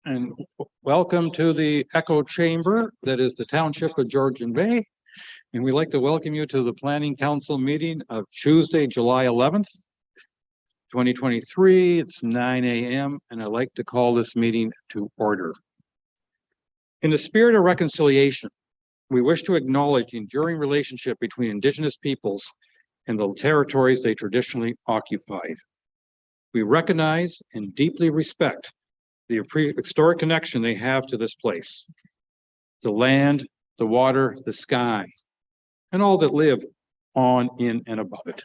and welcome to the echo chamber that is the Township of Georgian Bay. And we'd like to welcome you to the Planning Council meeting of Tuesday, July 11th, 2023. It's 9 a.m. and I'd like to call this meeting to order. In the spirit of reconciliation, we wish to acknowledge the enduring relationship between Indigenous peoples and the territories they traditionally occupied. We recognize and deeply respect the historic connection they have to this place, the land, the water, the sky, and all that live on, in, and above it.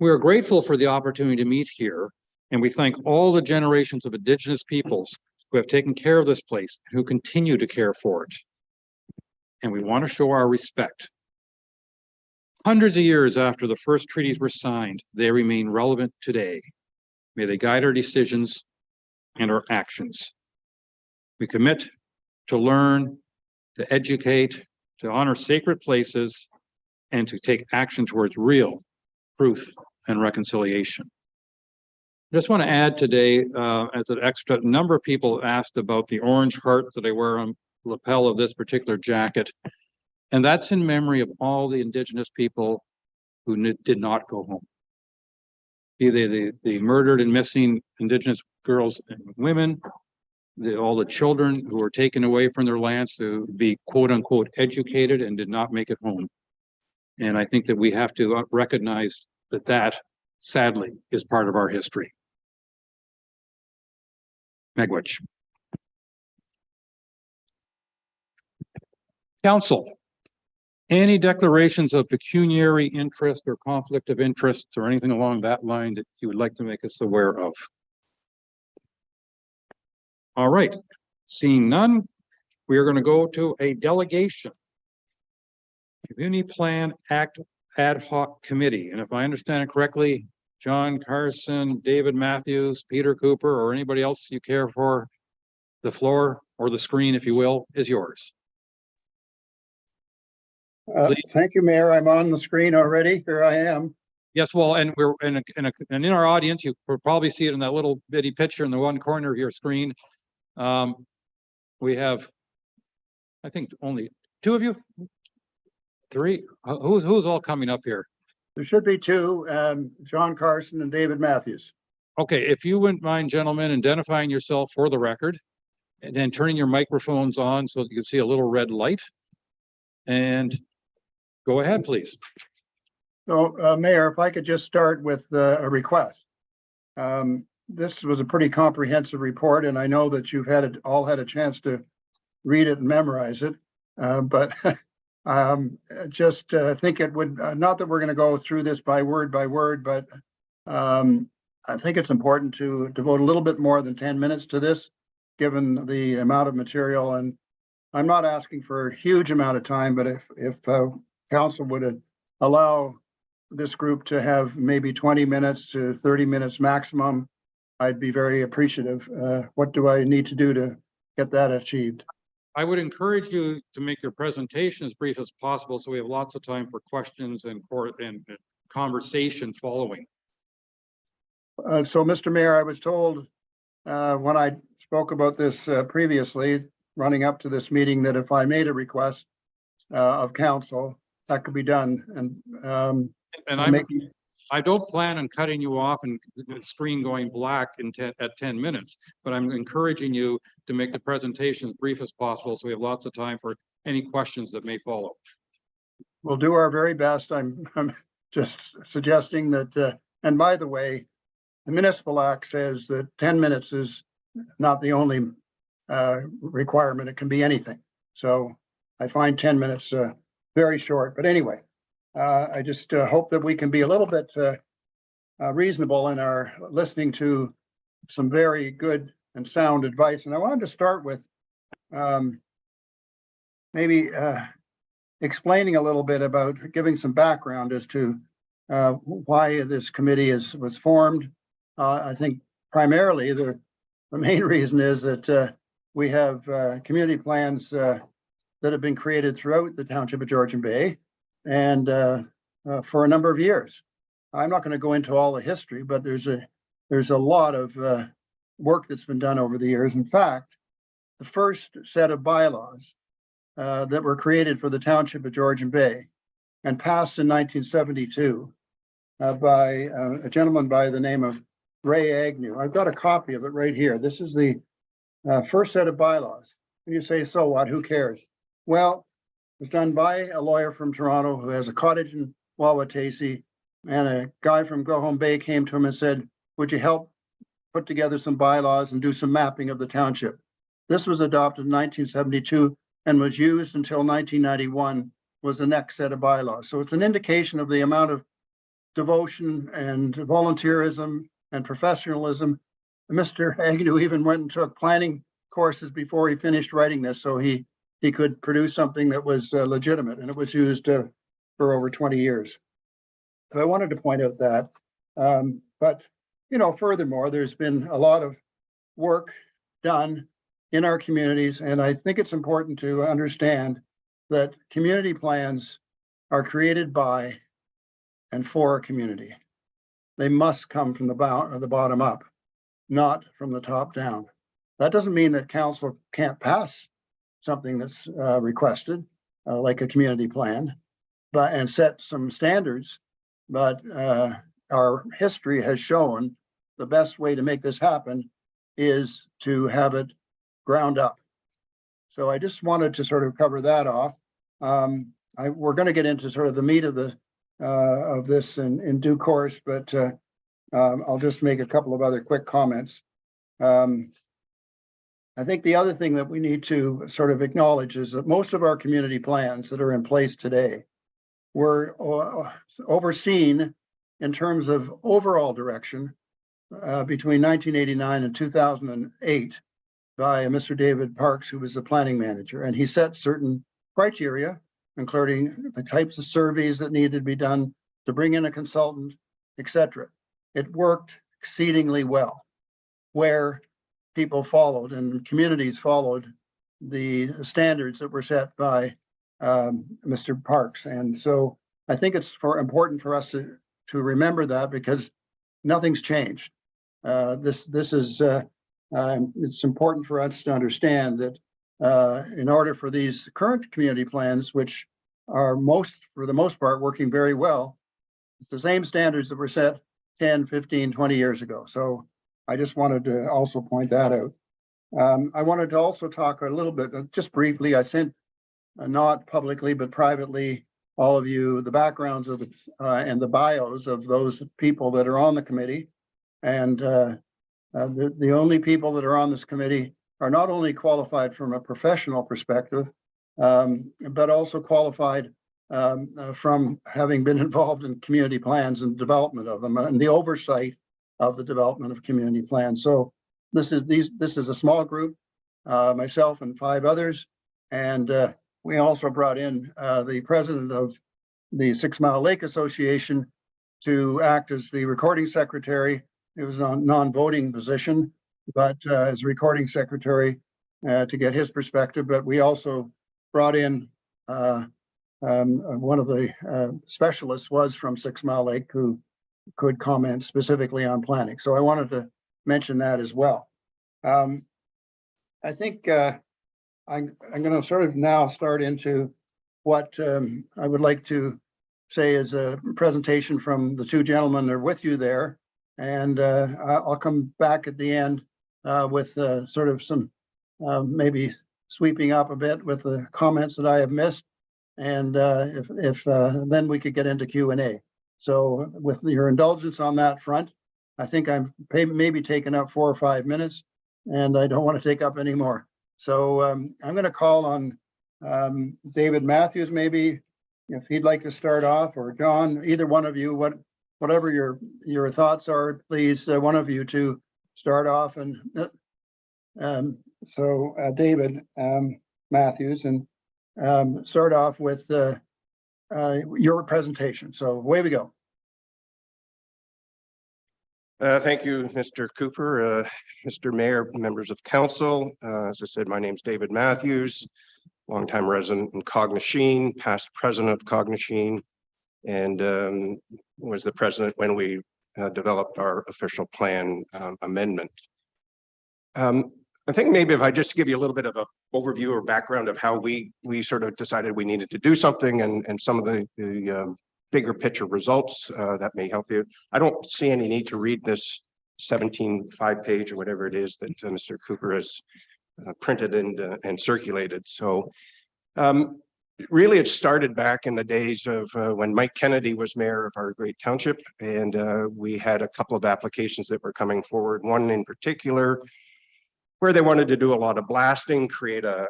We are grateful for the opportunity to meet here, and we thank all the generations of Indigenous peoples who have taken care of this place and who continue to care for it. And we want to show our respect. Hundreds of years after the first treaties were signed, they remain relevant today. May they guide our decisions and our actions. We commit to learn, to educate, to honor sacred places, and to take action towards real truth and reconciliation. I just want to add today, as an extra, number of people asked about the orange heart that I wear on the lapel of this particular jacket. And that's in memory of all the Indigenous people who did not go home. Be they the murdered and missing Indigenous girls and women, all the children who were taken away from their lands to be quote unquote educated and did not make it home. And I think that we have to recognize that that sadly is part of our history. Megwitch. Council. Any declarations of pecuniary interest or conflict of interest or anything along that line that you would like to make us aware of? All right, seeing none, we are going to go to a delegation. Community Plan Act Ad Hoc Committee. And if I understand it correctly, John, Carson, David Mathews, Peter Cooper, or anybody else you care for, the floor or the screen, if you will, is yours. Thank you, Mayor. I'm on the screen already. Here I am. Yes, well, and we're and in our audience, you will probably see it in that little bitty picture in the one corner of your screen. We have, I think, only two of you, three. Who's all coming up here? There should be two, John Carson and David Mathews. Okay, if you wouldn't mind, gentlemen, identifying yourself for the record, and then turning your microphones on so that you can see a little red light. And go ahead, please. So, Mayor, if I could just start with a request. This was a pretty comprehensive report, and I know that you've all had a chance to read it and memorize it. But just think it would, not that we're going to go through this by word, but I think it's important to devote a little bit more than 10 minutes to this, given the amount of material. And I'm not asking for a huge amount of time, but if council would allow this group to have maybe 20 minutes to 30 minutes maximum, I'd be very appreciative. What do I need to do to get that achieved? I would encourage you to make your presentation as brief as possible so we have lots of time for questions and conversation following. So, Mr. Mayor, I was told when I spoke about this previously, running up to this meeting, that if I made a request of council, that could be done. And I don't plan on cutting you off and the screen going black at 10 minutes, but I'm encouraging you to make the presentation as brief as possible so we have lots of time for any questions that may follow. We'll do our very best. I'm just suggesting that, and by the way, the Municipal Act says that 10 minutes is not the only requirement. It can be anything. So I find 10 minutes very short, but anyway, I just hope that we can be a little bit reasonable in our listening to some very good and sound advice. And I wanted to start with maybe explaining a little bit about giving some background as to why this committee was formed. I think primarily the main reason is that we have community plans that have been created throughout the Township of Georgian Bay and for a number of years. I'm not going to go into all the history, but there's a lot of work that's been done over the years. In fact, the first set of bylaws that were created for the township of Georgian Bay and passed in 1972 by a gentleman by the name of Ray Agnew. I've got a copy of it right here. This is the first set of bylaws. And you say, so what? Who cares? Well, it was done by a lawyer from Toronto who has a cottage in Wawatasi, and a guy from Go Home Bay came to him and said, would you help put together some bylaws and do some mapping of the township? This was adopted in 1972 and was used until 1991 was the next set of bylaws. So it's an indication of the amount of devotion and volunteerism and professionalism. Mr. Agnew even went and took planning courses before he finished writing this, so he could produce something that was legitimate, and it was used for over 20 years. So I wanted to point out that. But, you know, furthermore, there's been a lot of work done in our communities, and I think it's important to understand that community plans are created by and for a community. They must come from the bottom up, not from the top down. That doesn't mean that council can't pass something that's requested, like a community plan, and set some standards. But our history has shown the best way to make this happen is to have it ground up. So I just wanted to sort of cover that off. We're going to get into sort of the meat of this in due course, but I'll just make a couple of other quick comments. I think the other thing that we need to sort of acknowledge is that most of our community plans that are in place today were overseen in terms of overall direction between 1989 and 2008 by Mr. David Parks, who was the planning manager, and he set certain criteria, including the types of surveys that needed to be done, to bring in a consultant, etc. It worked exceedingly well, where people followed and communities followed the standards that were set by Mr. Parks. And so I think it's important for us to remember that, because nothing's changed. It's important for us to understand that in order for these current community plans, which are for the most part working very well, it's the same standards that were set 10, 15, 20 years ago. So I just wanted to also point that out. I wanted to also talk a little bit, just briefly, I sent, not publicly, but privately, all of you the backgrounds of and the bios of those people that are on the committee. And the only people that are on this committee are not only qualified from a professional perspective, but also qualified from having been involved in community plans and development of them and the oversight of the development of community plans. So this is a small group, myself and 5 others, and we also brought in the president of the 6 Mile Lake Association to act as the recording secretary. It was a non-voting position, but as recording secretary to get his perspective. But we also brought in one of the specialists was from 6 Mile Lake, who could comment specifically on planning. So I wanted to mention that as well. I think I'm going to sort of now start into what I would like to say is a presentation from the 2 gentlemen that are with you there. And I'll come back at the end with sort of some maybe sweeping up a bit with the comments that I have missed. And if then we could get into Q&A. So with your indulgence on that front, I think I'm maybe taking up 4 or 5 minutes, and I don't want to take up any more. So I'm going to call on David Mathews, maybe, if he'd like to start off, or John, either one of you, whatever your thoughts are, please, one of you to start off. And so David Mathews, and start off with your presentation. So away we go. Thank you, Mr. Cooper, Mr. Mayor, members of council. As I said, my name's David Mathews, longtime resident in Cognachine, past president of Cognachine, and was the president when we developed our official plan amendment. I think maybe if I just give you a little bit of an overview or background of how we sort of decided we needed to do something and some of the bigger picture results that may help you. I don't see any need to read this 17 5-page or whatever it is that Mr. Cooper has printed and circulated. So really it started back in the days of when Mike Kennedy was mayor of our great township, and we had a couple of applications that were coming forward. One in particular where they wanted to do a lot of blasting, create a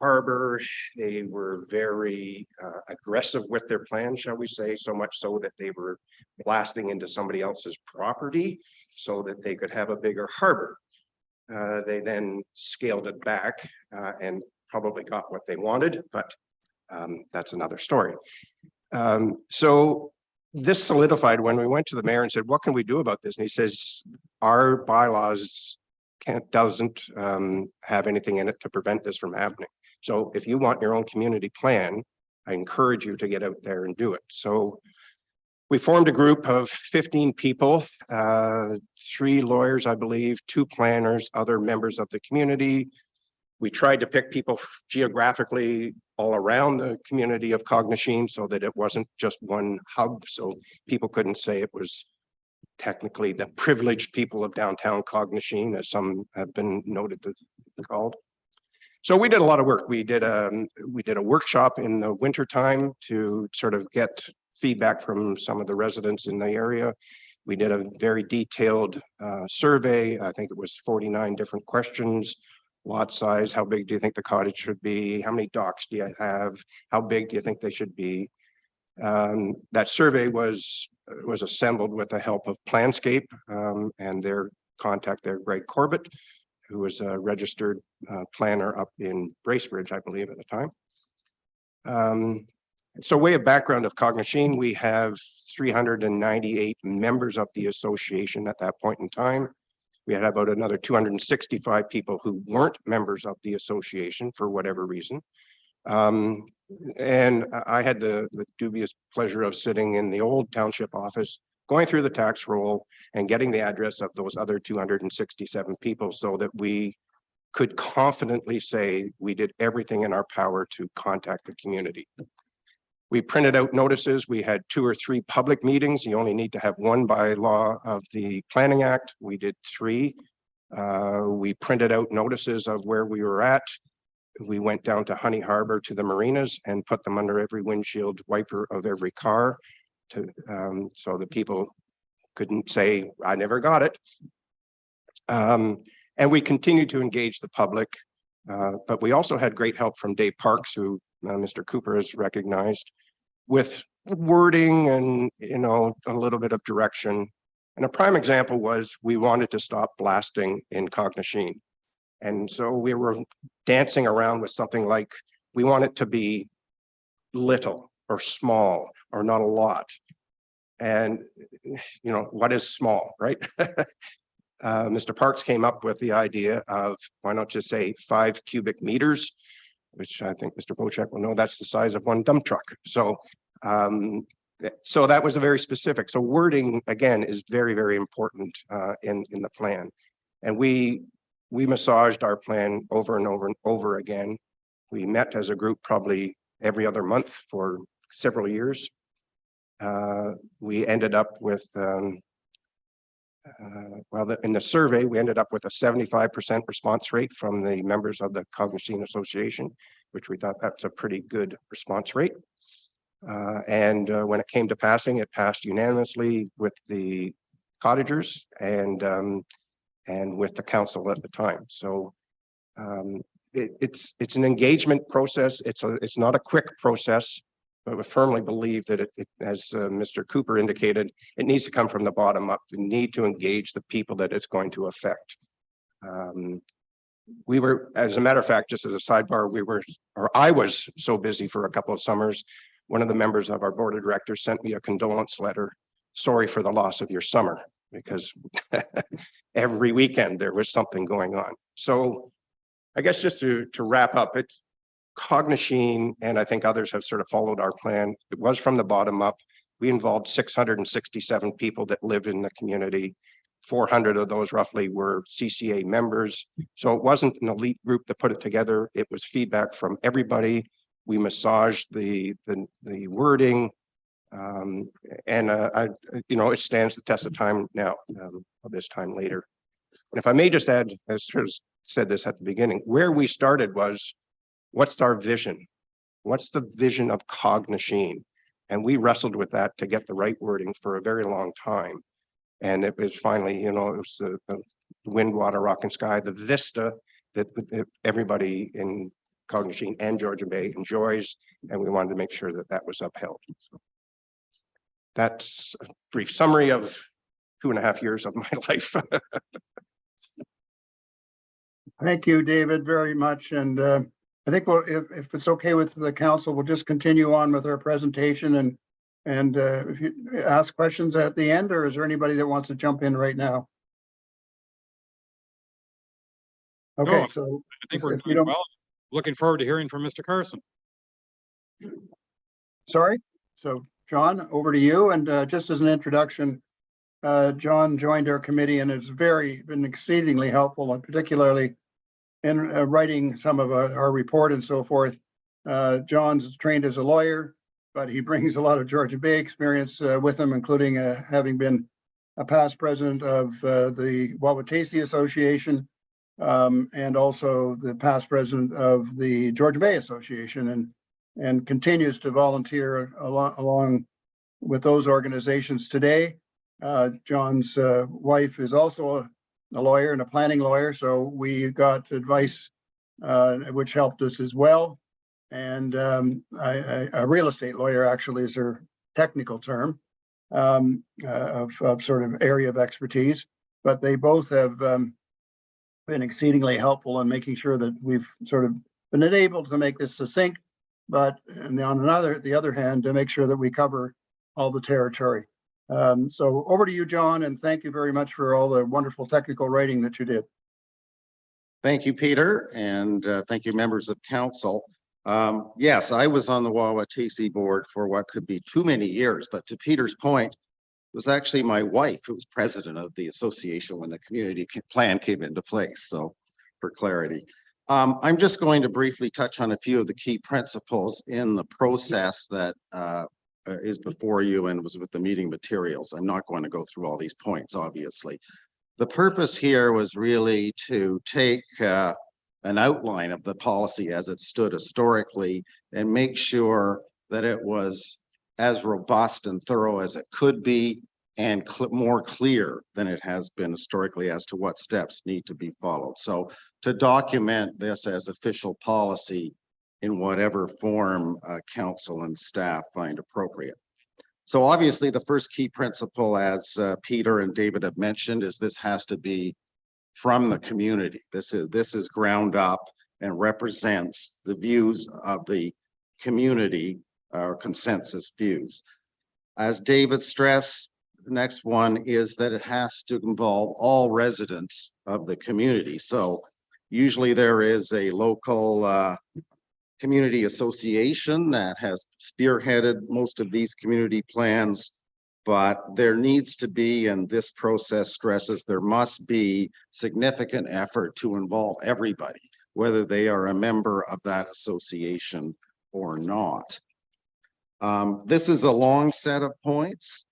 harbor. They were very aggressive with their plan, shall we say, so much so that they were blasting into somebody else's property so that they could have a bigger harbor. They then scaled it back and probably got what they wanted, but that's another story. So this solidified when we went to the mayor and said, what can we do about this? And he says, our bylaws doesn't have anything in it to prevent this from happening. So if you want your own community plan, I encourage you to get out there and do it. So we formed a group of 15 people, 3 lawyers, I believe, 2 planners, other members of the community. We tried to pick people geographically all around the community of Cognoscene so that it wasn't just one hub. So people couldn't say it was technically the privileged people of downtown Cognoscene, as some have been noted to be called. So we did a lot of work. We did a workshop in the winter time to sort of get feedback from some of the residents in the area. We did a very detailed survey. I think it was 49 different questions. Lot size, how big do you think the cottage should be? How many docks do you have? How big do you think they should be? That survey was assembled with the help of Planscape and their contact there, Greg Corbett, who was a registered planner up in Bracebridge, I believe, at the time. So way of background of Cognoscene, we have 398 members of the association at that point in time. We had about another 265 people who weren't members of the association for whatever reason. And I had the dubious pleasure of sitting in the old township office, going through the tax roll and getting the address of those other 267 people so that we could confidently say we did everything in our power to contact the community. We printed out notices. We had 2 or 3 public meetings. You only need to have 1 by law of the Planning Act. We did 3. We printed out notices of where we were at. We went down to Honey Harbor to the marinas and put them under every windshield wiper of every car to so that people couldn't say, I never got it. And we continued to engage the public, but we also had great help from Dave Parks, who Mr. Cooper has recognized, with wording and, you know, a little bit of direction. And a prime example was we wanted to stop blasting in Cognoscene. And so we were dancing around with something like, we want it to be little or small or not a lot. And, you know, what is small, right? Mr. Parks came up with the idea of, why not just say 5 cubic meters, which I think Mr. Bochek will know that's the size of 1 dump truck. So, so that was a very specific. So wording, again, is very, very important in the plan. And we massaged our plan over and over and over again. We met as a group probably every other month for several years. We ended up with, in the survey, we ended up with a 75% response rate from the members of the Cognoscene Association, which we thought that's a pretty good response rate. And when it came to passing, it passed unanimously with the cottagers and with the council at the time. So it's an engagement process. It's not a quick process, but we firmly believe that as Mr. Cooper indicated, it needs to come from the bottom up. The need to engage the people that it's going to affect. We were, as a matter of fact, just as a sidebar, I was so busy for a couple of summers. One of the members of our board of directors sent me a condolence letter. Sorry for the loss of your summer, because every weekend there was something going on. So I guess just to wrap up, it's Cognoscene, and I think others have sort of followed our plan. It was from the bottom up. We involved 667 people that live in the community. 400 of those roughly were CCA members. So it wasn't an elite group that put it together. It was feedback from everybody. We massaged the wording. It stands the test of time now, this time later. And if I may just add, as sort of said this at the beginning, where we started was, what's our vision? What's the vision of Cognachine? And we wrestled with that to get the right wording for a very long time. And it was finally, it was the wind, water, rock, and sky, the vista that everybody in Cognachine and Georgian Bay enjoys. And we wanted to make sure that that was upheld. So that's a brief summary of 2.5 years of my life. Thank you, David, very much. And I think if it's okay with the council, we'll just continue on with our presentation and if you ask questions at the end, or is there anybody that wants to jump in right now? Okay, No, so I think we're if you doing don't, well. Looking forward to hearing from Mr. Carson. sorry. So John, over to you. And just as an introduction, John joined our committee and has been exceedingly helpful, and particularly in writing some of our report and so forth. John's trained as a lawyer, but he brings a lot of Georgian Bay experience with him, including having been a past president of the Wawatasi Association and also the past president of the Georgian Bay Association, and continues to volunteer along with those organizations today. John's wife is also a lawyer and a planning lawyer, so we got advice which helped us as well. And a real estate lawyer actually is her technical term of sort of area of expertise. But they both have been exceedingly helpful in making sure that we've sort of been able to make this succinct, but on the other hand, to make sure that we cover all the territory. So over to you, John, and thank you very much for all the wonderful technical writing that you did. Thank you, Peter, and thank you, members of council. Yes, I was on the Wawatasi board for what could be too many years, but to Peter's point, it was actually my wife who was president of the association when the community plan came into place. So for clarity, I'm just going to briefly touch on a few of the key principles in the process that is before you and was with the meeting materials. I'm not going to go through all these points, obviously. The purpose here was really to take an outline of the policy as it stood historically and make sure that it was as robust and thorough as it could be and more clear than it has been historically as to what steps need to be followed. So to document this as official policy in whatever form council and staff find appropriate. So obviously the first key principle, as Peter and David have mentioned, is this has to be from the community. This is ground up and represents the views of the community or consensus views. As David stressed, the next one is that it has to involve all residents of the community. So usually there is a local community association that has spearheaded most of these community plans, but there needs to be, and this process stresses, there must be significant effort to involve everybody, whether they are a member of that association or not. This is a long set of points.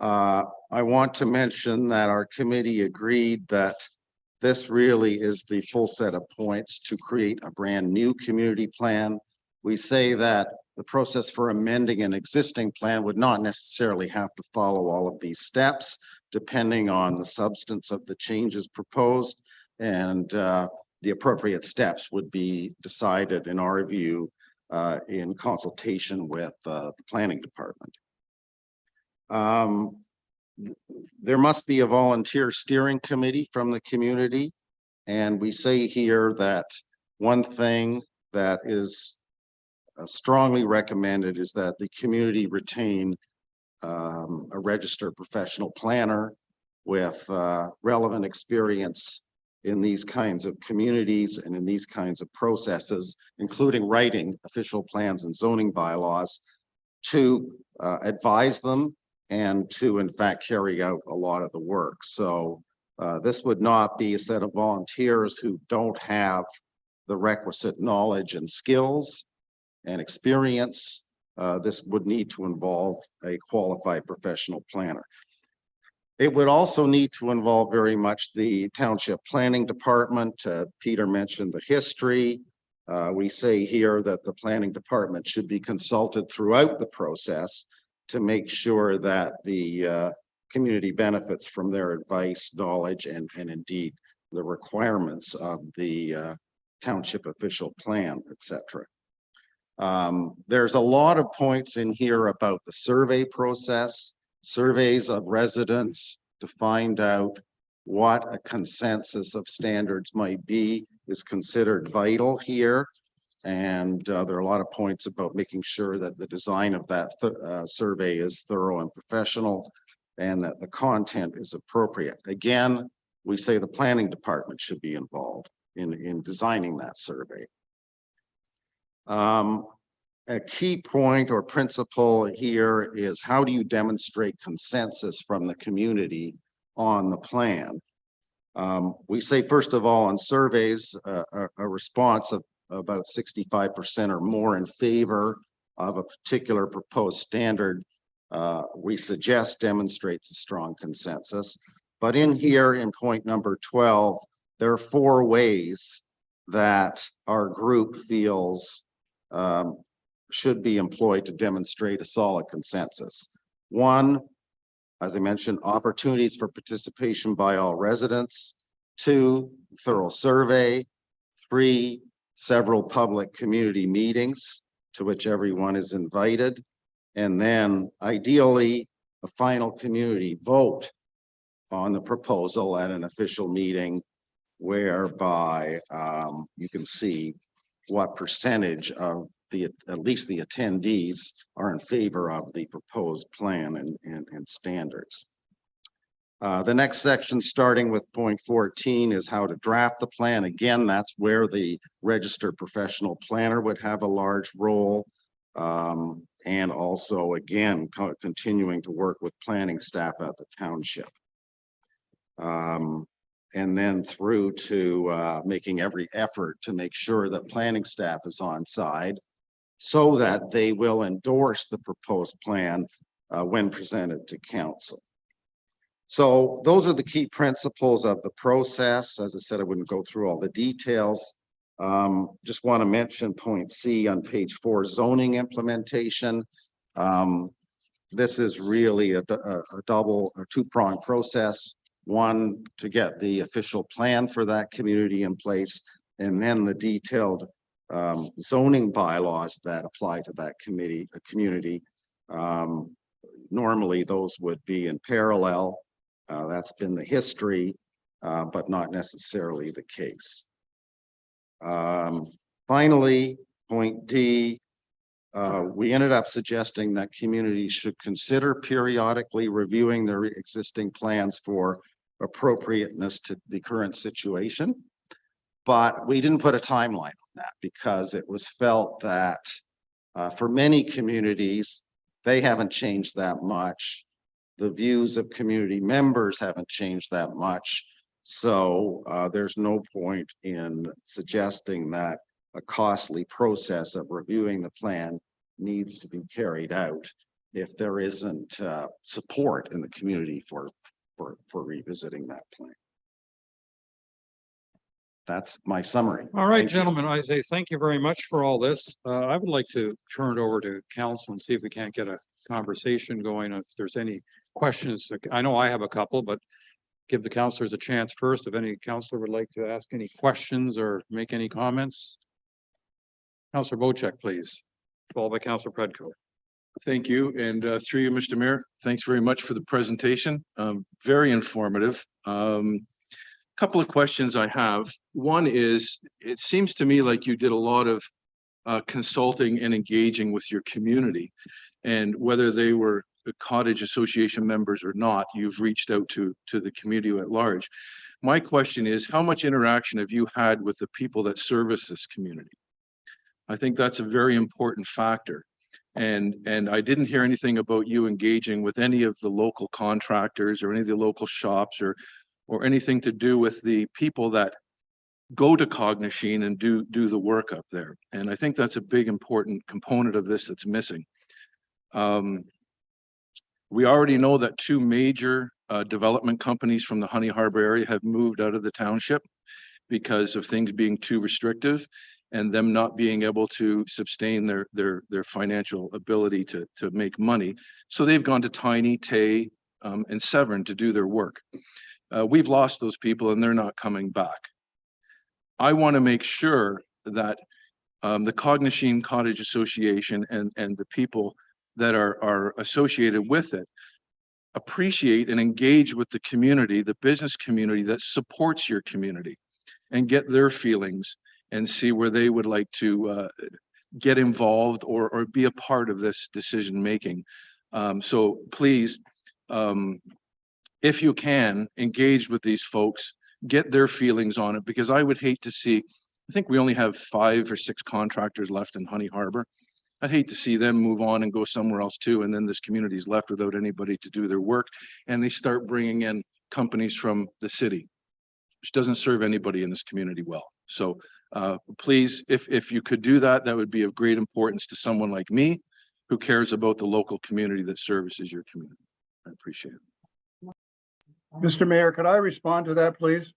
I want to mention that our committee agreed that this really is the full set of points to create a brand new community plan. We say that the process for amending an existing plan would not necessarily have to follow all of these steps, depending on the substance of the changes proposed, and the appropriate steps would be decided, in our view, in consultation with the planning department. There must be a volunteer steering committee from the community. And we say here that one thing that is strongly recommended is that the community retain a registered professional planner with relevant experience in these kinds of communities and in these kinds of processes, including writing official plans and zoning bylaws, to advise them and to in fact carry out a lot of the work. So this would not be a set of volunteers who don't have the requisite knowledge and skills and experience. This would need to involve a qualified professional planner. It would also need to involve very much the township planning department. Peter mentioned the history. We say here that the planning department should be consulted throughout the process to make sure that the community benefits from their advice, knowledge, and indeed the requirements of the township official plan, etc. There's a lot of points in here about the survey process, surveys of residents to find out what a consensus of standards might be is considered vital here. And there are a lot of points about making sure that the design of that survey is thorough and professional and that the content is appropriate. Again, we say the planning department should be involved in designing that survey. A key point or principle here is how do you demonstrate consensus from the community on the plan? We say, first of all, on surveys, a response of about 65% or more in favor of a particular proposed standard, we suggest demonstrates a strong consensus. But in here in point number 12, there are 4 ways that our group feels should be employed to demonstrate a solid consensus. 1, as I mentioned, opportunities for participation by all residents. 2, thorough survey. 3, several public community meetings to which everyone is invited. And then ideally, a final community vote on the proposal at an official meeting whereby you can see what percentage of at least the attendees are in favor of the proposed plan and standards. The next section, starting with point 14, is how to draft the plan. Again, that's where the registered professional planner would have a large role. And also, again, continuing to work with planning staff at the township. And then through to making every effort to make sure that planning staff is on side so that they will endorse the proposed plan when presented to council. So those are the key principles of the process. As I said, I wouldn't go through all the details. Just want to mention point C on page 4, zoning implementation. This is really a two-pronged process. 1, to get the official plan for that community in place, and then the detailed zoning bylaws that apply to that community. Normally those would be in parallel. That's been the history, but not necessarily the case. Finally, point D, we ended up suggesting that communities should consider periodically reviewing their existing plans for appropriateness to the current situation. But we didn't put a timeline on that because it was felt that for many communities, they haven't changed that much. The views of community members haven't changed that much. So there's no point in suggesting that a costly process of reviewing the plan needs to be carried out if there isn't support in the community for revisiting that plan. That's my summary. All right, Thank you. gentlemen, I say thank you very much for all this. I would like to turn it over to council and see if we can't get a conversation going. If there's any questions, I know I have a couple, but give the councilors a chance first. If any councilor would like to ask any questions or make any comments. Councilor Bocek, please, followed by Councilor Predko. Thank you. And through you, Mr. Mayor, thanks very much for the presentation. Very informative. Couple of questions I have. One is, it seems to me like you did a lot of consulting and engaging with your community, and whether they were the cottage association members or not, you've reached out to the community at large. My question is, how much interaction have you had with the people that service this community? I think that's a very important factor. And I didn't hear anything about you engaging with any of the local contractors or any of the local shops or anything to do with the people that go to Cognition and do the work up there. And I think that's a big important component of this that's missing. We already know that two major development companies from the Honey Harbor area have moved out of the township because of things being too restrictive and them not being able to sustain their financial ability to make money. So they've gone to Tiny, Tay, and Severn to do their work. We've lost those people and they're not coming back. I want to make sure that the Cognition Cottage Association and the people that are associated with it appreciate and engage with the community, the business community that supports your community, and get their feelings and see where they would like to get involved or be a part of this decision making. So please, if you can, engage with these folks, get their feelings on it, because I would hate to see, I think we only have 5 or 6 contractors left in Honey Harbor. I'd hate to see them move on and go somewhere else too, and then this community is left without anybody to do their work, and they start bringing in companies from the city, which doesn't serve anybody in this community well. So please, if you could do that, that would be of great importance to someone like me who cares about the local community that services your community. I appreciate it. Mr. Mayor, could I respond to that, please?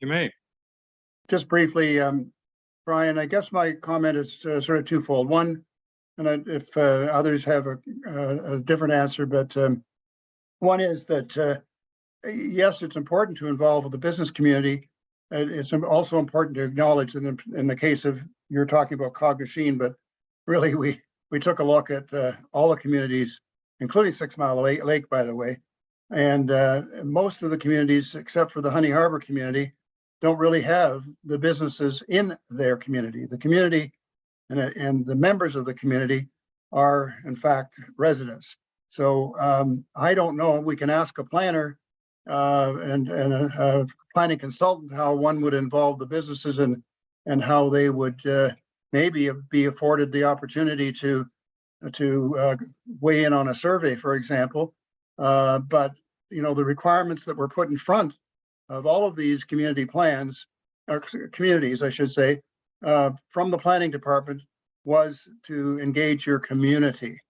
You may. Just briefly, Brian, I guess my comment is sort of twofold. One, and if others have a different answer, but one is that yes, it's important to involve the business community. It's also important to acknowledge that in the case of, you're talking about Cognition, but really we took a look at all the communities, including 6 Mile Lake, by the way. And most of the communities, except for the Honey Harbor community, don't really have the businesses in their community. The community and the members of the community are, in fact, residents. So I don't know, we can ask a planner and a planning consultant how one would involve the businesses and how they would maybe be afforded the opportunity to weigh in on a survey, for example. But you know, the requirements that were put in front of all of these community plans, or communities, I should say, from the planning department was to engage your community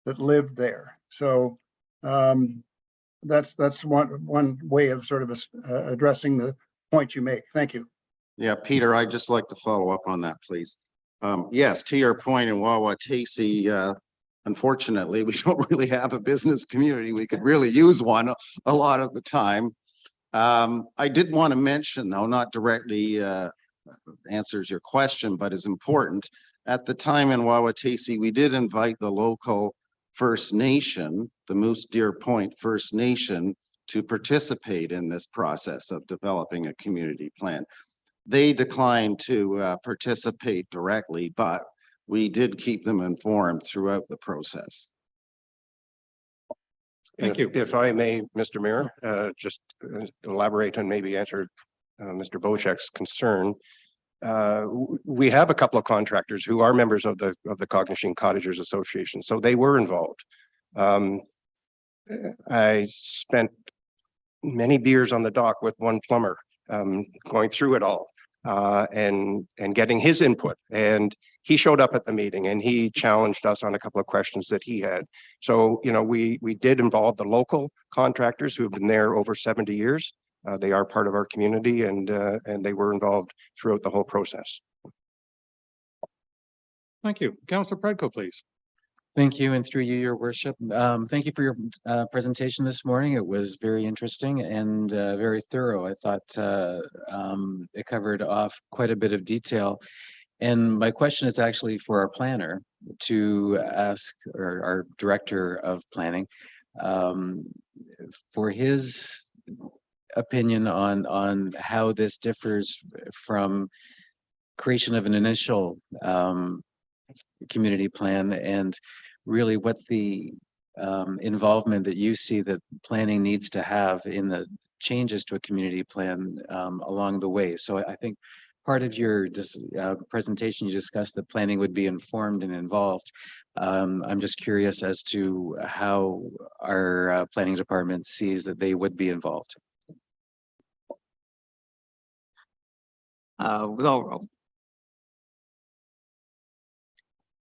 that lived there. So that's one way of sort of addressing the point you make. Thank you. Yeah, Peter, I'd just like to follow up on that, please. Yes, to your point in Wawatisi, unfortunately, we don't really have a business community. We could really use one a lot of the time. I did want to mention, though, not directly answers your question, but is important. At the time in Wawatisi, we did invite the local First Nation, the Moose Deer Point First Nation, to participate in this process of developing a community plan. They declined to participate directly, but we did keep them informed throughout the process. Thank you. If I may, Mr. Mayor, just elaborate and maybe answer Mr. Bochek's concern. We have a couple of contractors who are members of the Cognition Cottagers Association, so they were involved. I spent many beers on the dock with one plumber, going through it all and getting his input. And he showed up at the meeting and he challenged us on a couple of questions that he had. So, you know, we did involve the local contractors who have been there over 70 years. They are part of our community and they were involved throughout the whole process. Thank you. Councillor Predko, please. Thank you, and through you, your worship. Thank you for your presentation this morning. It was very interesting and very thorough. I thought it covered off quite a bit of detail. And my question is actually for our planner to ask, or our director of planning, for his opinion on how this differs from creation of an initial community plan, and really what the involvement that you see that planning needs to have in the changes to a community plan along the way. So I think part of your presentation, you discussed that planning would be informed and involved. I'm just curious as to how our planning department sees that they would be involved. Well,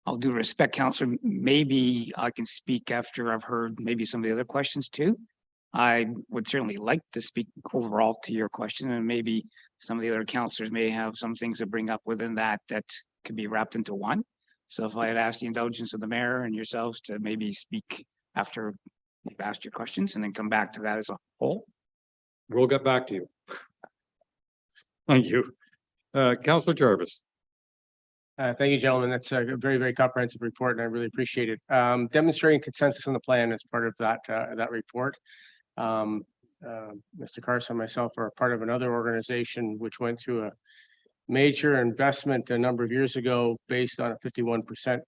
I'll do respect, Counselor. Maybe I can speak after I've heard maybe some of the other questions too. I would certainly like to speak overall to your question, and maybe some of the other counselors may have some things to bring up within that that could be wrapped into one. So if I had asked the indulgence of the mayor and yourselves to maybe speak after you've asked your questions and then come back to that as a whole. We'll get back to you. Thank you. Councillor Jarvis. Thank you, gentlemen. That's a very, very comprehensive report, and I really appreciate it. Demonstrating consensus on the plan as part of that report. Mr. Carson and myself are part of another organization which went through a major investment a number of years ago based on a 51%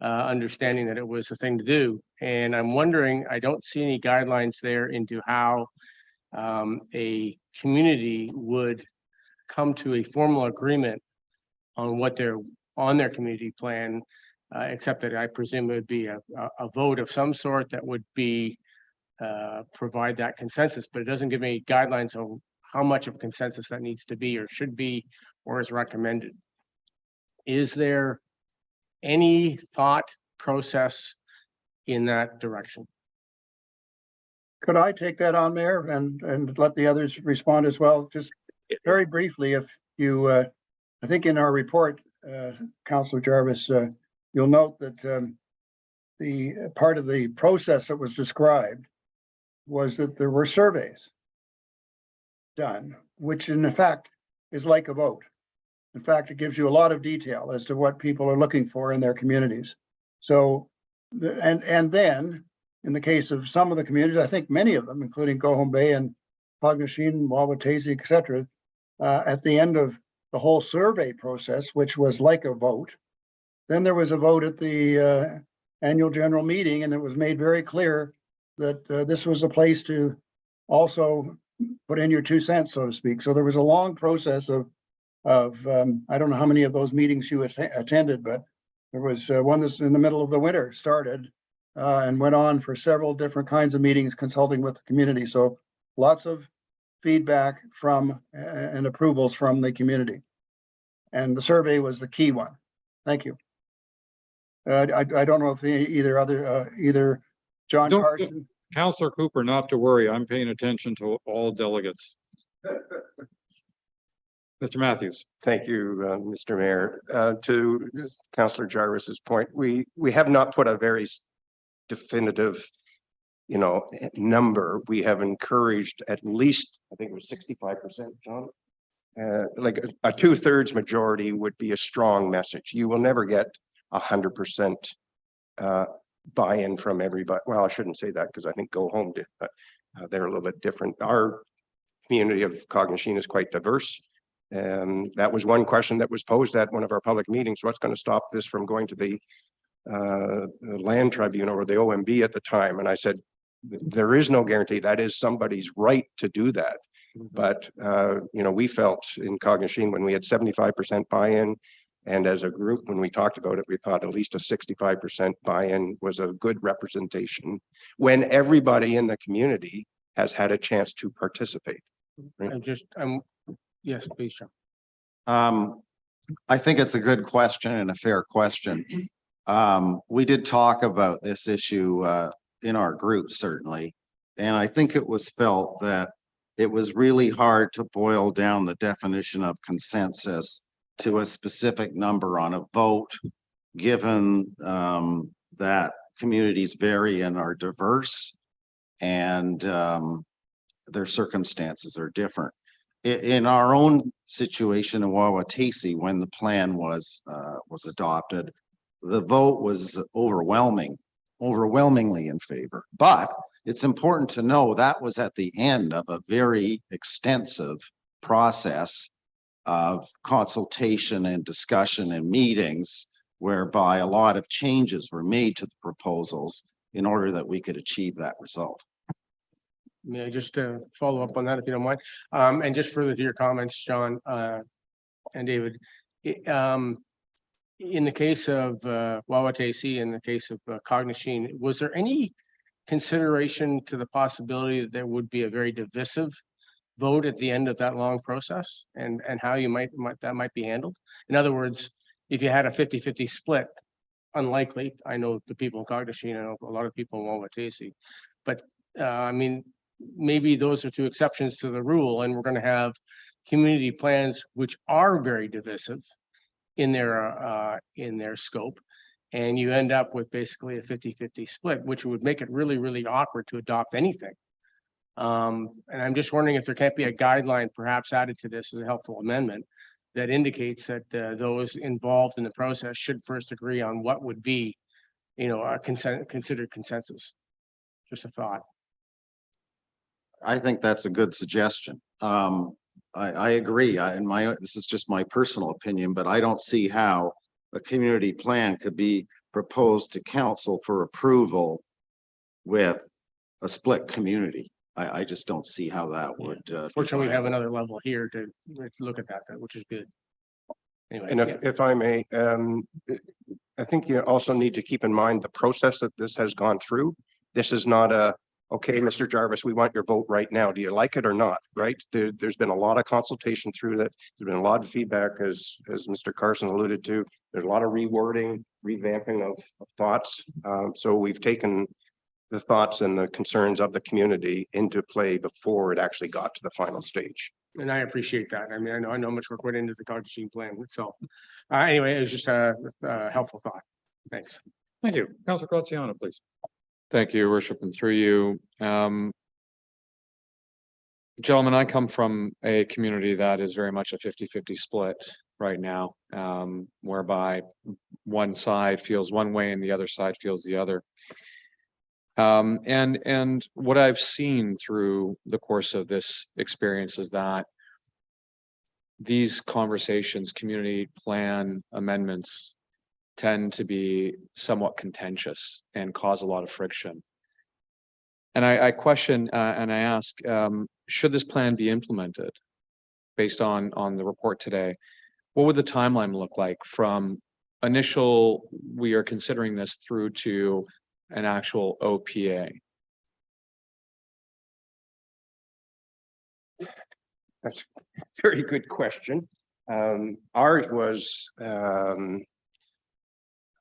understanding that it was the thing to do. And I'm wondering, I don't see any guidelines there into how a community would come to a formal agreement on what they're on their community plan, except that I presume it would be a vote of some sort that would be provide that consensus, but it doesn't give any guidelines on how much of a consensus that needs to be or should be or is recommended. Is there any thought process in that direction? Could I take that on, Mayor, and let the others respond as well? Just very briefly, if you, I think in our report, Councillor Jarvis, you'll note that the part of the process that was described was that there were surveys done, which in effect is like a vote. In fact, it gives you a lot of detail as to what people are looking for in their communities. So, and then in the case of some of the communities, I think many of them, including Go Home Bay and Cognoscene, Wawatezi, etc., at the end of the whole survey process, which was like a vote, then there was a vote at the annual general meeting, and it was made very clear that this was a place to also put in your 2 cents, so to speak. So there was a long process of I don't know how many of those meetings you attended, but there was one that's in the middle of the winter started and went on for several different kinds of meetings consulting with the community. So lots of feedback from and approvals from the community. And the survey was the key one. Thank you. I don't know if either John Carson. Councillor Cooper, not to worry. I'm paying attention to all delegates. Mr. Mathews. Thank you, Mr. Mayor. To Councillor Jarvis's point, we have not put a very definitive, number. We have encouraged at least, I think it was 65%, John. Like a 2/3 majority would be a strong message. You will never get 100% buy-in from everybody. Well, I shouldn't say that because I think Go Home did, but they're a little bit different. Our community of Cognoscene is quite diverse. And that was one question that was posed at one of our public meetings. What's going to stop this from going to the land tribunal or the OMB at the time? And I said, there is no guarantee. That is somebody's right to do that. But, we felt in Cognoscene when we had 75% buy-in, and as a group, when we talked about it, we thought at least a 65% buy-in was a good representation when everybody in the community has had a chance to participate. Right? Yes, please, John. I think it's a good question and a fair question. We did talk about this issue in our group, certainly. And I think it was felt that it was really hard to boil down the definition of consensus to a specific number on a vote, given that communities vary and are diverse and their circumstances are different. In our own situation in Wawatezi, when the plan was adopted, the vote was overwhelmingly in favor. But it's important to know that was at the end of a very extensive process of consultation and discussion and meetings, whereby a lot of changes were made to the proposals in order that we could achieve that result. May I just follow up on that, if you don't mind? And just further to your comments, John, And David, in the case of Wawatasi, in the case of Cognishine, was there any consideration to the possibility that there would be a very divisive vote at the end of that long process, and how you might that might be handled? In other words, if you had a 50-50 split, unlikely. I know the people in Cognishine, I know a lot of people in Wawatasi, but I mean, maybe those are two exceptions to the rule, and we're going to have community plans which are very divisive in their scope, and you end up with basically a 50-50 split, which would make it really, really awkward to adopt anything. And I'm just wondering if there can't be a guideline perhaps added to this as a helpful amendment that indicates that those involved in the process should first agree on what would be, a considered consensus. Just a thought. I think that's a good suggestion. I agree. This is just my personal opinion, but I don't see how a community plan could be proposed to council for approval with a split community. I just don't see how that would. Fortunately, we have another level here to look at that, which is good. Anyway, And if I may, I think you also need to keep in mind the process that this has gone through. This is not a, okay, Mr. Jarvis, we want your vote right now. Do you like it or not? Right? There's been a lot of consultation through that. There's been a lot of feedback, as Mr. Carson alluded to. There's a lot of rewording, revamping of thoughts. So we've taken the thoughts and the concerns of the community into play before it actually got to the final stage. and I appreciate that. I mean, I know how much work went into the Cognishine plan itself. Anyway, it was just a helpful thought. Thanks. Thank you. Councilor Graziano, please. Thank you, your worship, and through you. Gentlemen, I come from a community that is very much a 50-50 split right now, whereby one side feels one way and the other side feels the other. And what I've seen through the course of this experience is that these conversations, community plan amendments, tend to be somewhat contentious and cause a lot of friction. And I question and I ask, should this plan be implemented based on the report today? What would the timeline look like from initial, we are considering this, through to an actual OPA? That's a very good question. Ours was,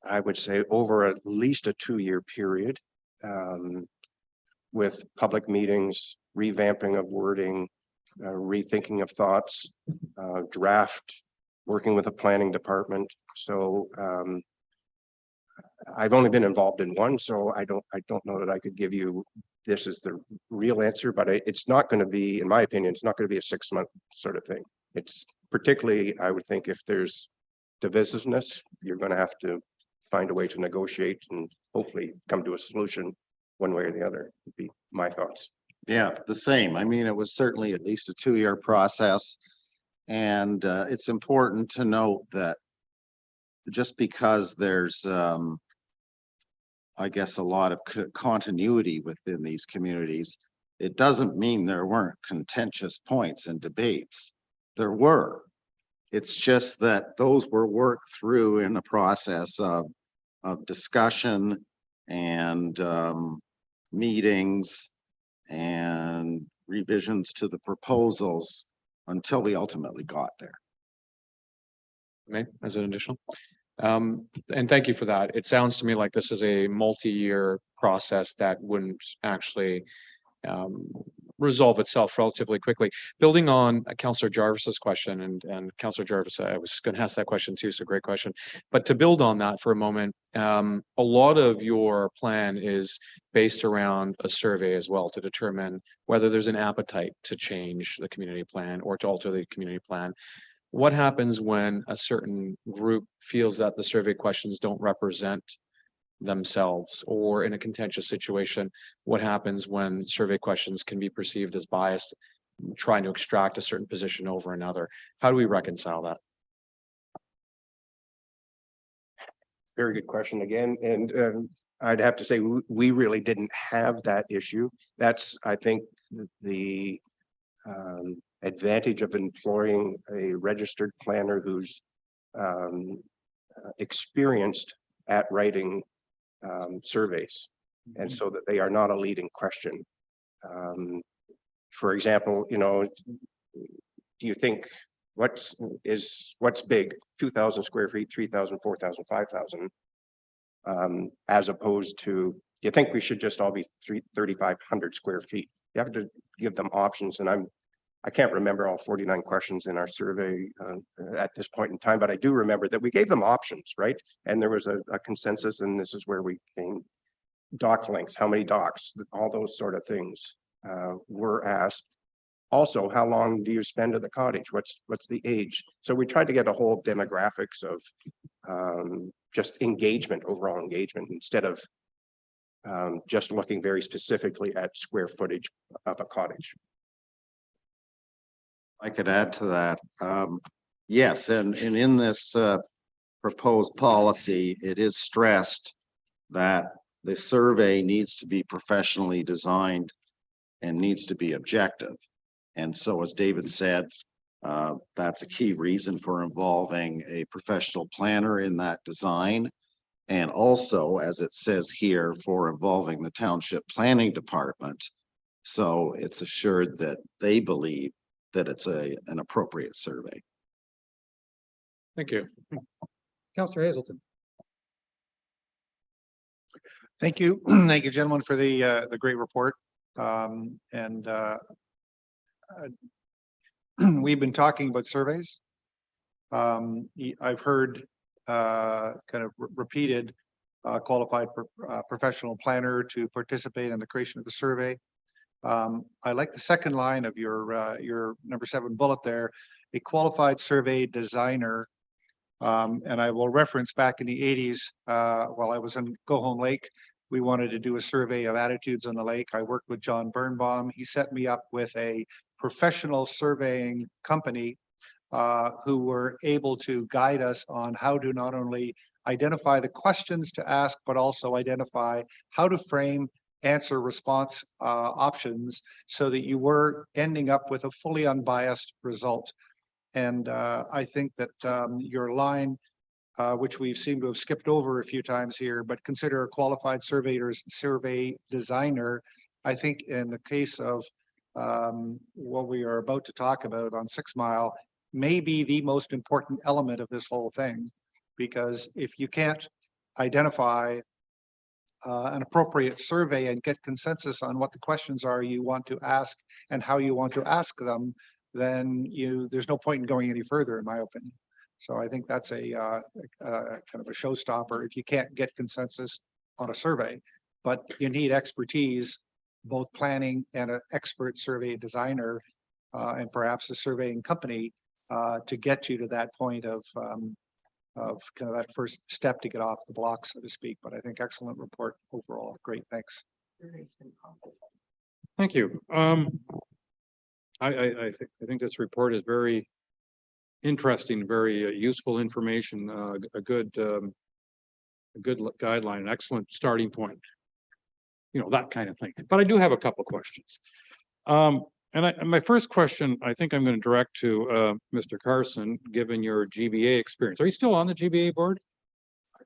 I would say, over at least a 2-year period, with public meetings, revamping of wording, rethinking of thoughts, draft, working with the planning department. So I've only been involved in one, so I don't know that I could give you this is the real answer, but it's not going to be, in my opinion, it's not going to be a 6-month sort of thing. It's particularly, I would think, if there's divisiveness, you're going to have to find a way to negotiate and hopefully come to a solution one way or the other, would be my thoughts. Yeah, the same. I mean, it was certainly at least a 2-year process. And it's important to note that just because there's, I guess, a lot of continuity within these communities, it doesn't mean there weren't contentious points and debates. There were. It's just that those were worked through in a process of discussion and meetings and revisions to the proposals until we ultimately got there. As an additional. And thank you for that. It sounds to me like this is a multi-year process that wouldn't actually resolve itself relatively quickly. Building on Councillor Jarvis's question, and Councillor Jarvis, I was going to ask that question too, so great question. But to build on that for a moment, a lot of your plan is based around a survey as well to determine whether there's an appetite to change the community plan or to alter the community plan. What happens when a certain group feels that the survey questions don't represent themselves, or in a contentious situation, what happens when survey questions can be perceived as biased, trying to extract a certain position over another? How do we reconcile that? Very good question again. And I'd have to say, we really didn't have that issue. That's, I think, the advantage of employing a registered planner who's experienced at writing surveys, and so that they are not a leading question. For example, you know, do you think what's big, 2,000 square feet, 3,000, 4,000, 5,000, as opposed to, do you think we should just all be 3,500 square feet? You have to give them options, and I can't remember all 49 questions in our survey at this point in time, but I do remember that we gave them options, right? And there was a consensus, and this is where we came. Dock lengths, how many docks, all those sort of things were asked. Also, how long do you spend at the cottage? What's the age? So we tried to get a whole demographics of just engagement, overall engagement, instead of just looking very specifically at square footage of a cottage. I could add to that. Yes, and in this proposed policy, it is stressed that the survey needs to be professionally designed and needs to be objective. And so, as David said, that's a key reason for involving a professional planner in that design. And also, as it says here, for involving the township planning department. So it's assured that they believe that it's an appropriate survey. Thank you. Councillor Hazelton. Thank you. Thank you, gentlemen, for the great report. We've been talking about surveys. I've heard kind of repeated qualified professional planner to participate in the creation of the survey. I like the second line of your number 7 bullet there, a qualified survey designer. And I will reference back in the 80s, while I was in Go Home Lake, we wanted to do a survey of attitudes on the lake. I worked with John Birnbaum. He set me up with a professional surveying company who were able to guide us on how to not only identify the questions to ask, but also identify how to frame answer response options so that you were ending up with a fully unbiased result. And I think that your line, which we've seemed to have skipped over a few times here, but consider a qualified survey designer, I think in the case of what we are about to talk about on 6 Mile, may be the most important element of this whole thing. Because if you can't identify an appropriate survey and get consensus on what the questions are you want to ask and how you want to ask them, then there's no point in going any further, in my opinion. So I think that's a kind of a showstopper if you can't get consensus on a survey. But you need expertise, both planning and an expert survey designer, and perhaps a surveying company to get you to that point of kind of that first step to get off the block, so to speak. But I think excellent report overall. Great, thanks. Thank you. I think this report is very interesting, very useful information, a good guideline, an excellent starting point. You know, that kind of thing. But I do have a couple of questions. And my first question, I think I'm going to direct to Mr. Carson, given your GBA experience. Are you still on the GBA board?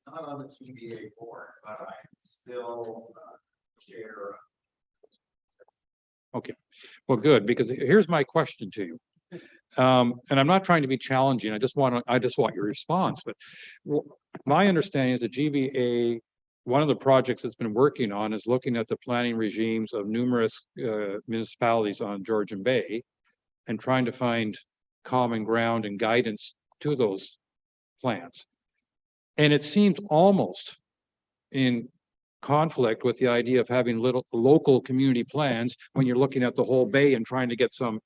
I'm not on the GBA board, but I still chair. Okay, well, good, because here's my question to you. And I'm not trying to be challenging. I just want your response. But my understanding is the GBA, one of the projects it's been working on is looking at the planning regimes of numerous municipalities on Georgian Bay and trying to find common ground and guidance to those plans. And it seems almost in conflict with the idea of having local community plans when you're looking at the whole bay and trying to get some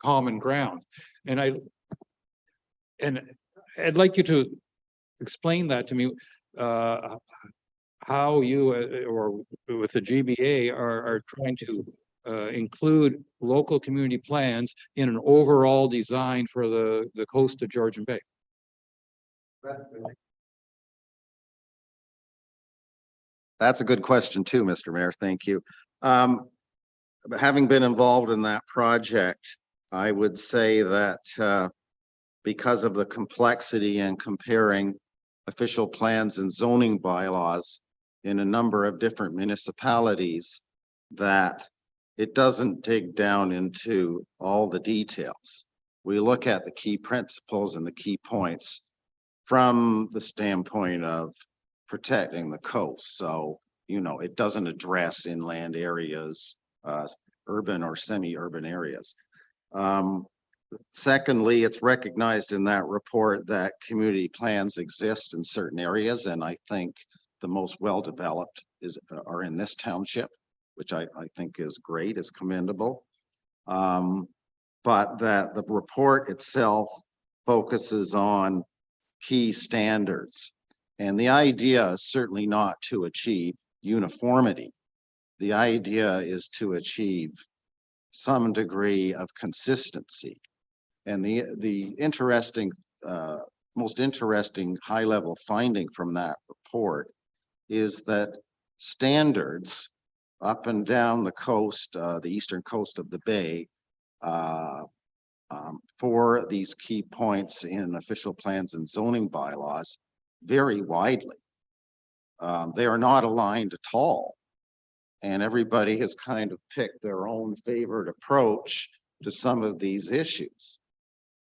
common ground. And I'd like you to explain that to me, how you or with the GBA are trying to include local community plans in an overall design for the coast of Georgian Bay. That's a good question too, Mr. Mayor. Thank you. Having been involved in that project, I would say that because of the complexity in comparing official plans and zoning bylaws in a number of different municipalities, that it doesn't dig down into all the details. We look at the key principles and the key points from the standpoint of protecting the coast. So, you know, it doesn't address inland areas, urban or semi-urban areas. Secondly, it's recognized in that report that community plans exist in certain areas, and I think the most well-developed are in this township, which I think is great, is commendable. But that the report itself focuses on key standards. And the idea is certainly not to achieve uniformity. The idea is to achieve some degree of consistency. And the interesting, most interesting high-level finding from that report is that standards up and down the coast, the eastern coast of the bay, for these key points in official plans and zoning bylaws vary widely. They are not aligned at all. And everybody has kind of picked their own favorite approach to some of these issues.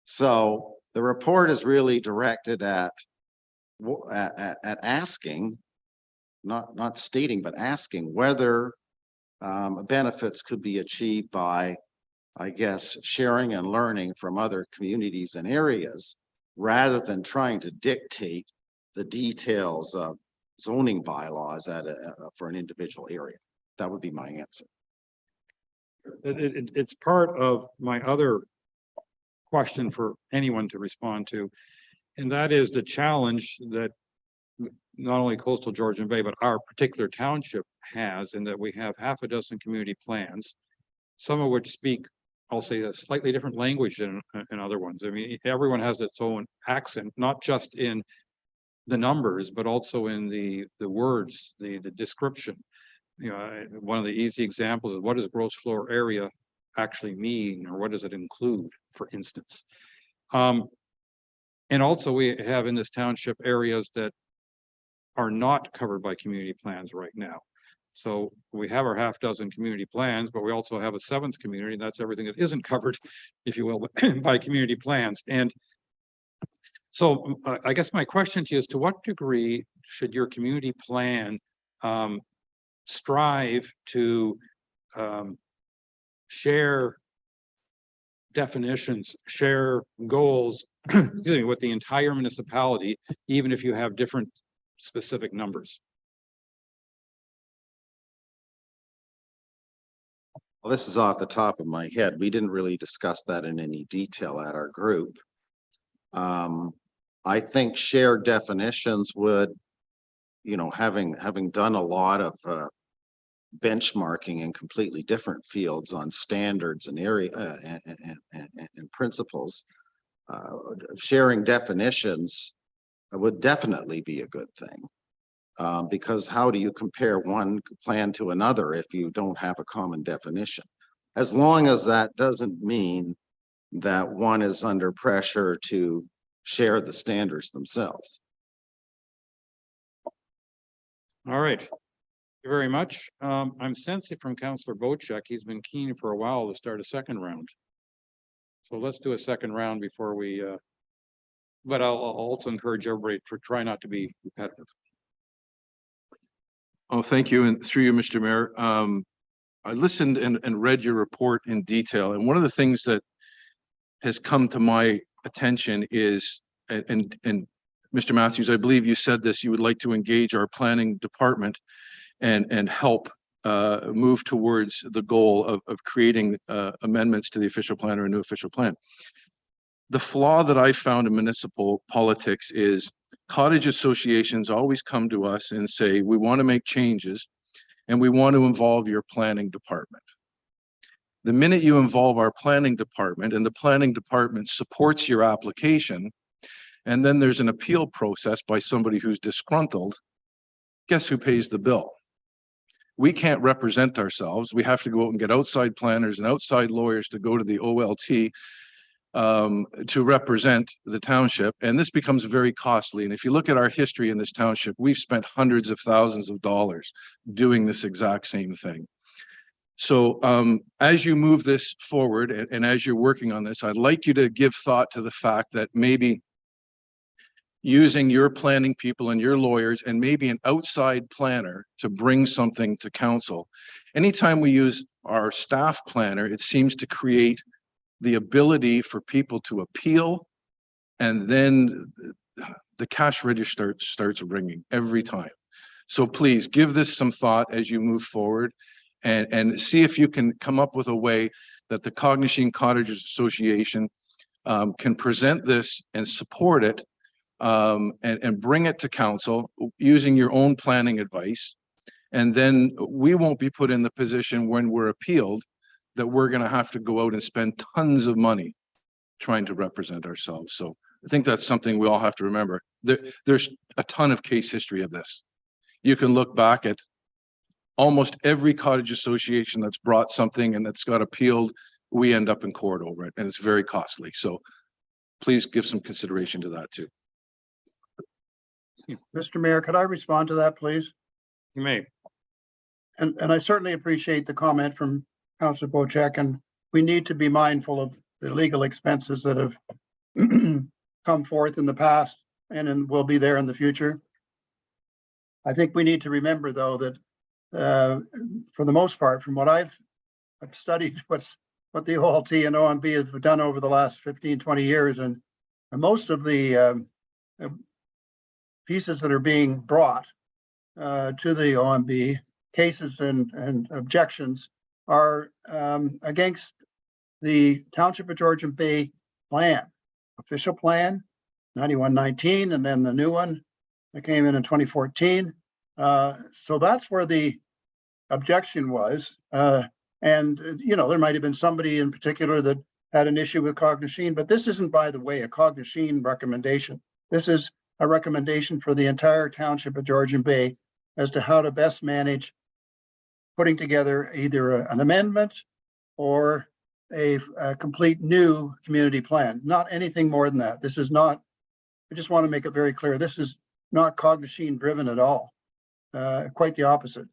So the report is really directed at asking, not stating, but asking whether benefits could be achieved by, I guess, sharing and learning from other communities and areas, rather than trying to dictate the details of zoning bylaws for an individual area. That would be my answer. It's part of my other question for anyone to respond to. And that is the challenge that not only coastal Georgian Bay, but our particular township has, in that we have half a dozen community plans, some of which speak, I'll say, a slightly different language than in other ones. I mean, everyone has its own accent, not just in the numbers, but also in the words, the description. You know, one of the easy examples is, what does gross floor area actually mean, or what does it include, for instance? And also we have in this township areas that are not covered by community plans right now. So we have our half dozen community plans, but we also have a seventh community, and that's everything that isn't covered, if you will, by community plans. And so I guess my question to you is, to what degree should your community plan strive to share definitions, share goals excuse me, with the entire municipality, even if you have different specific numbers? Well, this is off the top of my head. We didn't really discuss that in any detail at our group. I think shared definitions would, you know, having done a lot of benchmarking in completely different fields on standards and area and principles, sharing definitions would definitely be a good thing. Because how do you compare one plan to another if you don't have a common definition? As long as that doesn't mean that one is under pressure to share the standards themselves. All right. Thank you very much. I'm sensing from Councillor Bochek, he's been keen for a while to start a second round. So let's do a second round before we, but I'll also encourage everybody to try not to be repetitive. Oh, thank you. And through you, Mr. Mayor, I listened and read your report in detail. And one of the things that has come to my attention is, and Mr. Mathews, I believe you said this, you would like to engage our planning department and help move towards the goal of creating amendments to the official plan or a new official plan. The flaw that I found in municipal politics is cottage associations always come to us and say, we want to make changes and we want to involve your planning department. The minute you involve our planning department and the planning department supports your application, and then there's an appeal process by somebody who's disgruntled, guess who pays the bill? we can't represent ourselves. We have to go out and get outside planners and outside lawyers to go to the OLT to represent the township. And this becomes very costly. And if you look at our history in this township, we've spent hundreds of thousands of dollars doing this exact same thing. So as you move this forward and as you're working on this, I'd like you to give thought to the fact that maybe using your planning people and your lawyers and maybe an outside planner to bring something to council. Anytime we use our staff planner, it seems to create the ability for people to appeal, and then the cash register starts ringing every time. So please give this some thought as you move forward and see if you can come up with a way that the Cognition Cottages Association can present this and support it and bring it to council using your own planning advice. And then we won't be put in the position when we're appealed that we're going to have to go out and spend tons of money trying to represent ourselves. So I think that's something we all have to remember. There's a ton of case history of this. You can look back at almost every cottage association that's brought something and that's got appealed. We end up in court over it, and it's very costly. So please give some consideration to that too. Mr. Mayor, could I respond to that, please? You may. And I certainly appreciate the comment from Councillor Bocek, and we need to be mindful of the legal expenses that have come forth in the past and will be there in the future. I think we need to remember, though, that for the most part, from what I've studied, what the OLT and OMB have done over the last 15, 20 years, and most of the pieces that are being brought to the OMB, cases and objections, are against the Township of Georgian Bay plan, official plan, 9119, and then the new one that came in 2014. So that's where the objection was. And, you know, there might have been somebody in particular that had an issue with Cognition, but this isn't, by the way, a Cognition recommendation. This is a recommendation for the entire Township of Georgian Bay as to how to best manage putting together either an amendment or a complete new community plan, not anything more than that. This is not, I just want to make it very clear, this is not Cognition driven at all. Quite the opposite.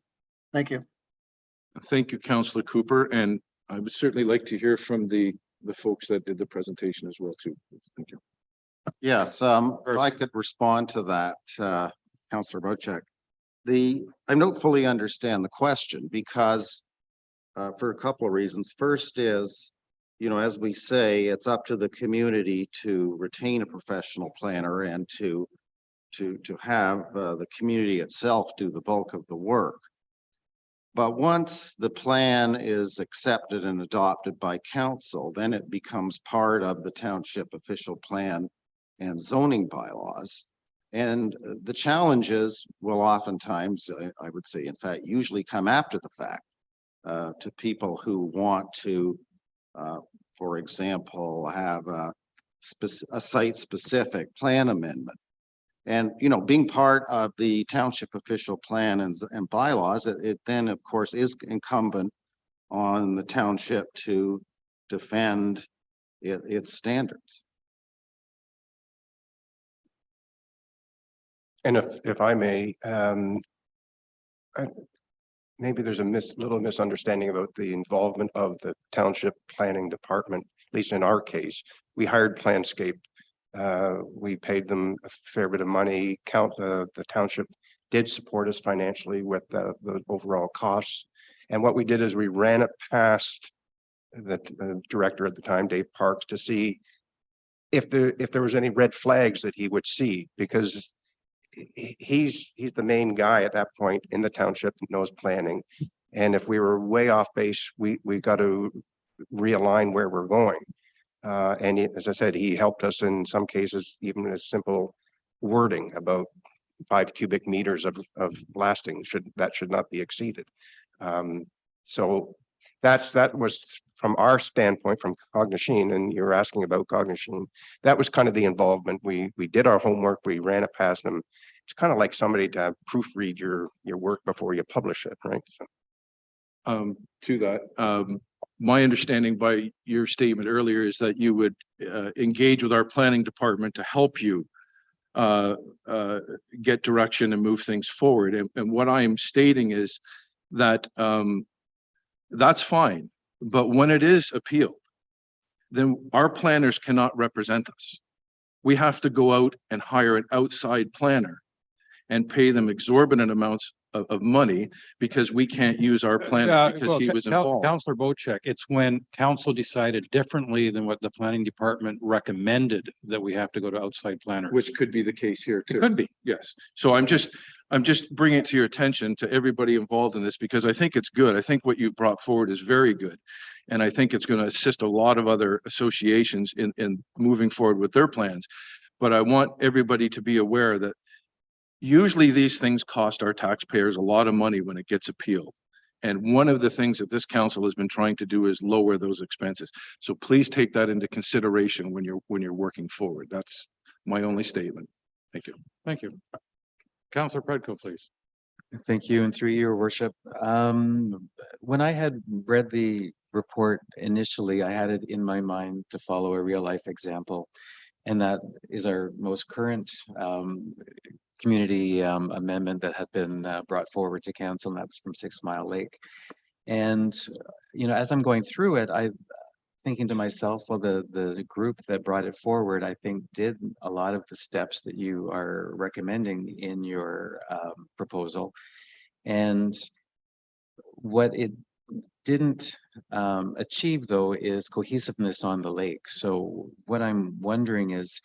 Thank you. Thank you, Councillor Cooper. And I would certainly like to hear from the folks that did the presentation as well too. Thank you. Yes, if I could respond to that, Councillor Bocek. I don't fully understand the question because for a couple of reasons. First is, you know, as we say, it's up to the community to retain a professional planner and to have the community itself do the bulk of the work. But once the plan is accepted and adopted by council, then it becomes part of the township official plan and zoning bylaws. And the challenges will oftentimes, I would say, in fact, usually come after the fact to people who want to, for example, have a site-specific plan amendment. And, you know, being part of the township official plan and bylaws, it then, of course, is incumbent on the township to defend its standards. And if I may, maybe there's a little misunderstanding about the involvement of the township planning department, at least in our case. We hired Planscape. We paid them a fair bit of money. The township did support us financially with the overall costs. And what we did is we ran it past the director at the time, Dave Parks, to see if there was any red flags that he would see, because he's the main guy at that point in the township that knows planning. And if we were way off base, we got to realign where we're going. And as I said, he helped us in some cases, even a simple wording about 5 cubic meters of blasting should not be exceeded. So that was from our standpoint, from Cognition, and you're asking about Cognition. That was kind of the involvement. We did our homework. We ran it past them it's kind of like somebody to proofread your work before you publish it, right? So, To that, my understanding by your statement earlier is that you would engage with our planning department to help you get direction and move things forward. And what I am stating is that that's fine, but when it is appealed, then our planners cannot represent us. We have to go out and hire an outside planner and pay them exorbitant amounts of money because we can't use our planner because he was involved. Counselor Bocheck, it's when council decided differently than what the planning department recommended that we have to go to outside planners. Which could be the case here too. It could be. Yes. So I'm just bringing it to your attention, to everybody involved in this, because I think it's good. I think what you've brought forward is very good. And I think it's going to assist a lot of other associations in moving forward with their plans. But I want everybody to be aware that usually these things cost our taxpayers a lot of money when it gets appealed. And one of the things that this council has been trying to do is lower those expenses. So please take that into consideration when you're working forward. That's my only statement. Thank you. Thank you. Counselor Predko, please. Thank you, and through your worship. When I had read the report initially, I had it in my mind to follow a real life example. And that is our most current community amendment that had been brought forward to council, and that was from 6 Mile Lake. And, you know, as I'm going through it, I'm thinking to myself, well, the group that brought it forward, I think, did a lot of the steps that you are recommending in your proposal. And what it didn't achieve, though, is cohesiveness on the lake. So what I'm wondering is,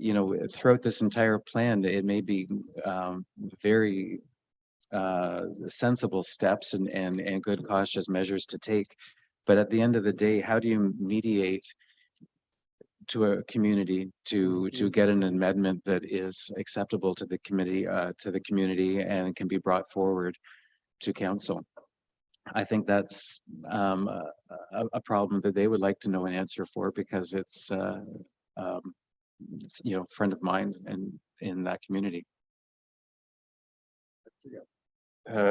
you know, throughout this entire plan, it may be very sensible steps and good cautious measures to take. But at the end of the day, how do you mediate to a community to get an amendment that is acceptable to the community and can be brought forward to council? I think that's a problem that they would like to know an answer for, because it's you know, friend of mine and in that community.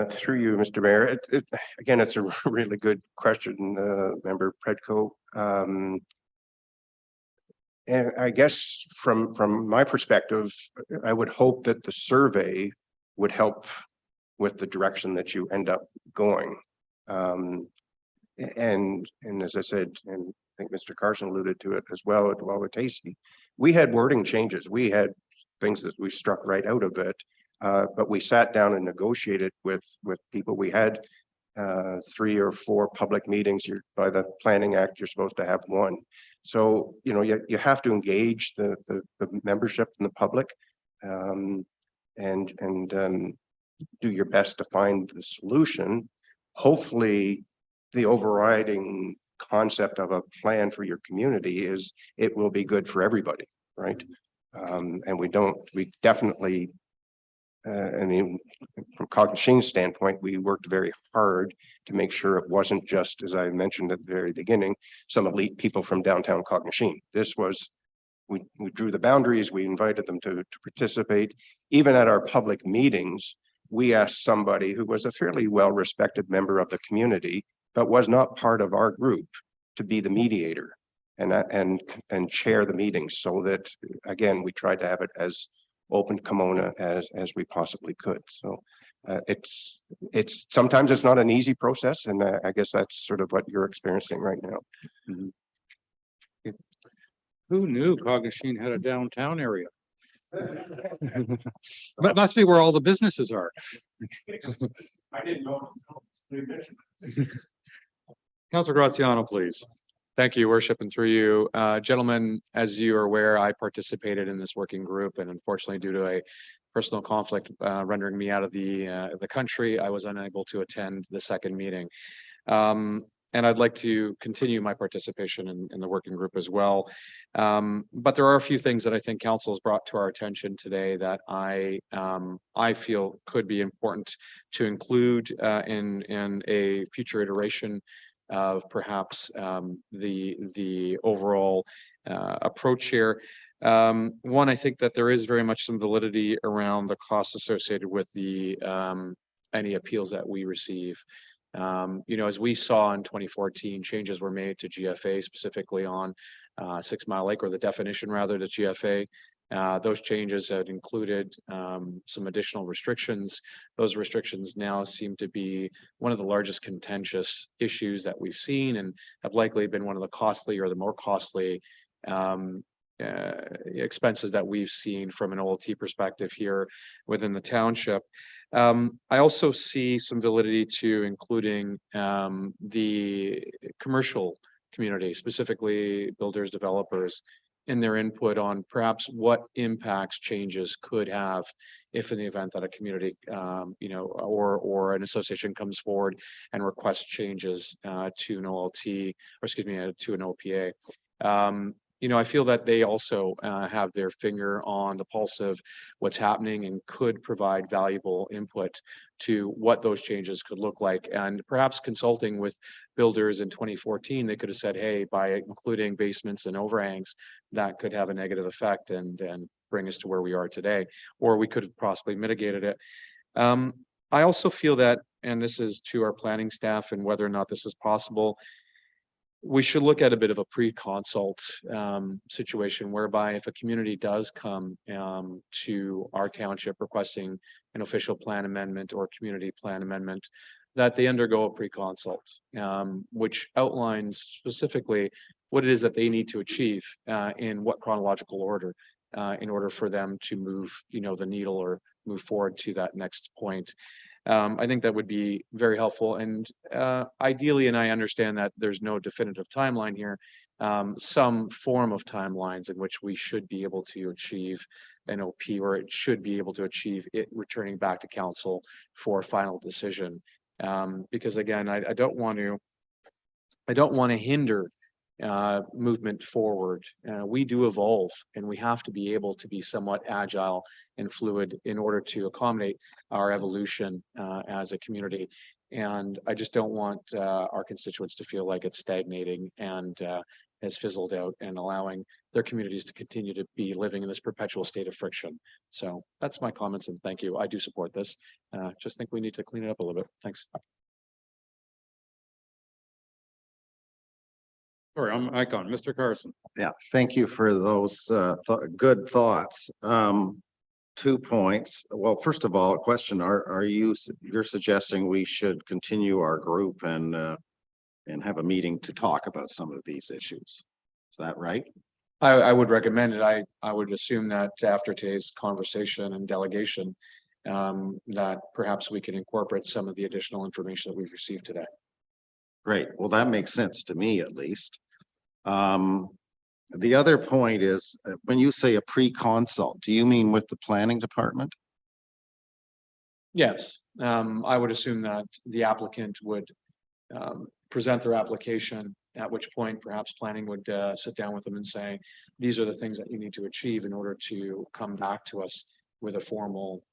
Through you, Mr. Mayor, again, it's a really good question, Member Predko. And I guess from my perspective, I would hope that the survey would help with the direction that you end up going. And as I said, and I think Mr. Carson alluded to it as well at Wawatasi, we had wording changes. We had things that we struck right out of it. But we sat down and negotiated with people. We had 3 or 4 public meetings. By the Planning Act, you're supposed to have 1. So, you know, you have to engage the membership and the public, and do your best to find the solution. Hopefully, the overriding concept of a plan for your community is it will be good for everybody, right? And we definitely, I mean, from Cognoscine's standpoint, we worked very hard to make sure it wasn't just, as I mentioned at the very beginning, some elite people from downtown Cognoscine. This was, we drew the boundaries, we invited them to participate. Even at our public meetings, we asked somebody who was a fairly well-respected member of the community, but was not part of our group, to be the mediator and chair the meetings, so that, again, we tried to have it as open kimono as we possibly could. So it's sometimes it's not an easy process, and I guess that's sort of what you're experiencing right now. Mm-hmm. Who knew Cognoscine had a downtown area? But it must be where all the businesses are. I didn't know. Councilor Graziano, please. Thank you, Worship, and through you, gentlemen, as you are aware, I participated in this working group, and unfortunately, due to a personal conflict rendering me out of the country, I was unable to attend the second meeting. And I'd like to continue my participation in the working group as well. But there are a few things that I think council has brought to our attention today that I feel could be important to include in a future iteration of perhaps the overall approach here. One, I think that there is very much some validity around the costs associated with the any appeals that we receive. As we saw in 2014, changes were made to GFA specifically on 6 Mile Lake, or the definition rather to GFA. Those changes had included some additional restrictions. Those restrictions now seem to be one of the largest contentious issues that we've seen, and have likely been one of the costly or the more costly expenses that we've seen from an OLT perspective here within the township. I also see some validity to including the commercial community, specifically builders, developers, in their input on perhaps what impacts changes could have if in the event that a community, or an association comes forward and requests changes to an OLT, or excuse me, to an OPA. I feel that they also have their finger on the pulse of what's happening and could provide valuable input to what those changes could look like. And perhaps consulting with builders in 2014, they could have said, hey, by including basements and overhangs, that could have a negative effect and bring us to where we are today, or we could have possibly mitigated it. I also feel that, and this is to our planning staff and whether or not this is possible, we should look at a bit of a pre-consult situation whereby if a community does come to our township requesting an official plan amendment or community plan amendment, that they undergo a pre-consult, which outlines specifically what it is that they need to achieve in what chronological order in order for them to move, the needle or move forward to that next point. I think that would be very helpful, and ideally, and I understand that there's no definitive timeline here, some form of timelines in which we should be able to achieve an OP, or it should be able to achieve it returning back to council for a final decision. Because again, I don't want to hinder movement forward. We do evolve, and we have to be able to be somewhat agile and fluid in order to accommodate our evolution as a community. And I just don't want our constituents to feel like it's stagnating and has fizzled out, and allowing their communities to continue to be living in this perpetual state of friction. So that's my comments, and thank you. I do support this. Just think we need to clean it up a little bit. Thanks. Sorry, I'm Icon, Mr. Carson. Yeah, thank you for those good thoughts. 2 points. Well, first of all, a question: you're suggesting we should continue our group and have a meeting to talk about some of these issues? Is that right? I would recommend it. I would assume that after today's conversation and delegation, that perhaps we can incorporate some of the additional information that we've received today. Great. Well, that makes sense to me, at least. The other point is, when you say a pre-consult, do you mean with the planning department? Yes, I would assume that the applicant would present their application, at which point perhaps planning would sit down with them and say, these are the things that you need to achieve in order to come back to us with a formal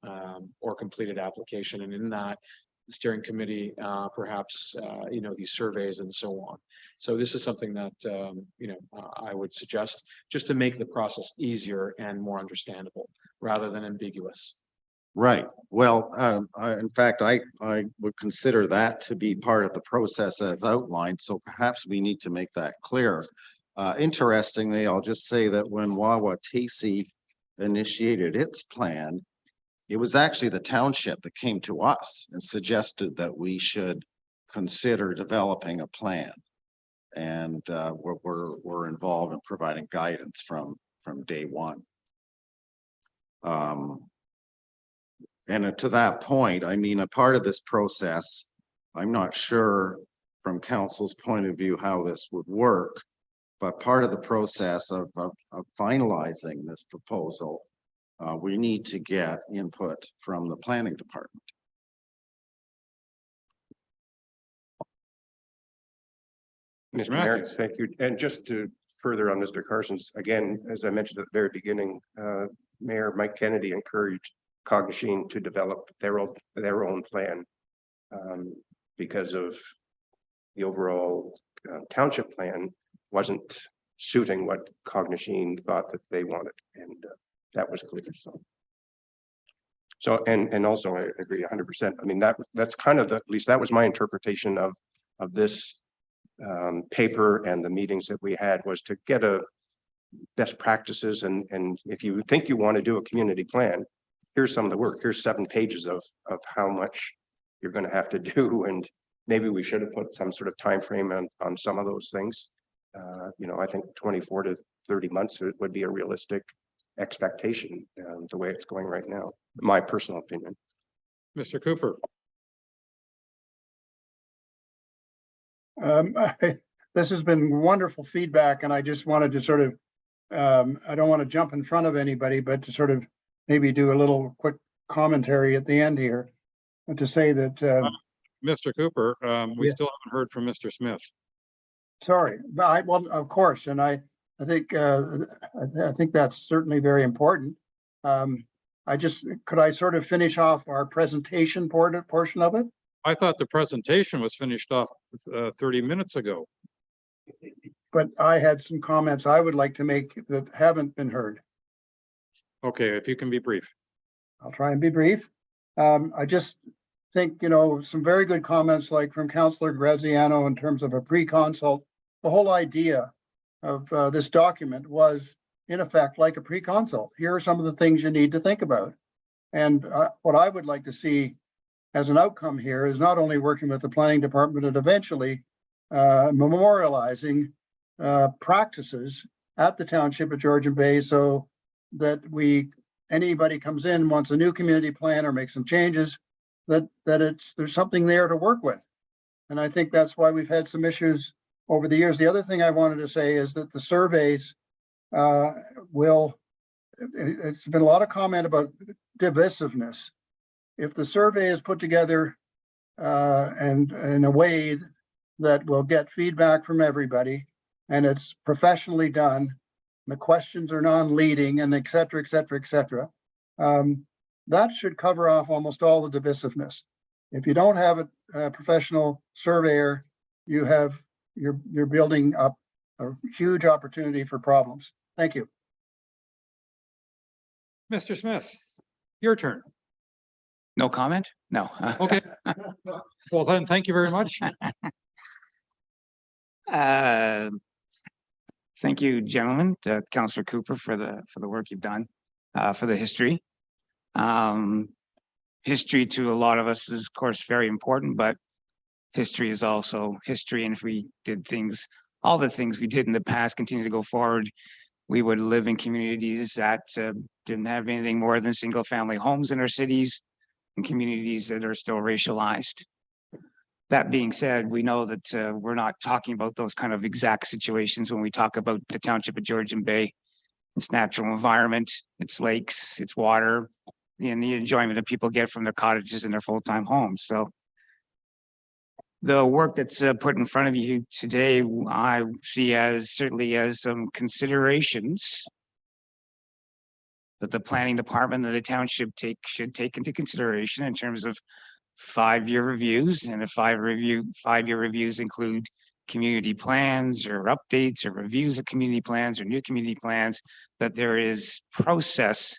or completed application. And in that, the steering committee, perhaps, these surveys and so on. So this is something that, I would suggest, just to make the process easier and more understandable rather than ambiguous. Right. Well, in fact, I would consider that to be part of the process as outlined. So perhaps we need to make that clear. Interestingly, I'll just say that when Wawatisi initiated its plan, it was actually the township that came to us and suggested that we should consider developing a plan. And we're involved in providing guidance from day one. And to that point, I mean, a part of this process, I'm not sure from council's point of view how this would work, but part of the process of finalizing this proposal, we need to get input from the planning department. Mr. Mayor, thank you. And just to further on Mr. Carson's, again, as I mentioned at the very beginning, Mayor Mike Kennedy encouraged Cognition to develop their own plan because of the overall township plan wasn't suiting what Cognizine thought that they wanted, and that was clear, so. So, and also I agree 100%. I mean, that's kind of at least that was my interpretation of this paper and the meetings that we had, was to get a best practices. And if you think you want to do a community plan, here's some of the work. Here's 7 pages of how much you're going to have to do. And maybe we should have put some sort of time frame on some of those things. You know, I think 24 to 30 months would be a realistic expectation, the way it's going right now, my personal opinion. Mr. Cooper. This has been wonderful feedback, and I just wanted to sort of, I don't want to jump in front of anybody, but to sort of maybe do a little quick commentary at the end here. But to say that, Mr. Cooper, we Yeah. still haven't heard from Mr. Smith. sorry, but well, of course, and I think that's certainly very important. Could I sort of finish off our presentation portion of it? I thought the presentation was finished off 30 minutes ago. But I had some comments I would like to make that haven't been heard. Okay, if you can be brief. I'll try and be brief. I just think, you know, some very good comments like from Councillor Graziano in terms of a pre-consult. The whole idea of this document was in effect like a pre-consult. Here are some of the things you need to think about. And what I would like to see as an outcome here is not only working with the planning department and eventually memorializing practices at the township of Georgian Bay, so that anybody comes in, wants a new community plan or make some changes, that there's something there to work with. And I think that's why we've had some issues over the years. The other thing I wanted to say is that the surveys it's been a lot of comment about divisiveness. If the survey is put together and in a way that will get feedback from everybody, and it's professionally done, and the questions are non-leading, and et cetera, et cetera, et cetera, that should cover off almost all the divisiveness. If you don't have a professional surveyor, you're building up a huge opportunity for problems. Thank you. Mr. Smith, your turn. No comment? No. Okay. Well, then, thank you very much. Thank you, gentlemen, Councillor Cooper, for the work you've done, for the history. History to a lot of us is, of course, very important, but history is also history. And if we did all the things we did in the past, continue to go forward, we would live in communities that didn't have anything more than single-family homes in our cities, and communities that are still racialized. That being said, we know that we're not talking about those kind of exact situations when we talk about the township of Georgian Bay, its natural environment, its lakes, its water, and the enjoyment that people get from their cottages and their full-time homes. So the work that's put in front of you today, I see certainly as some considerations that the planning department and the township should take into consideration in terms of 5-year reviews. And if 5-year reviews include community plans or updates or reviews of community plans or new community plans, that there is process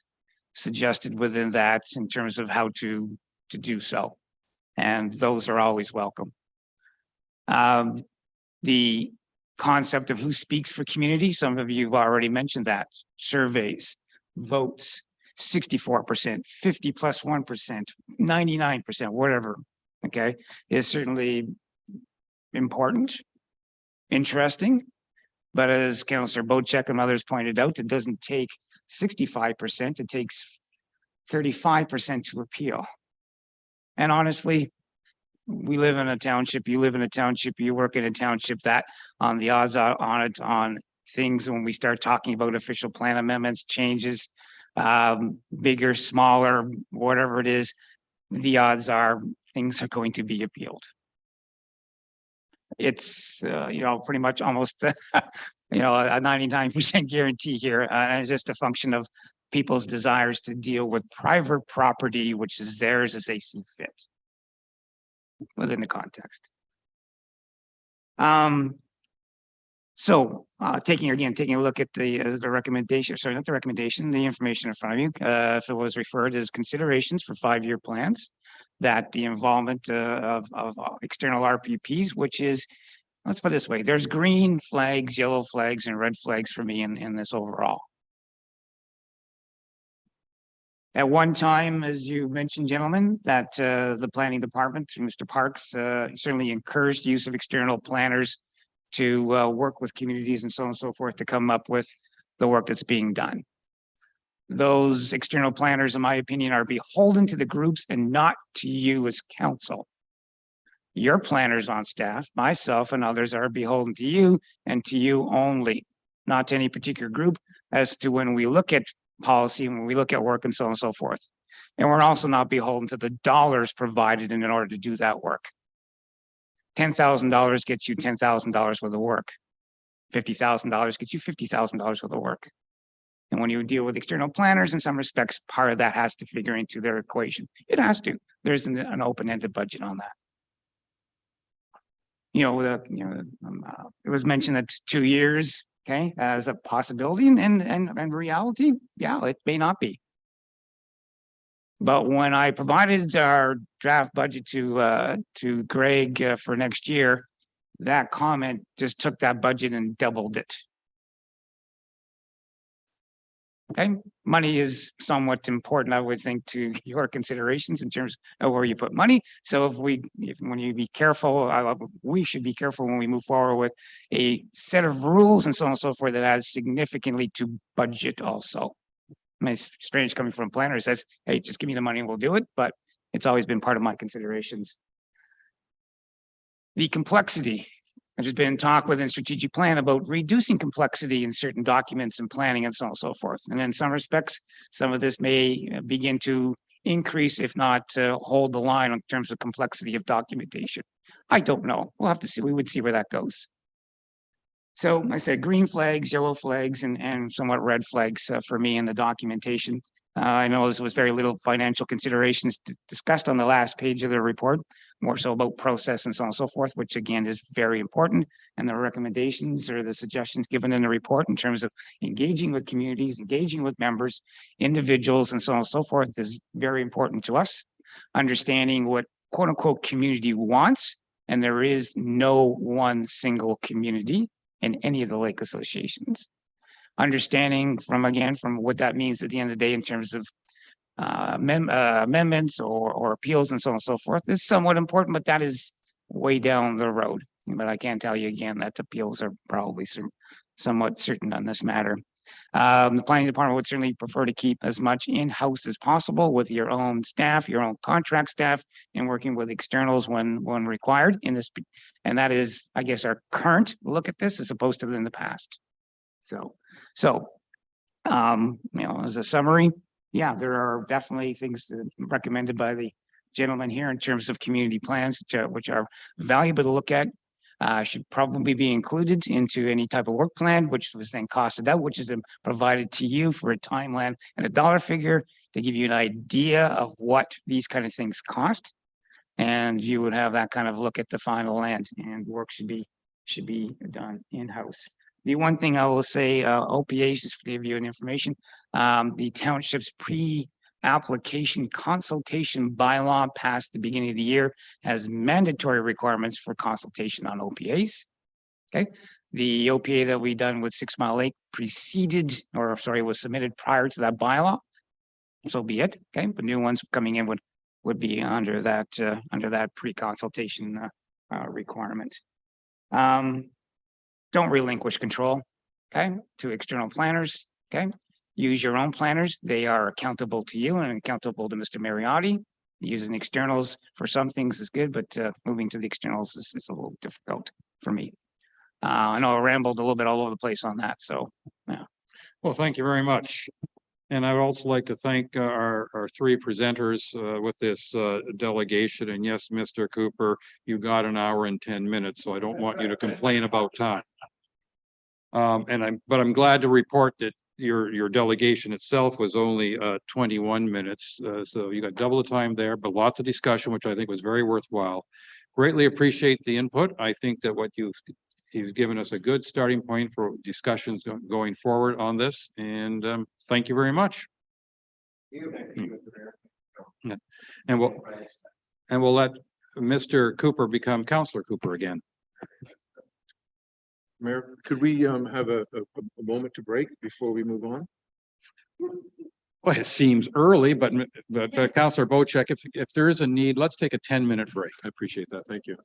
suggested within that in terms of how to do so. And those are always welcome. The concept of who speaks for community, some of you have already mentioned that. Surveys, votes, 64%, 50 plus 1%, 99%, whatever, okay, is certainly important, interesting. But as Councillor Bocek and others pointed out, it doesn't take 65%, it takes 35% to appeal. And honestly, we live in a township, you live in a township, you work in a township, that on the odds on things when we start talking about official plan amendments, changes, bigger, smaller, whatever it is, the odds are things are going to be appealed. It's, pretty much almost, a 99% guarantee here. And it's just a function of people's desires to deal with private property, which is theirs as they see fit within the context. So taking a look at the recommendation, sorry, not the recommendation, the information in front of you, if it was referred as considerations for 5-year plans, that the involvement of external RPPs, which is, let's put it this way, there's green flags, yellow flags, and red flags for me in this overall. At one time, as you mentioned, gentlemen, that the planning department through Mr. Parks certainly encouraged use of external planners to work with communities and so on and so forth to come up with the work that's being done. Those external planners, in my opinion, are beholden to the groups and not to you as council. Your planners on staff, myself and others, are beholden to you and to you only, not to any particular group as to when we look at policy, when we look at work and so on and so forth. And we're also not beholden to the dollars provided in order to do that work. $10,000 gets you $10,000 worth of work. $50,000 gets you $50,000 worth of work. And when you deal with external planners, in some respects, part of that has to figure into their equation. It has to. There's an open-ended budget on that. It was mentioned that 2 years, okay, as a possibility, and reality, yeah, it may not be. But when I provided our draft budget to Greg for next year, that comment just took that budget and doubled it. Okay, money is somewhat important, I would think, to your considerations in terms of where you put money. So when you be careful, we should be careful when we move forward with a set of rules and so on and so forth that adds significantly to budget also. I mean, it's strange coming from a planner who says, hey, just give me the money and we'll do it. But it's always been part of my considerations. The complexity. There's been talk within strategic plan about reducing complexity in certain documents and planning and so on and so forth. And in some respects, some of this may begin to increase, if not hold the line in terms of complexity of documentation. I don't know. We'll have to see. We would see where that goes. So I said green flags, yellow flags, and somewhat red flags for me in the documentation. I know there was very little financial considerations discussed on the last page of the report, more so about process and so on and so forth, which again is very important. And the recommendations or the suggestions given in the report in terms of engaging with communities, engaging with members, individuals, and so on and so forth is very important to us. Understanding what quote unquote community wants, and there is no one single community in any of the lake associations. Understanding from what that means at the end of the day in terms of amendments or appeals and so on and so forth is somewhat important, but that is way down the road. But I can tell you again that appeals are probably somewhat certain on this matter. The planning department would certainly prefer to keep as much in-house as possible with your own staff, your own contract staff, and working with externals when required in this. And that is, I guess, our current look at this as opposed to in the past. So, as a summary, yeah, there are definitely things that recommended by the gentleman here in terms of community plans, which are valuable to look at. Should probably be included into any type of work plan, which was then costed out, which is provided to you for a timeline and a dollar figure to give you an idea of what these kind of things cost. And you would have that kind of look at the final land, and work should be done in-house. The one thing I will say, OPAs, just to give you an information, the township's pre-application consultation bylaw passed the beginning of the year has mandatory requirements for consultation on OPAs. Okay, the OPA that we done with 6 Mile Lake was submitted prior to that bylaw. So be it. Okay, but new ones coming in would be under that pre-consultation requirement. Don't relinquish control, okay, to external planners, okay? Use your own planners. They are accountable to you and accountable to Mr. Mariotti. Using externals for some things is good, but moving to the externals is a little difficult for me. I know I rambled a little bit all over the place on that, so, yeah. Well, thank you very much. And I would also like to thank our 3 presenters with this delegation. And yes, Mr. Cooper, you got 1 hour and 10 minutes, so I don't want you to complain about time. But I'm glad to report that your delegation itself was only 21 minutes. So you got double the time there, but lots of discussion, which I think was very worthwhile. Greatly appreciate the input. I think that what you've he's given us a good starting point for discussions going forward on this, and thank you very much. Yeah. And we'll let Mr. Cooper become Counselor Cooper again. Mayor, could we have a moment to break before we move on? Well, it seems early, but Counselor Bocheck, if there is a need, let's take a 10-minute break. I appreciate that. Thank you.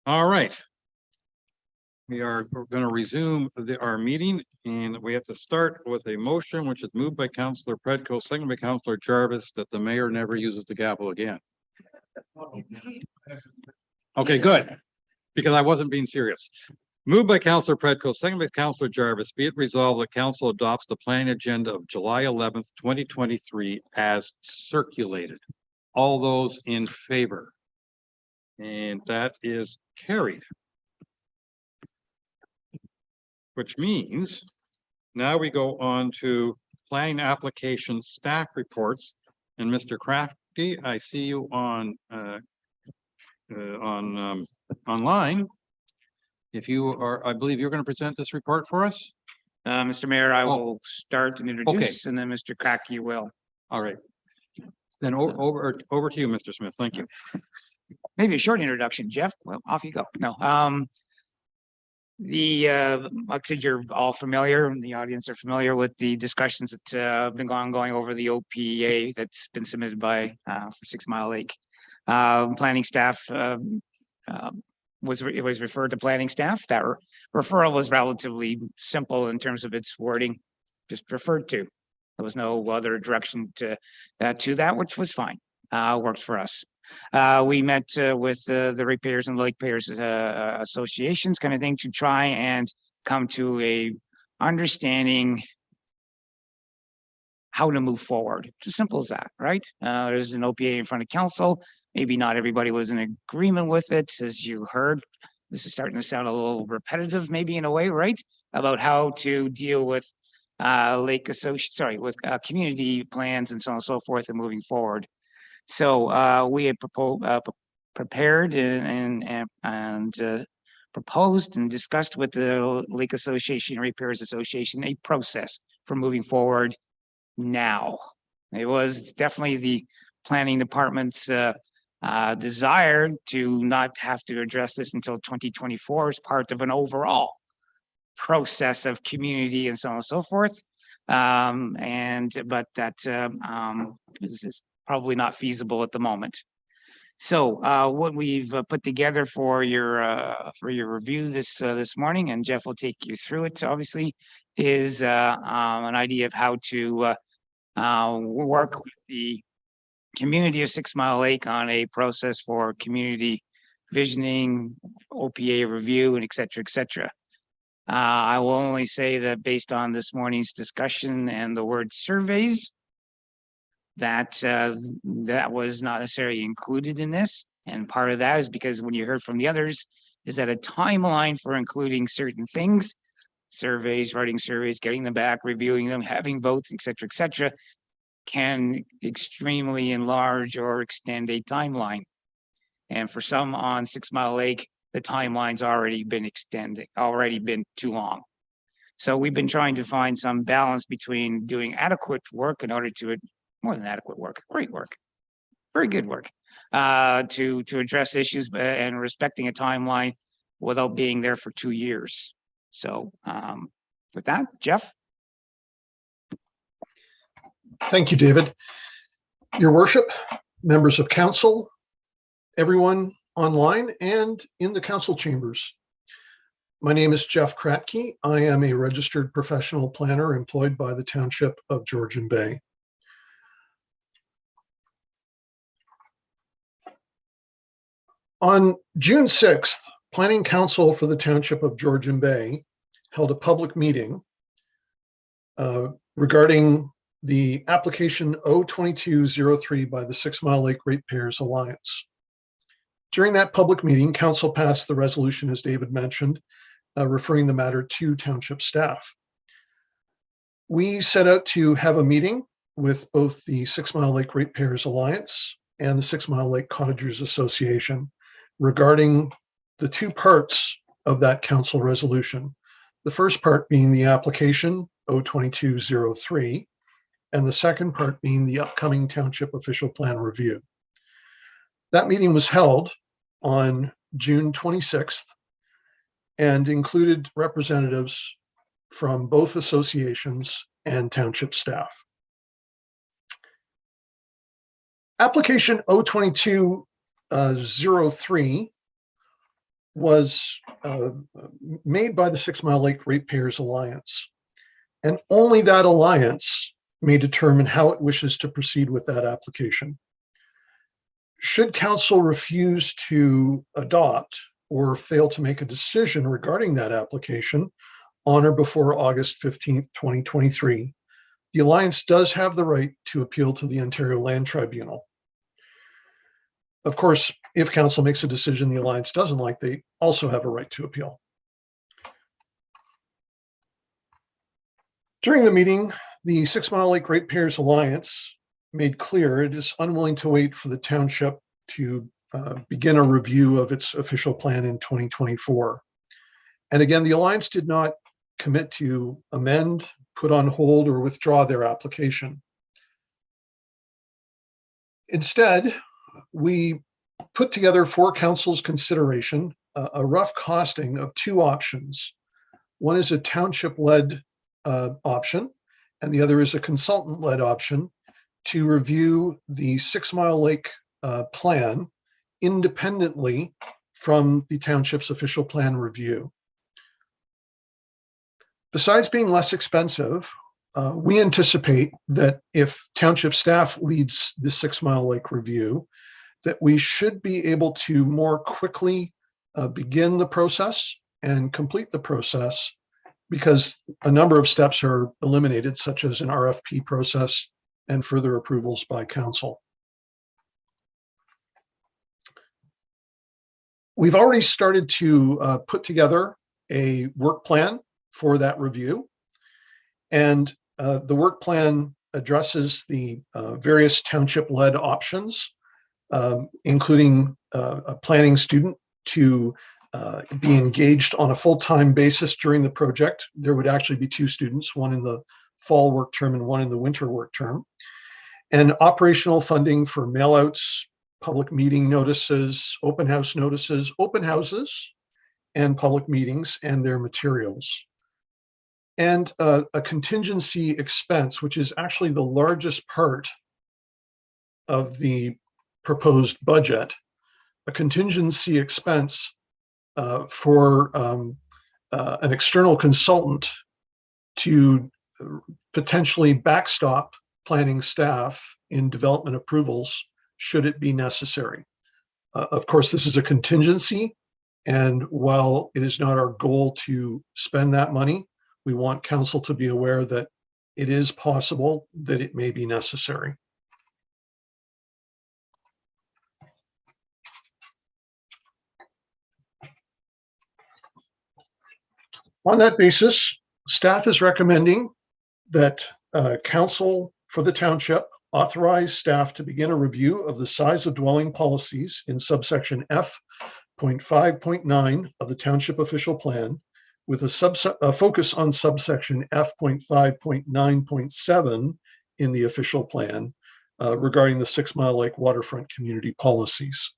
All right. We're going to resume our meeting, and we have to start with a motion which is moved by Councillor Predko, seconded by Councillor Jarvis, that the mayor never uses the gavel again. Okay, good, because I wasn't being serious. Moved by Councillor Predko, seconded by Councillor Jarvis, be it resolved that council adopts the planning agenda of July 11th, 2023 as circulated. All those in favor? And that is carried. Which means now we go on to planning application staff reports. And Mr. Crafty, I see you on online. If you are, I believe you're going to present this report for us. Mr. Mayor, I Oh. will start and introduce, and then Mr. Cracky will. All right. Then over to you, Mr. Smith. Thank you. Maybe a short introduction, Jeff. Well, off you go. No, like I said, you're all familiar, and the audience are familiar with the discussions that have been going over the OPA that's been submitted by for 6 Mile Lake. Planning staff was referred to planning staff. That referral was relatively simple in terms of its wording, just referred to. There was no other direction to that, which was fine. Works for us. We met with the ratepayers and lake payers associations kind of thing to try and come to a understanding how to move forward. It's as simple as that, right? There's an OPA in front of council. Maybe not everybody was in agreement with it, as you heard. This is starting to sound a little repetitive, maybe in a way, right? About how to deal with with community plans and so on and so forth and moving forward. So we had prepared and proposed and discussed with the Lake Association, Repairs Association, a process for moving forward now. It was definitely the planning department's desire to not have to address this until 2024 as part of an overall process of community and so on and so forth. But that is probably not feasible at the moment. So what we've put together for your review this morning, and Jeff will take you through it, obviously, is an idea of how to work with the community of 6 Mile Lake on a process for community visioning, OPA review, and et cetera, et cetera. I will only say that based on this morning's discussion and the word surveys, that was not necessarily included in this. And part of that is because when you heard from the others, is that a timeline for including certain things, surveys, writing surveys, getting them back, reviewing them, having votes, et cetera, can extremely enlarge or extend a timeline. And for some on 6 Mile Lake, the timeline's already been extended, already been too long. So we've been trying to find some balance between doing adequate work in order to, more than adequate work, great work, very good work, to address issues and respecting a timeline without being there for 2 years. So with that, Jeff. Thank you, David. Your worship, members of council, everyone online and in the council chambers. My name is Jeff Kratke. I am a registered professional planner employed by the Township of Georgian Bay. On June 6th, Planning Council for the Township of Georgian Bay held a public meeting regarding the application O2203 by the 6 Mile Lake Ratepayers Alliance. During that public meeting, council passed the resolution, as David mentioned, referring the matter to township staff. We set out to have a meeting with both the 6 Mile Lake Ratepayers Alliance and the 6 Mile Lake Cottagers Association regarding the two parts of that council resolution. The first part being the application O2203, and the second part being the upcoming township official plan review. That meeting was held on June 26th and included representatives from both associations and township staff. Application O2203 was made by the 6 Mile Lake Ratepayers Alliance. And only that alliance may determine how it wishes to proceed with that application. Should council refuse to adopt or fail to make a decision regarding that application on or before August 15th, 2023, the Alliance does have the right to appeal to the Ontario Land Tribunal. Of course, if council makes a decision the Alliance doesn't like, they also have a right to appeal. During the meeting, the 6 Mile Lake Ratepayers Alliance made clear it is unwilling to wait for the township to begin a review of its official plan in 2024. And again, the Alliance did not commit to amend, put on hold, or withdraw their application. Instead, we put together for council's consideration a rough costing of two options. One is a township-led option, and the other is a consultant-led option to review the 6 Mile Lake plan independently from the township's official plan review. Besides being less expensive, we anticipate that if township staff leads the 6 Mile Lake review, that we should be able to more quickly begin the process and complete the process, because a number of steps are eliminated, such as an RFP process and further approvals by council. We've already started to put together a work plan for that review. And the work plan addresses the various township-led options, including a planning student to be engaged on a full-time basis during the project. There would actually be two students, one in the fall work term and one in the winter work term. And operational funding for mailouts, public meeting notices, open house notices, open houses, and public meetings and their materials. And a contingency expense, which is actually the largest part of the proposed budget, a contingency expense for an external consultant to potentially backstop planning staff in development approvals should it be necessary. Of course, this is a contingency, and while it is not our goal to spend that money, we want council to be aware that it is possible that it may be necessary. On that basis, staff is recommending that council for the township authorize staff to begin a review of the size of dwelling policies in subsection F.5.9 of the township official plan, with a focus on subsection F.5.9.7 in the official plan regarding the 6 Mile Lake waterfront community policies.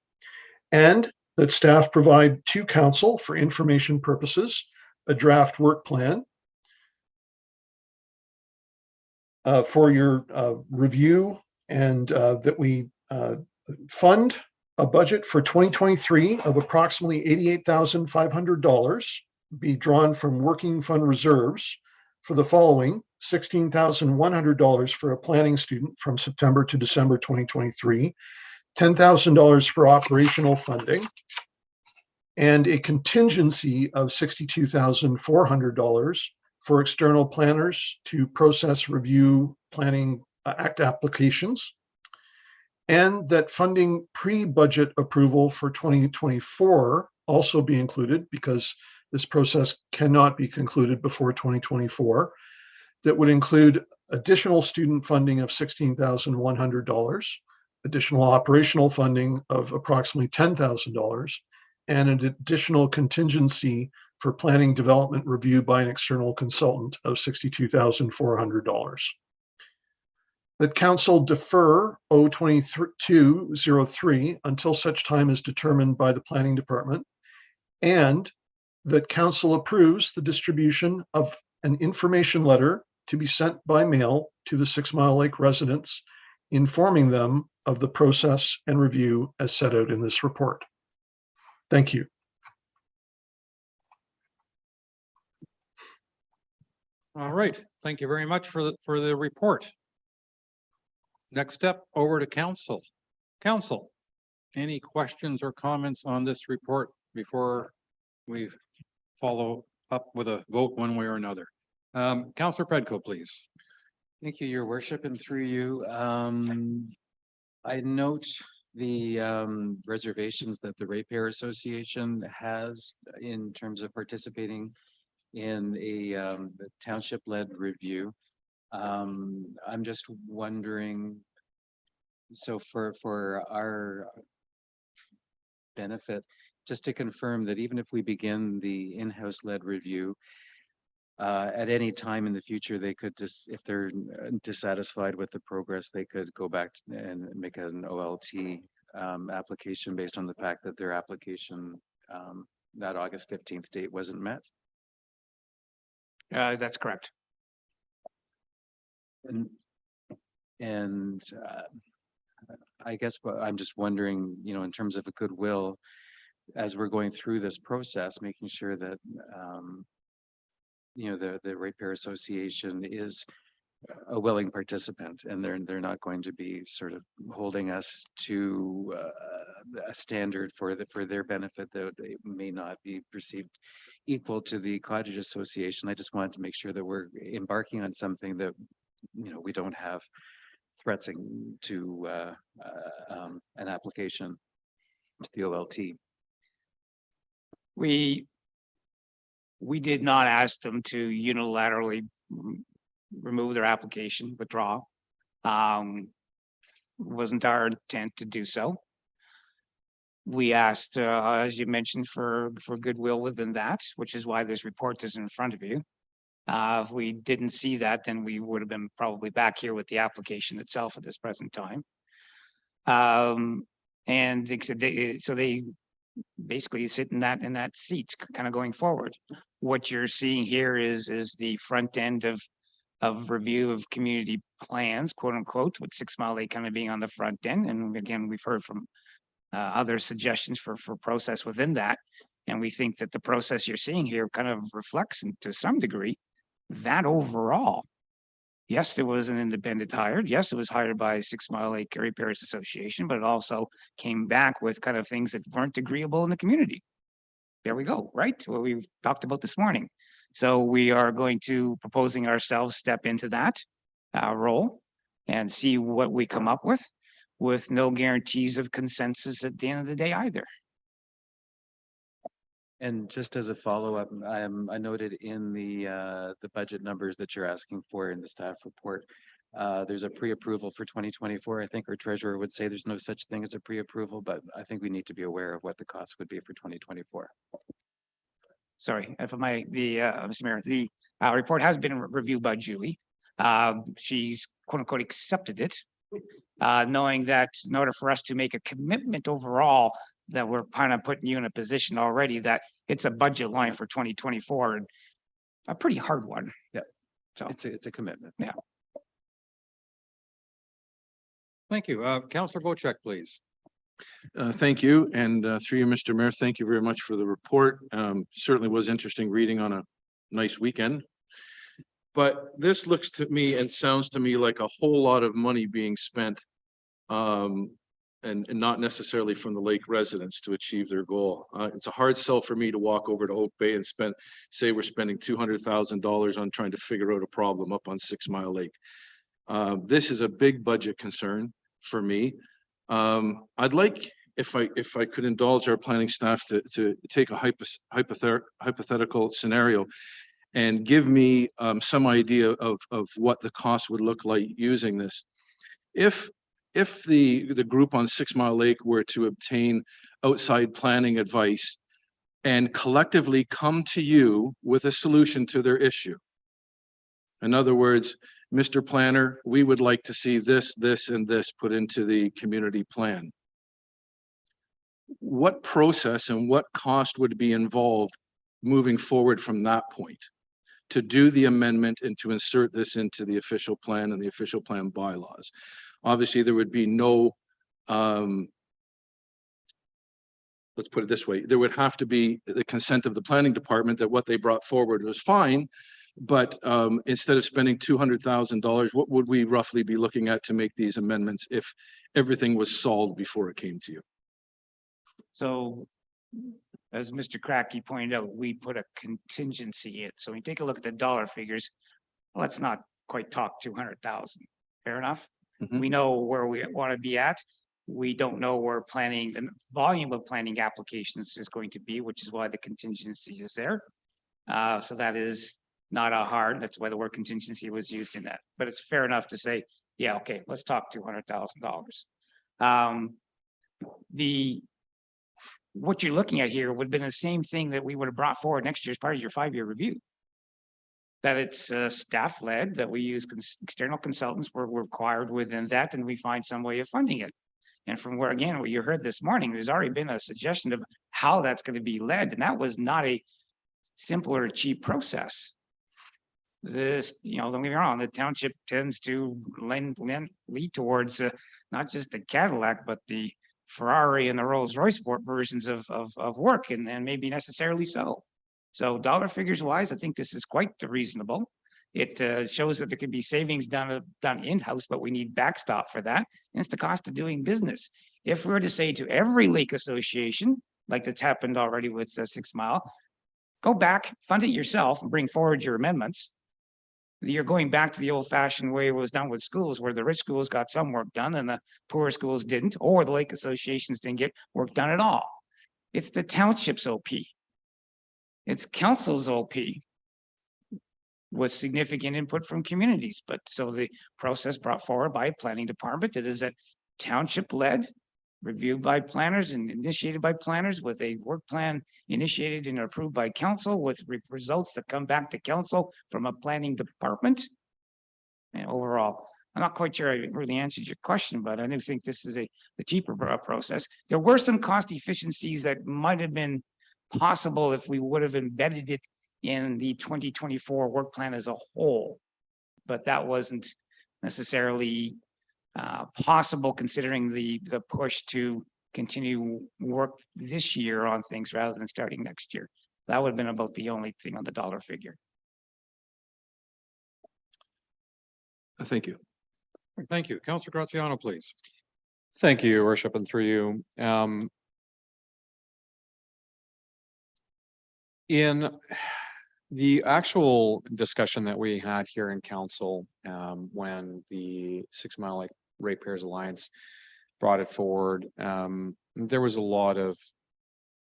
And that staff provide to council for information purposes a draft work plan for your review, and that we fund a budget for 2023 of approximately $88,500 be drawn from working fund reserves for the following: $16,100 for a planning student from September to December 2023, $10,000 for operational funding, and a contingency of $62,400 for external planners to process, review, planning act applications, and that funding pre-budget approval for 2024 also be included, because this process cannot be concluded before 2024. That would include additional student funding of $16,100, additional operational funding of approximately $10,000, and an additional contingency for planning development review by an external consultant of $62,400. That council defer O2203 until such time as determined by the planning department, and that council approves the distribution of an information letter to be sent by mail to the 6 Mile Lake residents, informing them of the process and review as set out in this report. Thank you. All right, thank you very much for the report. Next step, over to council. Council, any questions or comments on this report before we follow up with a vote one way or another? Councillor Predko, please. Thank you, your worship, and through you. I note the reservations that the Ratepayer Association has in terms of participating in a township-led review. I'm just wondering, so for our benefit, just to confirm that even if we begin the in-house led review, at any time in the future, they could just, if they're dissatisfied with the progress, they could go back and make an OLT application based on the fact that their application, that August 15th date wasn't met. That's correct. And I guess I'm just wondering, you know, in terms of a goodwill, as we're going through this process, making sure that you know, the Ratepayer Association is a willing participant, and they're not going to be sort of holding us to a standard for their benefit that it may not be perceived equal to the Cottage Association. I just wanted to make sure that we're embarking on something that, you know, we don't have threats to an application to the OLT. We did not ask them to unilaterally remove their application, withdraw. Wasn't our intent to do so. We asked, as you mentioned, for goodwill within that, which is why this report is in front of you. If we didn't see that, then we would have been probably back here with the application itself at this present time. And so they basically sit in that seat kind of going forward. What you're seeing here is the front end of review of community plans, quote unquote, with 6 Mile Lake kind of being on the front end. And again, we've heard from other suggestions for process within that. And we think that the process you're seeing here kind of reflects, to some degree, that overall. Yes, there was an independent hired. Yes, it was hired by 6 Mile Lake Repairs Association, but it also came back with kind of things that weren't agreeable in the community. There we go, right? What we've talked about this morning. So we are going to proposing ourselves step into that role and see what we come up with no guarantees of consensus at the end of the day either. And just as a follow-up, I noted in the budget numbers that you're asking for in the staff report, there's a pre-approval for 2024. I think our treasurer would say there's no such thing as a pre-approval, but I think we need to be aware of what the cost would be for 2024. Sorry, if Mr. Mayor, the report has been reviewed by Julie. She's quote unquote accepted it, knowing that in order for us to make a commitment overall, that we're kind of putting you in a position already that it's a budget line for 2024 and a pretty hard one. Yeah. So it's a commitment. Yeah. Thank you. Councillor Bochek, please. Thank you. And through you, Mr. Mayor, thank you very much for the report. Certainly was interesting reading on a nice weekend. But this looks to me and sounds to me like a whole lot of money being spent and not necessarily from the lake residents to achieve their goal. It's a hard sell for me to walk over to Oak Bay and say we're spending $200,000 on trying to figure out a problem up on 6 Mile Lake. This is a big budget concern for me. I'd like, if I could indulge our planning staff to take a hypothetical scenario and give me some idea of what the cost would look like using this. If the group on 6 Mile Lake were to obtain outside planning advice and collectively come to you with a solution to their issue. In other words, Mr. Planner, we would like to see this, this, and this put into the community plan. What process and what cost would be involved moving forward from that point to do the amendment and to insert this into the official plan and the official plan bylaws? Obviously, there would be no, let's put it this way, there would have to be the consent of the planning department that what they brought forward was fine, But instead of spending $200,000, what would we roughly be looking at to make these amendments if everything was solved before it came to you? So as Mr. Cracky pointed out, we put a contingency in. So when you take a look at the dollar figures, let's not quite talk 200,000. Fair enough? Mhm. We know where we want to be at. We don't know where planning, the volume of planning applications is going to be, which is why the contingency is there. So that is not a hard, that's why the word contingency was used in that. But it's fair enough to say, yeah, okay, let's talk $200,000. What you're looking at here would have been the same thing that we would have brought forward next year as part of your 5-year review. That it's staff led, that we use external consultants were required within that, and we find some way of funding it. And from where, again, what you heard this morning, there's already been a suggestion of how that's going to be led, and that was not a simple or cheap process. This, don't get me wrong, the township tends to lead towards not just the Cadillac, but the Ferrari and the Rolls Royce versions of work, and maybe necessarily so. So dollar figures wise, I think this is quite reasonable. It shows that there could be savings done in-house, but we need backstop for that. And it's the cost of doing business. If we were to say to every lake association, like that's happened already with 6 Mile, go back, fund it yourself, and bring forward your amendments. You're going back to the old-fashioned way it was done with schools, where the rich schools got some work done and the poor schools didn't, or the lake associations didn't get work done at all. It's the township's OP. It's council's OP with significant input from communities. But so the process brought forward by a planning department, it is a township-led, reviewed by planners and initiated by planners, with a work plan initiated and approved by council, with results that come back to council from a planning department. And overall, I'm not quite sure I really answered your question, but I do think this is the cheaper process. There were some cost efficiencies that might have been possible if we would have embedded it in the 2024 work plan as a whole, but that wasn't necessarily possible, considering the push to continue work this year on things rather than starting next year. That would have been about the only thing on the dollar figure. Thank you. Thank you. Councilor Graziano, please. Thank you, Your Worship, and through you. In the actual discussion that we had here in council, when the 6 Mile Lake Ratepayers Alliance brought it forward, there was a lot of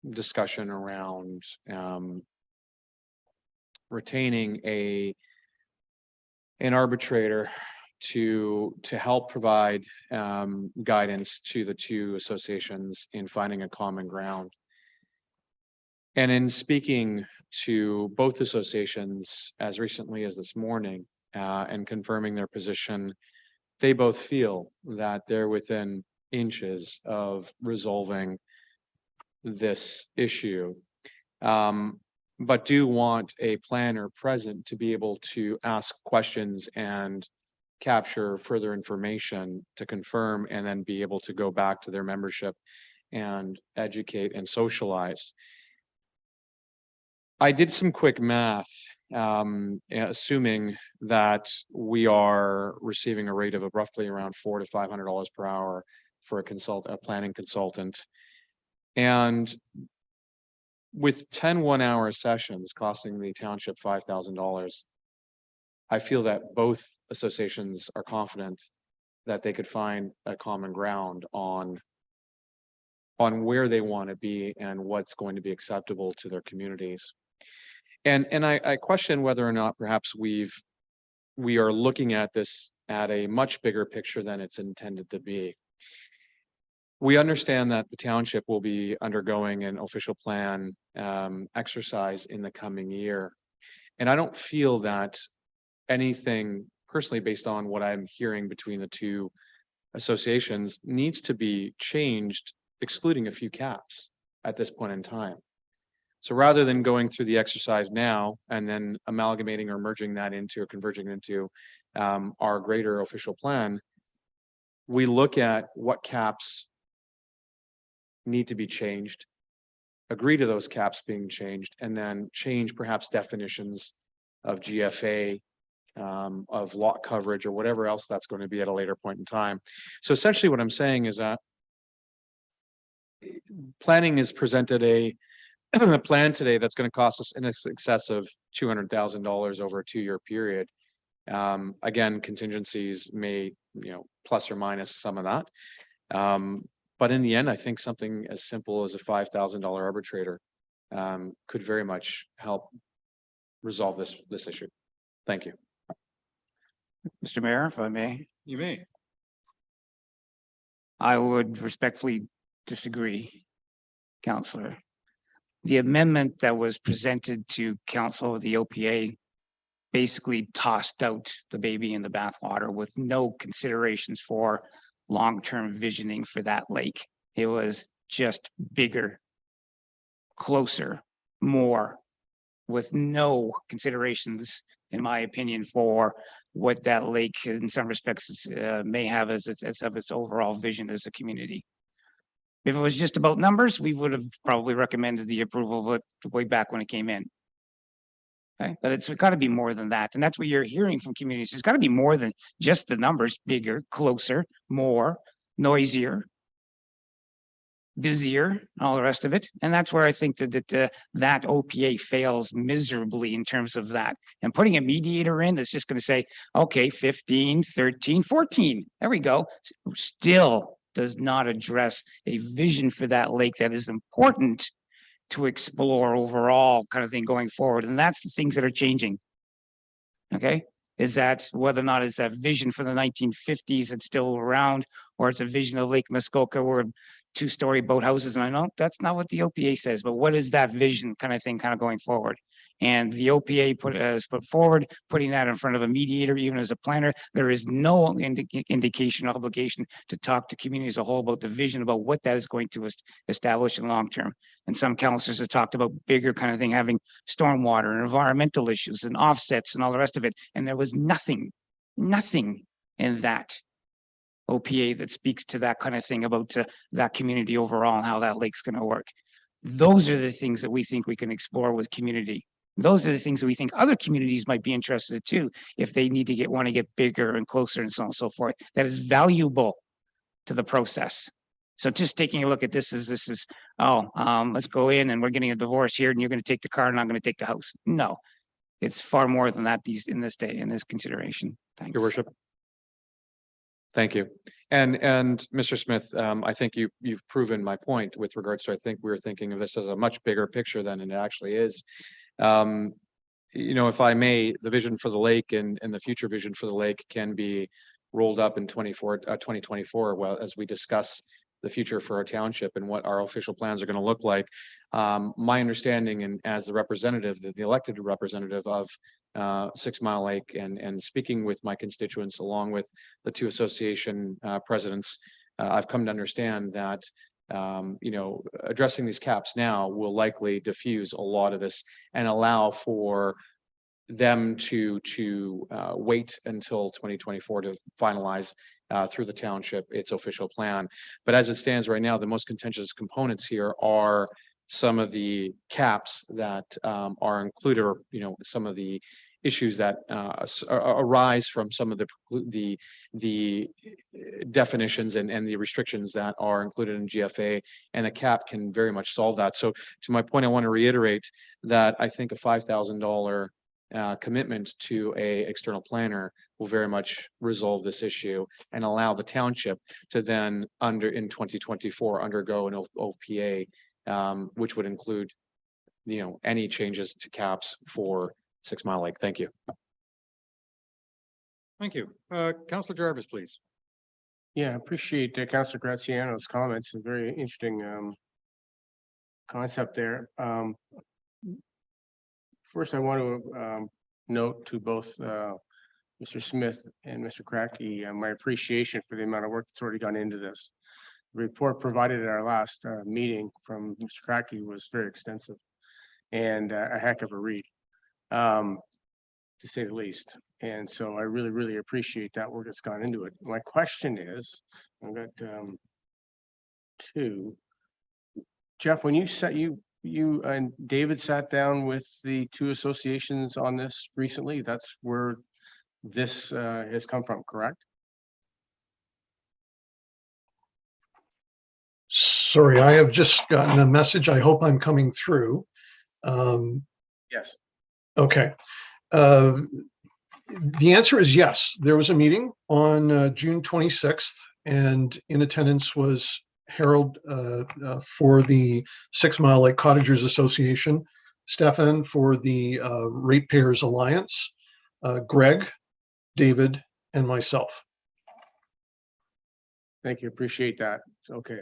discussion around retaining an arbitrator to help provide guidance to the two associations in finding a common ground. And in speaking to both associations as recently as this morning and confirming their position, they both feel that they're within inches of resolving this issue, but do want a planner present to be able to ask questions and capture further information to confirm, and then be able to go back to their membership and educate and socialize. I did some quick math, assuming that we are receiving a rate of roughly around $400 to $500 per hour for a planning consultant. And with 10 one-hour sessions costing the township $5,000, I feel that both associations are confident that they could find a common ground on where they want to be and what's going to be acceptable to their communities. And I question whether or not perhaps we are looking at this at a much bigger picture than it's intended to be. We understand that the township will be undergoing an official plan exercise in the coming year. And I don't feel that anything personally, based on what I'm hearing between the two associations, needs to be changed, excluding a few caps at this point in time. So rather than going through the exercise now and then amalgamating or merging that into or converging into our greater official plan, we look at what caps need to be changed, agree to those caps being changed, and then change perhaps definitions of GFA, of lot coverage or whatever else that's going to be at a later point in time. So essentially what I'm saying is that planning is presented a plan today that's going to cost us in excess of $200,000 over a 2-year period. Again, contingencies may, plus or minus some of that. But in the end, I think something as simple as a $5,000 arbitrator could very much help resolve this issue. Thank you. Mr. Mayor, if I may, You may. I would respectfully disagree, Counselor. The amendment that was presented to council of the OPA basically tossed out the baby in the bathwater with no considerations for long-term visioning for that lake. It was just bigger, closer, more, with no considerations, in my opinion, for what that lake in some respects may have as its overall vision as a community. If it was just about numbers, we would have probably recommended the approval of it way back when it came in. Okay, but it's got to be more than that. And that's what you're hearing from communities. It's got to be more than just the numbers, bigger, closer, more, noisier, busier, all the rest of it. And that's where I think that OPA fails miserably in terms of that. And putting a mediator in that's just going to say, okay, 15, 13, 14, there we go. Still does not address a vision for that lake that is important to explore overall kind of thing going forward. And that's the things that are changing. Okay. Is that whether or not it's that vision for the 1950s that's still around, or it's a vision of Lake Muskoka where 2-story boathouses. And I know that's not what the OPA says, but what is that vision kind of thing kind of going forward? And the OPA has put forward, putting that in front of a mediator, even as a planner, there is no indication, obligation to talk to community as a whole about the vision about what that is going to establish in long term. And some councillors have talked about bigger kind of thing, having stormwater and environmental issues and offsets and all the rest of it. And there was nothing in that OPA that speaks to that kind of thing about that community overall and how that lake's going to work. Those are the things that we think we can explore with community. Those are the things that we think other communities might be interested in too, if they need to want to get bigger and closer and so on and so forth. That is valuable to the process. So just taking a look at this is let's go in and we're getting a divorce here and you're going to take the car and I'm going to take the house. No, it's far more than that in this consideration. Thanks. Your worship. Thank you. And Mr. Smith, I think you've proven my point with regards to, I think we were thinking of this as a much bigger picture than it actually is. If I may, the vision for the lake and the future vision for the lake can be rolled up in 2024, well, as we discuss the future for our township and what our official plans are going to look like. My understanding, and as the representative, the elected representative of 6 Mile Lake, and speaking with my constituents along with the 2 association presidents, I've come to understand that addressing these caps now will likely diffuse a lot of this and allow for them to wait until 2024 to finalize through the township its official plan. But as it stands right now, the most contentious components here are some of the caps that are included, or some of the issues that arise from some of the definitions and the restrictions that are included in GFA, and the cap can very much solve that. So to my point, I want to reiterate that I think a $5,000 commitment to a external planner will very much resolve this issue and allow the township to then in 2024 undergo an OPA, which would include any changes to caps for 6 Mile Lake. Thank you. Thank you. Councillor Jarvis, please. Yeah, I appreciate Councillor Graziano's comments. A very interesting concept there. First, I want to note to both Mr. Smith and Mr. Crackey my appreciation for the amount of work that's already gone into this. The report provided at our last meeting from Mr. Crackey was very extensive and a heck of a read, to say the least. And so I really, really appreciate that work that's gone into it. My question is, I've got 2. Jeff, when you you and David sat down with the two associations on this recently. That's where this has come from, correct? Sorry, I have just gotten a message. I hope I'm coming through. Yes. Okay. The answer is yes. There was a meeting on June 26th, and in attendance was Harold for the 6 Mile Lake Cottagers Association, Stefan for the Ratepayers Alliance, Greg, David, and myself. Thank you. Appreciate that. Okay.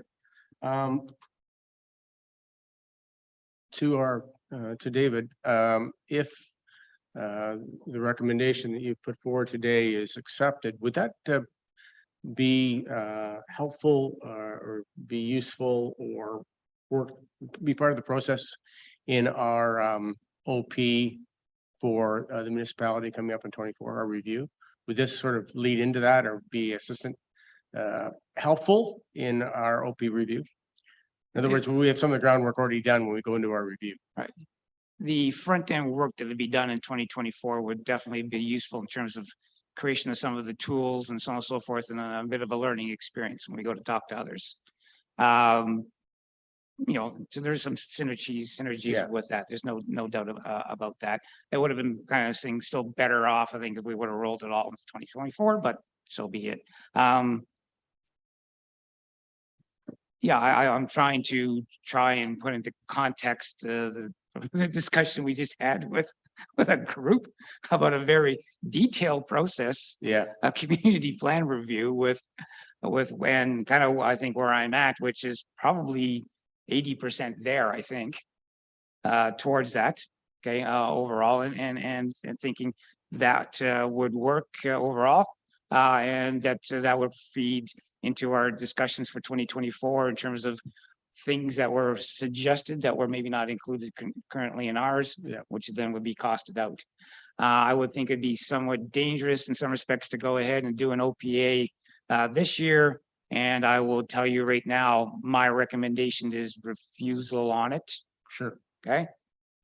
To David, if the recommendation that you put forward today is accepted, would that be helpful or be useful or be part of the process in our OP for the municipality coming up in 24, our review? Would this sort of lead into that or be helpful in our OP review? In other words, we have some of the groundwork already done when we go into our review. Right. The front end work that would be done in 2024 would definitely be useful in terms of creation of some of the tools and so on and so forth, and a bit of a learning experience when we go to talk to others. So there's some synergies with that. There's no doubt about that. It would have been kind of thing still better off, I think, if we would have rolled it all in 2024, but so be it. I'm trying and put into context the discussion we just had with a group about a very detailed process, a community plan review with when kind of I think where I'm at, which is probably 80% there, I think, towards that. Okay, overall, and thinking that would work overall, and that would feed into our discussions for 2024 in terms of things that were suggested that were maybe not included currently in ours, which then would be costed out. I would think it'd be somewhat dangerous in some respects to go ahead and do an OPA this year. And I will tell you right now, my recommendation is refusal on it. Sure. Okay.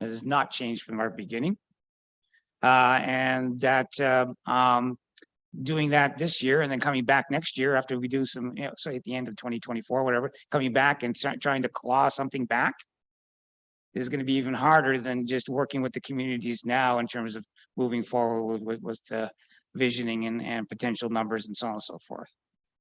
It has not changed from our beginning. And that doing that this year and then coming back next year after we do some, say at the end of 2024, whatever, coming back and trying to claw something back is going to be even harder than just working with the communities now in terms of moving forward with visioning and potential numbers and so on and so forth.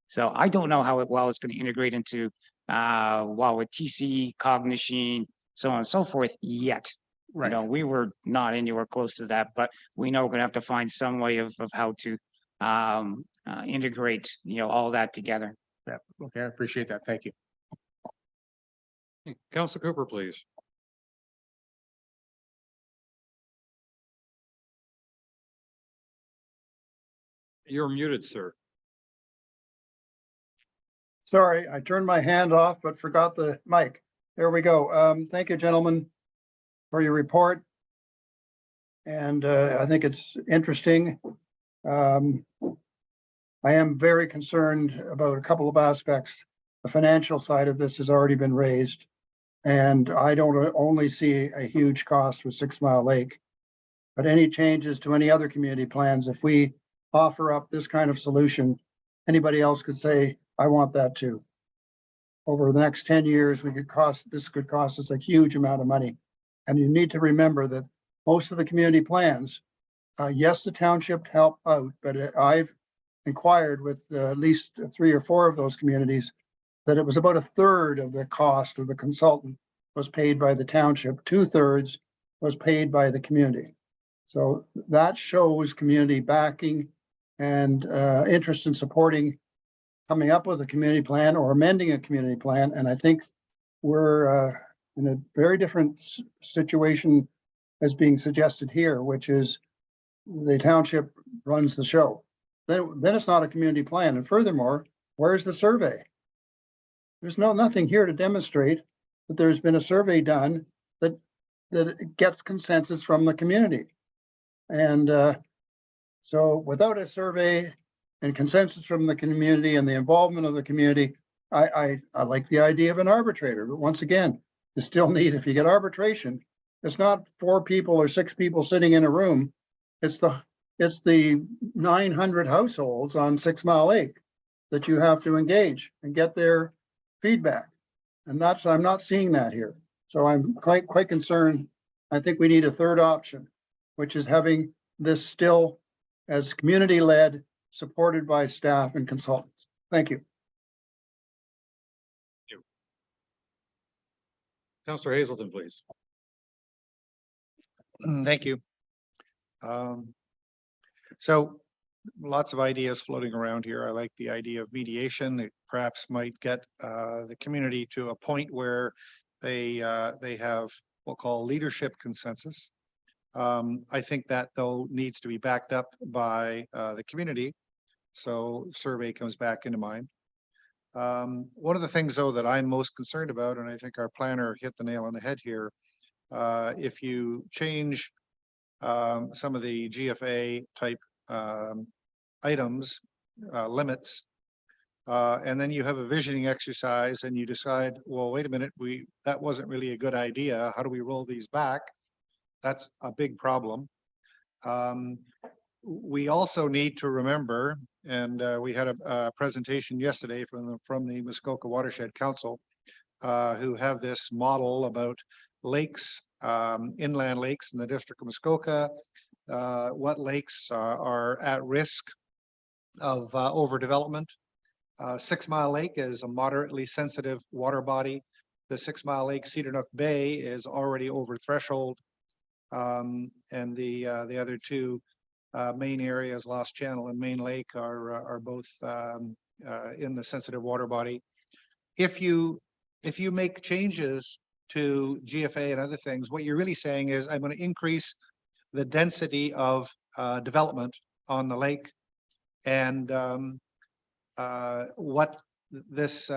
So I don't know how it's going to integrate into with TC, Cognition, so on and so forth yet. Right. We were not anywhere close to that, but we know we're going to have to find some way of how to integrate, all that together. Yeah. Okay. I appreciate that. Thank you. Councilor Cooper, please. You're muted, sir. Sorry, I turned my hand off, but forgot the mic. There we go. Thank you, gentlemen, for your report. And I think it's interesting. I am very concerned about a couple of aspects. The financial side of this has already been raised. And I don't only see a huge cost with 6 Mile Lake, but any changes to any other community plans, if we offer up this kind of solution, anybody else could say, I want that too. Over the next 10 years, this could cost us a huge amount of money. And you need to remember that most of the community plans, yes, the township helped out, but I've inquired with at least 3 or 4 of those communities that it was about 1/3 of the cost of the consultant was paid by the township, 2/3 was paid by the community. So that shows community backing and interest in supporting coming up with a community plan or amending a community plan. And I think we're in a very different situation as being suggested here, which is the township runs the show. Then it's not a community plan. And furthermore, where's the survey? There's nothing here to demonstrate that there's been a survey done that gets consensus from the community. And so without a survey and consensus from the community and the involvement of the community, I like the idea of an arbitrator. But once again, you still need, if you get arbitration, it's not 4 people or 6 people sitting in a room. It's the 900 households on 6 Mile Lake that you have to engage and get their feedback. And I'm not seeing that here. So I'm quite concerned. I think we need a third option, which is having this still as community-led, supported by staff and consultants. Thank you. Councillor Hazelton, please. Thank you. So lots of ideas floating around here. I like the idea of mediation. It perhaps might get the community to a point where they have what we'll call leadership consensus. I think that though needs to be backed up by the community. So survey comes back into mind. One of the things though that I'm most concerned about, and I think our planner hit the nail on the head here, if you change some of the GFA type items, limits, and then you have a visioning exercise and you decide, well, wait a minute, that wasn't really a good idea. How do we roll these back? That's a big problem. We also need to remember, and we had a presentation yesterday from the Muskoka Watershed Council, who have this model about lakes, inland lakes in the District of Muskoka, what lakes are at risk of overdevelopment. 6 Mile Lake is a moderately sensitive water body. The 6 Mile Lake Cedar Nook Bay is already over threshold. And the other two main areas, Lost Channel and Main Lake, are both in the sensitive water body. If you make changes to GFA and other things, what you're really saying is, I'm going to increase the density of development on the lake. And what this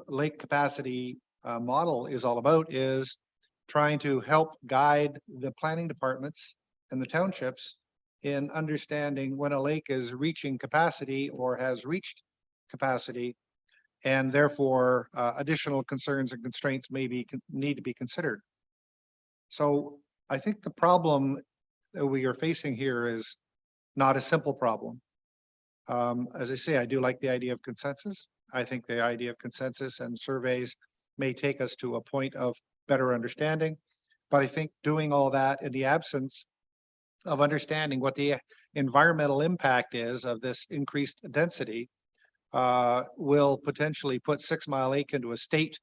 lake capacity model is all about is trying to help guide the planning departments and the townships in understanding when a lake is reaching capacity or has reached capacity, and therefore additional concerns and constraints need to be considered. So I think the problem that we are facing here is not a simple problem. As I say, I do like the idea of consensus. I think the idea of consensus and surveys may take us to a point of better understanding, but I think doing all that in the absence of understanding what the environmental impact is of this increased density will potentially put 6 Mile Lake into a state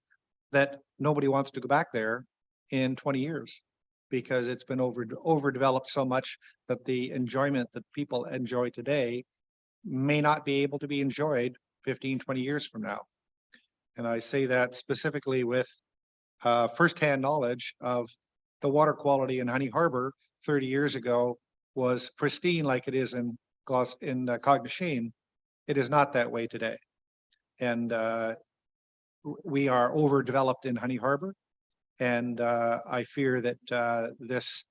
that nobody wants to go back there in 20 years, because it's been overdeveloped so much that the enjoyment that people enjoy today may not be able to be enjoyed 15, 20 years from now. And I say that specifically with firsthand knowledge of the water quality in Honey Harbor 30 years ago was pristine like it is in Cognachine. It is not that way today. And we are overdeveloped in Honey Harbor. And I fear that this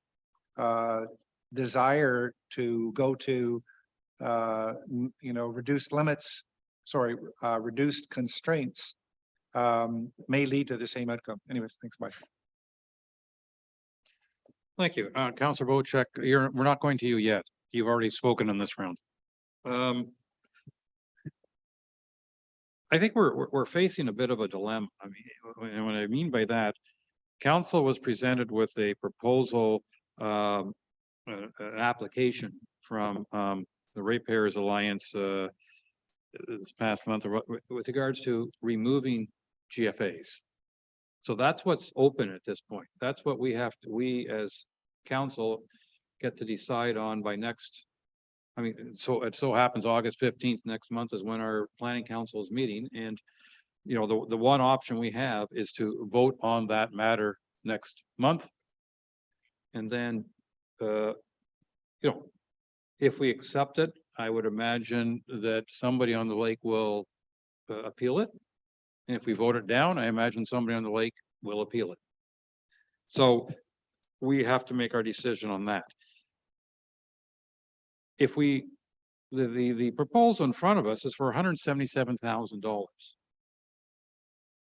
desire to go to reduced limits, reduced constraints may lead to the same outcome. Anyways, thanks much. Thank you. Councillor Wojcik, we're not going to you yet. You've already spoken in this round. I think we're facing a bit of a dilemma. I mean, and what I mean by that, council was presented with a proposal, an application from the Ratepayers Alliance this past month with regards to removing GFAs. So that's what's open at this point. That's what we as council get to decide on by next. I mean, so it so happens August 15th next month is when our planning council is meeting. And, the one option we have is to vote on that matter next month. And then, if we accept it, I would imagine that somebody on the lake will appeal it. And if we vote it down, I imagine somebody on the lake will appeal it. So we have to make our decision on that. If the proposal in front of us is for $177,000.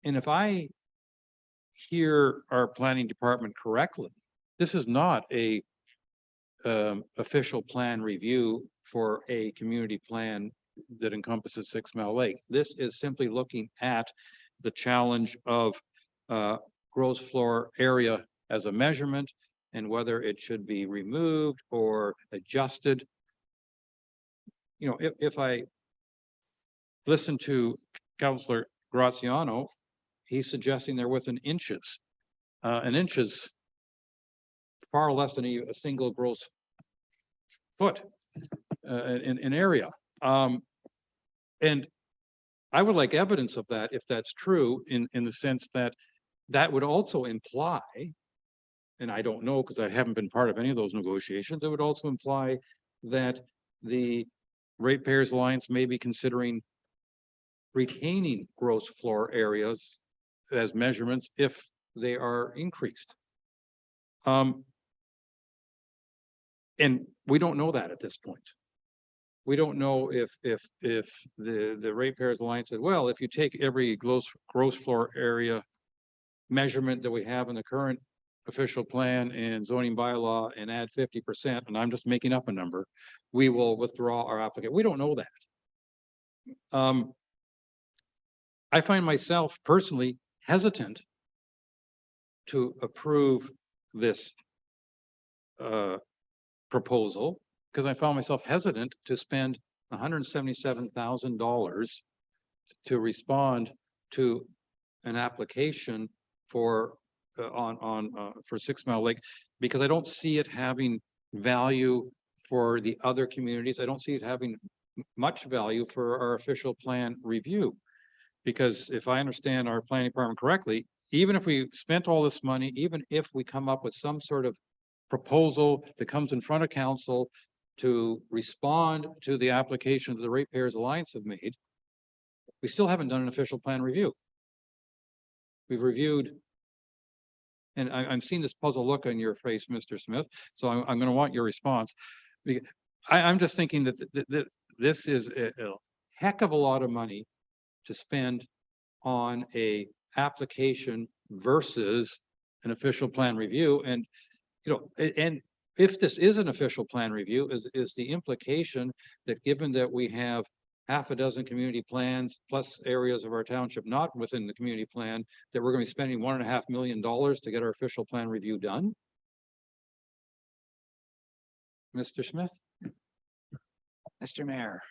And if I hear our planning department correctly, this is not a official plan review for a community plan that encompasses 6 Mile Lake. This is simply looking at the challenge of gross floor area as a measurement and whether it should be removed or adjusted. You know, if I listen to Councillor Graziano, he's suggesting they're within inches. An inch is far less than a single gross foot in area. And I would like evidence of that if that's true, in the sense that that would also imply, and I don't know because I haven't been part of any of those negotiations, it would also imply that the Ratepayers Alliance may be considering retaining gross floor areas as measurements if they are increased. And we don't know that at this point. We don't know if the Ratepayers Alliance said, well, if you take every gross floor area measurement that we have in the current official plan and zoning bylaw and add 50%, and I'm just making up a number, we will withdraw our application. We don't know that. I find myself personally hesitant to approve this proposal because I found myself hesitant to spend $177,000 to respond to an application for 6 Mile Lake, because I don't see it having value for the other communities. I don't see it having much value for our official plan review. Because if I understand our planning department correctly, even if we spent all this money, even if we come up with some sort of proposal that comes in front of council to respond to the application that the Ratepayers Alliance have made, we still haven't done an official plan review. We've reviewed, and I'm seeing this puzzled look on your face, Mr. Smith, so I'm going to want your response. I'm just thinking that this is a heck of a lot of money to spend on a application versus an official plan review. And, you know, and if this is an official plan review, is the implication that given that we have half a dozen community plans plus areas of our township not within the community plan, that we're going to be spending $1.5 million to get our official plan review done? Mr. Smith? Mr. Mayor,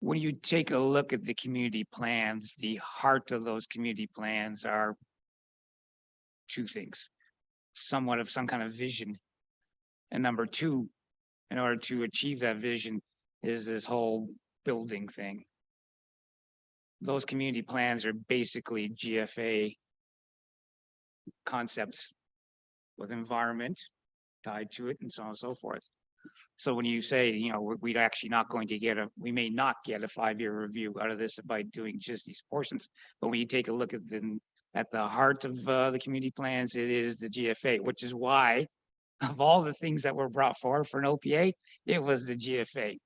when you take a look at the community plans, the heart of those community plans are two things: somewhat of some kind of vision, and number two, in order to achieve that vision, is this whole building thing. Those community plans are basically GFA concepts with environment tied to it and so on and so forth. So when you say, you know, we're actually not going to get we may not get a 5-year review out of this by doing just these portions, but when you take a look at the heart of the community plans, it is the GFA, which is why of all the things that were brought forward for an OPA, it was the GFA. It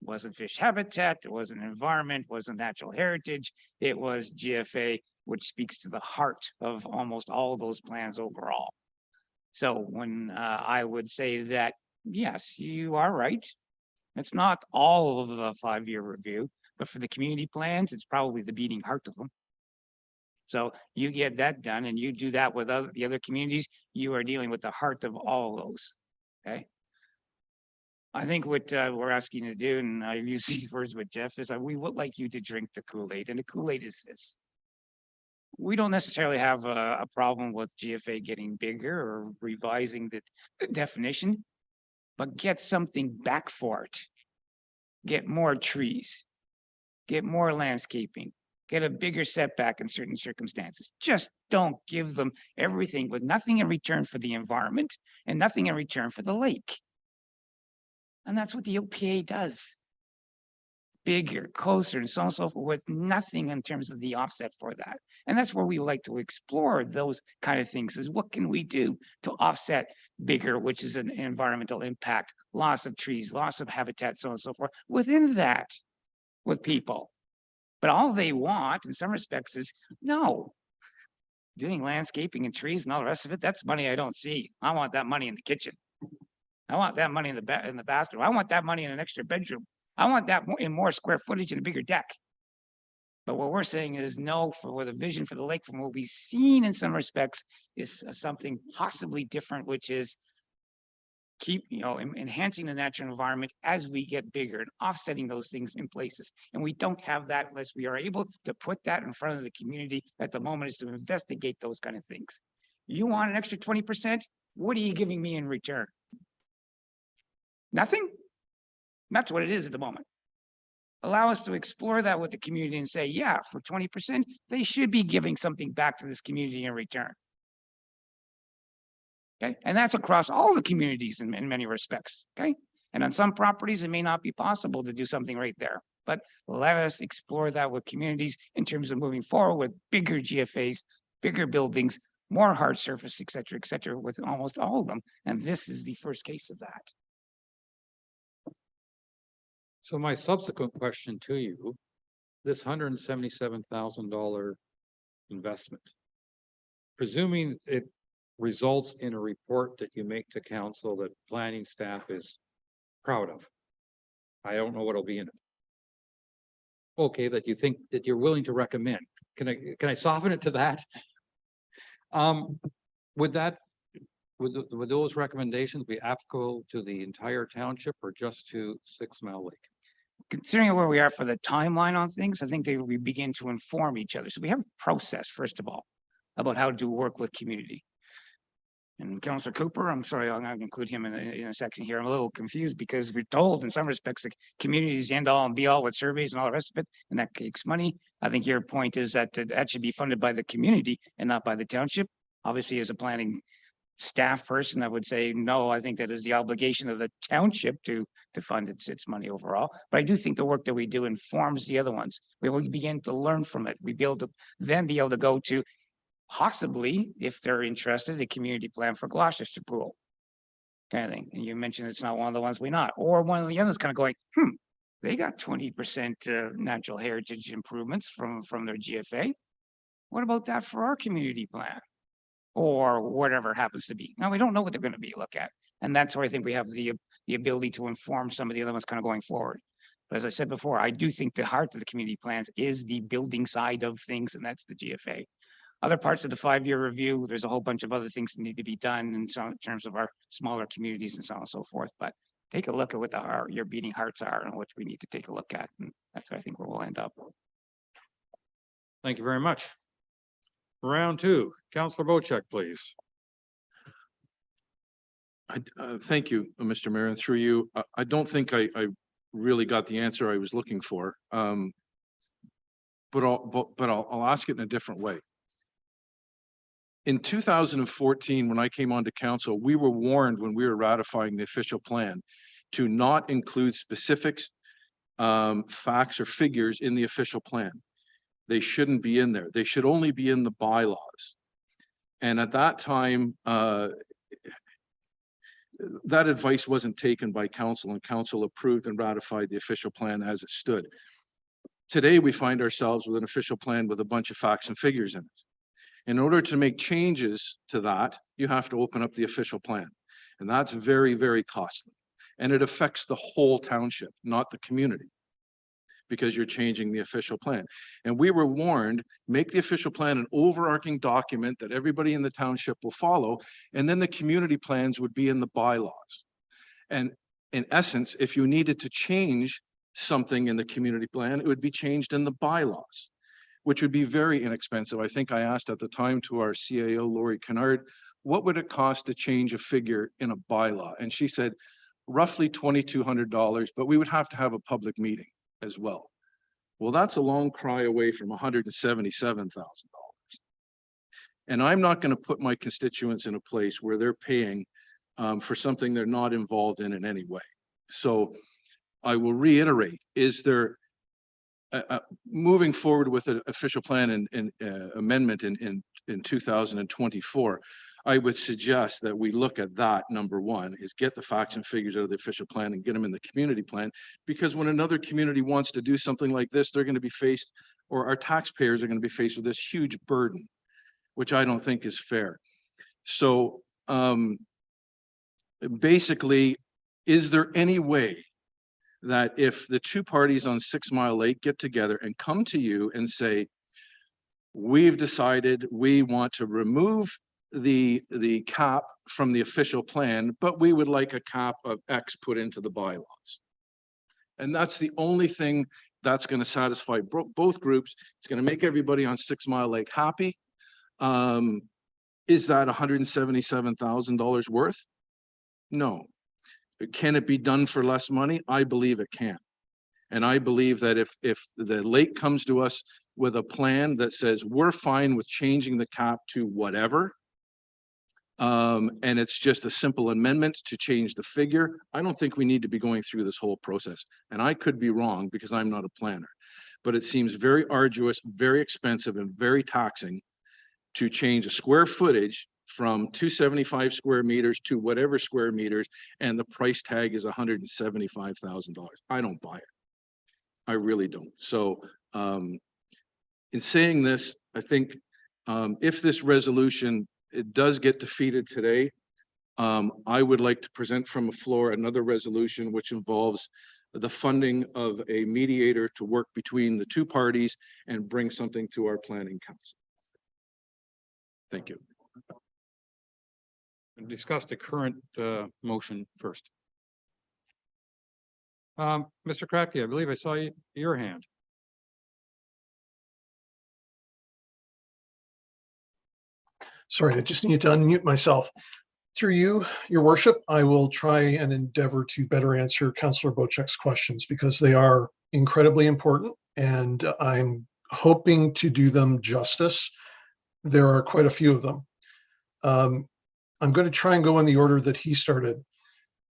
wasn't fish habitat, it wasn't environment, wasn't natural heritage, it was GFA, which speaks to the heart of almost all of those plans overall. So when I would say that, yes, you are right. It's not all of the 5-year review, but for the community plans, it's probably the beating heart of them. So you get that done and you do that with the other communities, you are dealing with the heart of all of those, okay? I think what we're asking you to do, and I've used these words with Jeff, is that we would like you to drink the Kool-Aid, and the Kool-Aid is this. We don't necessarily have a problem with GFA getting bigger or revising the definition, but get something back for it. Get more trees, get more landscaping, get a bigger setback in certain circumstances. Just don't give them everything with nothing in return for the environment and nothing in return for the lake. And that's what the OPA does. Bigger, closer, and so on and so forth, with nothing in terms of the offset for that. And that's where we like to explore those kind of things, is what can we do to offset bigger, which is an environmental impact, loss of trees, loss of habitat, so on and so forth, within that, with people. But all they want in some respects is, no. Doing landscaping and trees and all the rest of it, that's money I don't see. I want that money in the kitchen. I want that money in the bathroom. I want that money in an extra bedroom. I want that in more square footage and a bigger deck. But what we're saying is no, for the vision for the lake, from what we've seen in some respects, is something possibly different, which is keep, enhancing the natural environment as we get bigger and offsetting those things in places. And we don't have that unless we are able to put that in front of the community at the moment, is to investigate those kind of things. You want an extra 20%? What are you giving me in return? Nothing? That's what it is at the moment. Allow us to explore that with the community and say, yeah, for 20%, they should be giving something back to this community in return. Okay, and that's across all the communities in many respects. Okay, and on some properties, it may not be possible to do something right there, but let us explore that with communities in terms of moving forward with bigger GFAs, bigger buildings, more hard surface, et cetera, with almost all of them. And this is the first case of that. So my subsequent question to you, this $177,000 investment, presuming it results in a report that you make to council that planning staff is proud of. I don't know what'll be in it. Okay, that you think that you're willing to recommend. Can I soften it to that? Would those recommendations be applicable to the entire township or just to 6 Mile Lake? Considering where we are for the timeline on things, I think we begin to inform each other. So we have a process, first of all, about how to work with community. And Councillor Cooper, I'm sorry, I'm going to include him in a section here. I'm a little confused because we're told in some respects the community is the end all and be all with surveys and all the rest of it, and that takes money. I think your point is that that should be funded by the community and not by the township. Obviously, as a planning staff person, I would say, no, I think that is the obligation of the township to fund its money overall. But I do think the work that we do informs the other ones. We will begin to learn from it. We be able to go to, possibly, if they're interested, a community plan for Gloucester Pool kind of thing. And you mentioned it's not one of the ones we're not, or one of the others kind of going, they got 20% natural heritage improvements from their GFA. What about that for our community plan? Or whatever it happens to be. Now, we don't know what they're going to be look at. And that's where I think we have the ability to inform some of the other ones kind of going forward. But as I said before, I do think the heart of the community plans is the building side of things, and that's the GFA. Other parts of the 5-year review, there's a whole bunch of other things that need to be done in terms of our smaller communities and so on and so forth. But take a look at what your beating hearts are and what we need to take a look at. And that's what I think where we'll end up. Thank you very much. Round 2, Councillor Bochek, please. Thank you, Mr. Mayor, and through you. I don't think I really got the answer I was looking for, but I'll ask it in a different way. In 2014, when I came onto council, we were warned when we were ratifying the official plan to not include specifics, facts or figures in the official plan. They shouldn't be in there. They should only be in the bylaws. And at that time, that advice wasn't taken by council, and council approved and ratified the official plan as it stood. Today, we find ourselves with an official plan with a bunch of facts and figures in it. In order to make changes to that, you have to open up the official plan. And that's very, very costly. And it affects the whole township, not the community, because you're changing the official plan. And we were warned, make the official plan an overarching document that everybody in the township will follow, and then the community plans would be in the bylaws. And in essence, if you needed to change something in the community plan, it would be changed in the bylaws, which would be very inexpensive. I think I asked at the time to our CAO, Lori Kennard, what would it cost to change a figure in a bylaw? And she said, roughly $2,200, but we would have to have a public meeting as well. Well, that's a long cry away from $177,000. And I'm not going to put my constituents in a place where they're paying for something they're not involved in any way. So I will reiterate, is there moving forward with an official plan and amendment in 2024, I would suggest that we look at that. Number one is get the facts and figures out of the official plan and get them in the community plan, because when another community wants to do something like this, they're going to be faced or our taxpayers are going to be faced with this huge burden, which I don't think is fair. So basically, is there any way that if the two parties on 6 Mile Lake get together and come to you and say, we've decided we want to remove the cap from the official plan, but we would like a cap of X put into the bylaws. And that's the only thing that's going to satisfy both groups. It's going to make everybody on 6 Mile Lake happy. Is that $177,000 worth? No. Can it be done for less money? I believe it can. And I believe that if the lake comes to us with a plan that says we're fine with changing the cap to whatever, and it's just a simple amendment to change the figure, I don't think we need to be going through this whole process. And I could be wrong because I'm not a planner, but it seems very arduous, very expensive, and very taxing to change a square footage from 275 square meters to whatever square meters, and the price tag is $175,000. I don't buy it. I really don't. So in saying this, I think if this resolution, it does get defeated today, I would like to present from the floor another resolution which involves the funding of a mediator to work between the two parties and bring something to our planning council. Thank you. Discuss the current motion first. Mr. Kratky, I believe I saw your hand. Sorry, I just need to unmute myself. Through you, your worship, I will try and endeavor to better answer Councillor Bocek's questions because they are incredibly important and I'm hoping to do them justice. There are quite a few of them. I'm going to try and go in the order that he started.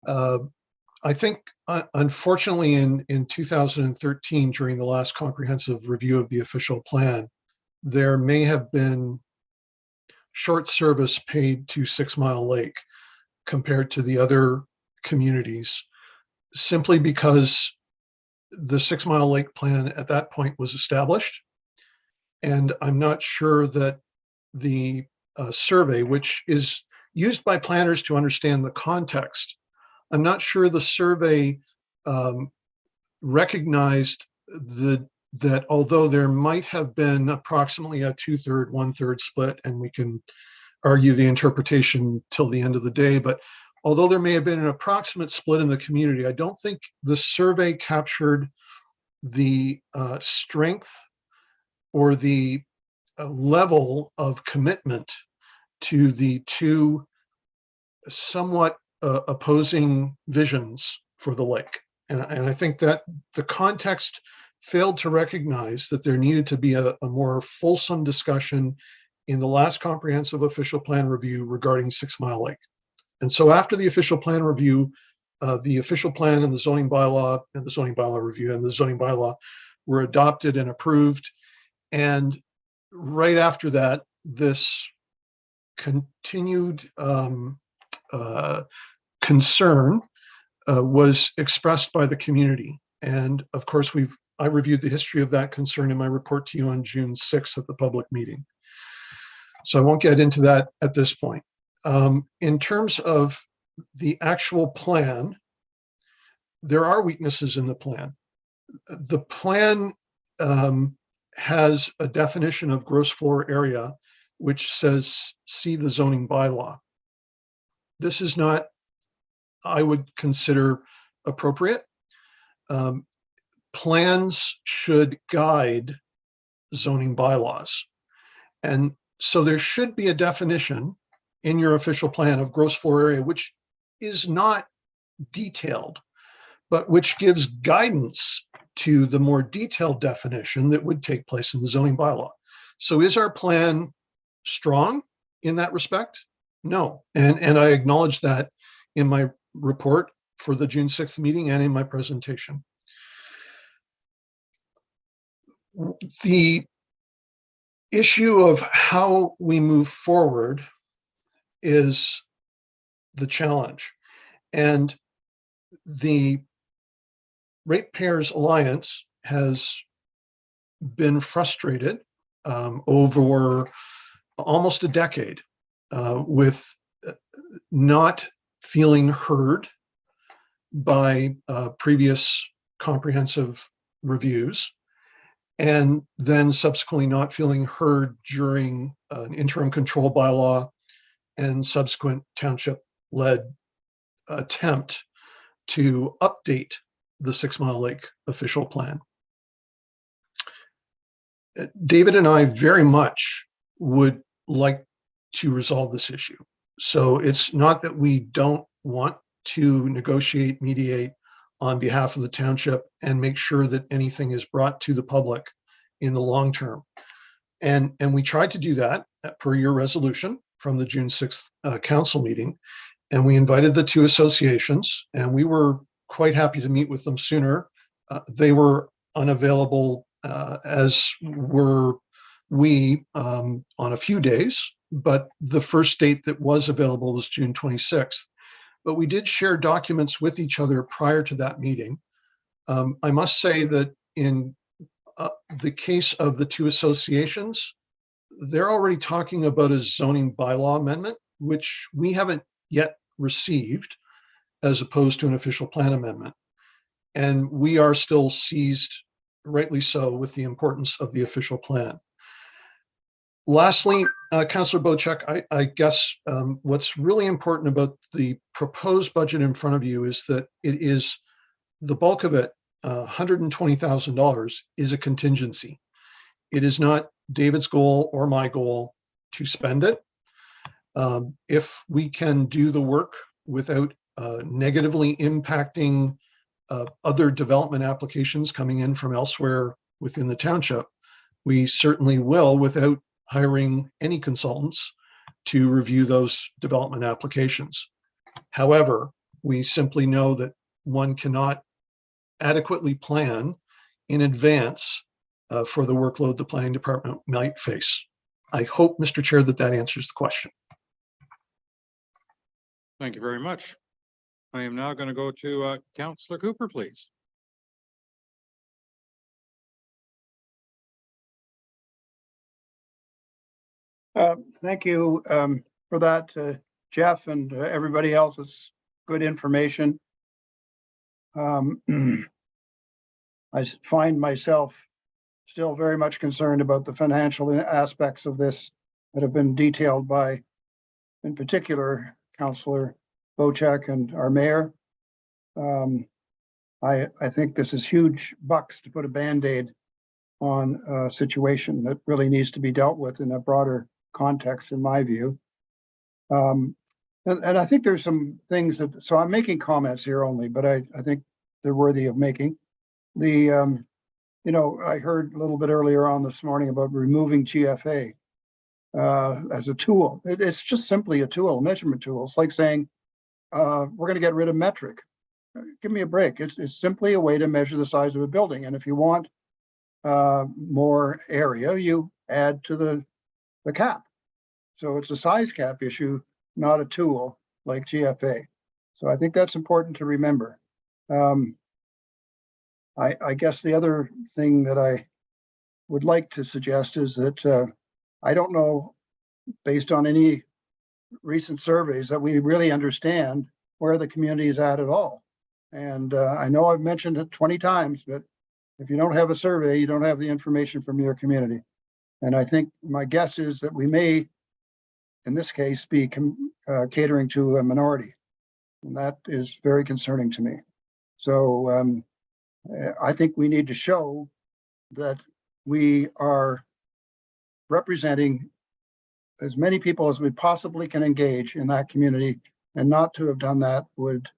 I think, unfortunately, in 2013, during the last comprehensive review of the official plan, there may have been short service paid to 6 Mile Lake compared to the other communities, simply because the 6 Mile Lake plan at that point was established. And I'm not sure that the survey, which is used by planners to understand the context, I'm not sure the survey recognized that although there might have been approximately a 2/3, 1/3 split, and we can argue the interpretation till the end of the day, but although there may have been an approximate split in the community, I don't think the survey captured the strength or the level of commitment to the two somewhat opposing visions for the lake. And I think that the context failed to recognize that there needed to be a more fulsome discussion in the last comprehensive official plan review regarding 6 Mile Lake. And so after the official plan review, the official plan and the zoning bylaw and the zoning bylaw review and the zoning bylaw were adopted and approved. And right after that, this continued concern was expressed by the community. And of course, I reviewed the history of that concern in my report to you on June 6th at the public meeting. So I won't get into that at this point. In terms of the actual plan, there are weaknesses in the plan. The plan has a definition of gross floor area, which says, see the zoning bylaw. This is not, I would consider, appropriate. Plans should guide zoning bylaws. And so there should be a definition in your official plan of gross floor area, which is not detailed, but which gives guidance to the more detailed definition that would take place in the zoning bylaw. So is our plan strong in that respect? No. And I acknowledge that in my report for the June 6th meeting and in my presentation. The issue of how we move forward is the challenge. And the Ratepayers Alliance has been frustrated over almost a decade with not feeling heard by previous comprehensive reviews, and then subsequently not feeling heard during an interim control bylaw and subsequent township-led attempt to update the 6 Mile Lake official plan. David and I very much would like to resolve this issue. So it's not that we don't want to negotiate, mediate on behalf of the township and make sure that anything is brought to the public in the long term. And we tried to do that per your resolution from the June 6th council meeting. And we invited the two associations, and we were quite happy to meet with them sooner. They were unavailable, as were we, on a few days, but the first date that was available was June 26th. But we did share documents with each other prior to that meeting. I must say that in the case of the two associations, they're already talking about a zoning bylaw amendment, which we haven't yet received, as opposed to an official plan amendment. And we are still seized, rightly so, with the importance of the official plan. Lastly, Councillor Bochek, I guess what's really important about the proposed budget in front of you is that it is, the bulk of it, $120,000, is a contingency. It is not David's goal or my goal to spend it. If we can do the work without negatively impacting other development applications coming in from elsewhere within the township, we certainly will, without hiring any consultants to review those development applications. However, we simply know that one cannot adequately plan in advance for the workload the planning department might face. I hope, Mr. Chair, that that answers the question. Thank you very much. I am now going to go to Councillor Cooper, please. Thank you for that, Jeff, and everybody else. It's good information. I find myself still very much concerned about the financial aspects of this that have been detailed by, in particular, Councillor Bochek and our mayor. I think this is huge bucks to put a Band-Aid on a situation that really needs to be dealt with in a broader context, in my view. And I think there's some things that, so I'm making comments here only, but I think they're worthy of making. The, you know, I heard a little bit earlier on this morning about removing GFA as a tool. It's just simply a tool, a measurement tool. It's like saying, we're going to get rid of metric. Give me a break. It's simply a way to measure the size of a building. And if you want more area, you add to the cap. So it's a size cap issue, not a tool like GFA. So I think that's important to remember. I guess the other thing that I would like to suggest is that I don't know, based on any recent surveys, that we really understand where the community is at all. And I know I've mentioned it 20 times, but if you don't have a survey, you don't have the information from your community. And I think my guess is that we may, in this case, be catering to a minority. And that is very concerning to me. So I think we need to show that we are representing as many people as we possibly can engage in that community, and not to have done that would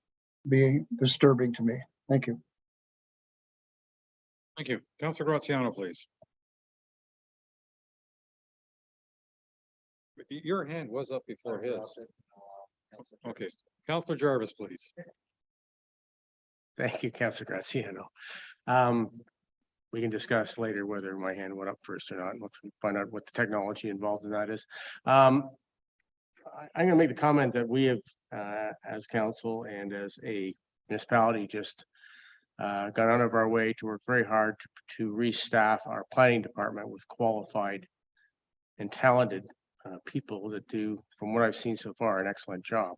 be disturbing to me. Thank you. Thank you. Councillor Graziano, please. Your hand was up before his. Okay. Councillor Jarvis, please. Thank you, Councillor Graziano. We can discuss later whether my hand went up first or not. Let's find out what the technology involved in that is. I'm going to make the comment that we have, as council and as a municipality, just gone out of our way to work very hard to restaff our planning department with qualified and talented people that do, from what I've seen so far, an excellent job.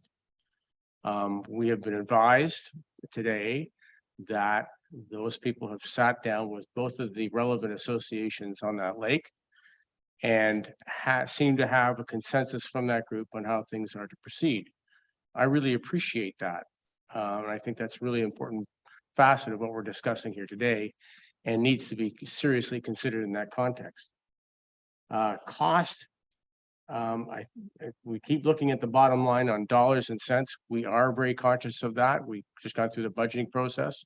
We have been advised today that those people have sat down with both of the relevant associations on that lake and seem to have a consensus from that group on how things are to proceed. I really appreciate that. And I think that's really important facet of what we're discussing here today and needs to be seriously considered in that context. Cost, we keep looking at the bottom line on dollars and cents. We are very conscious of that. We just got through the budgeting process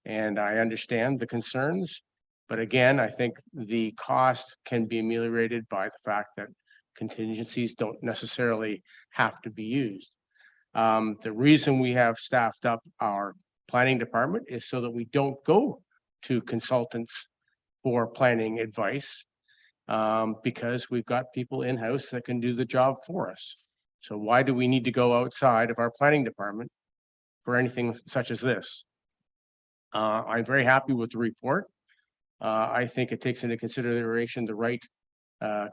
and I understand the concerns. But again, I think the cost can be ameliorated by the fact that contingencies don't necessarily have to be used. The reason we have staffed up our planning department is so that we don't go to consultants for planning advice, because we've got people in-house that can do the job for us. So why do we need to go outside of our planning department for anything such as this? I'm very happy with the report. I think it takes into consideration the right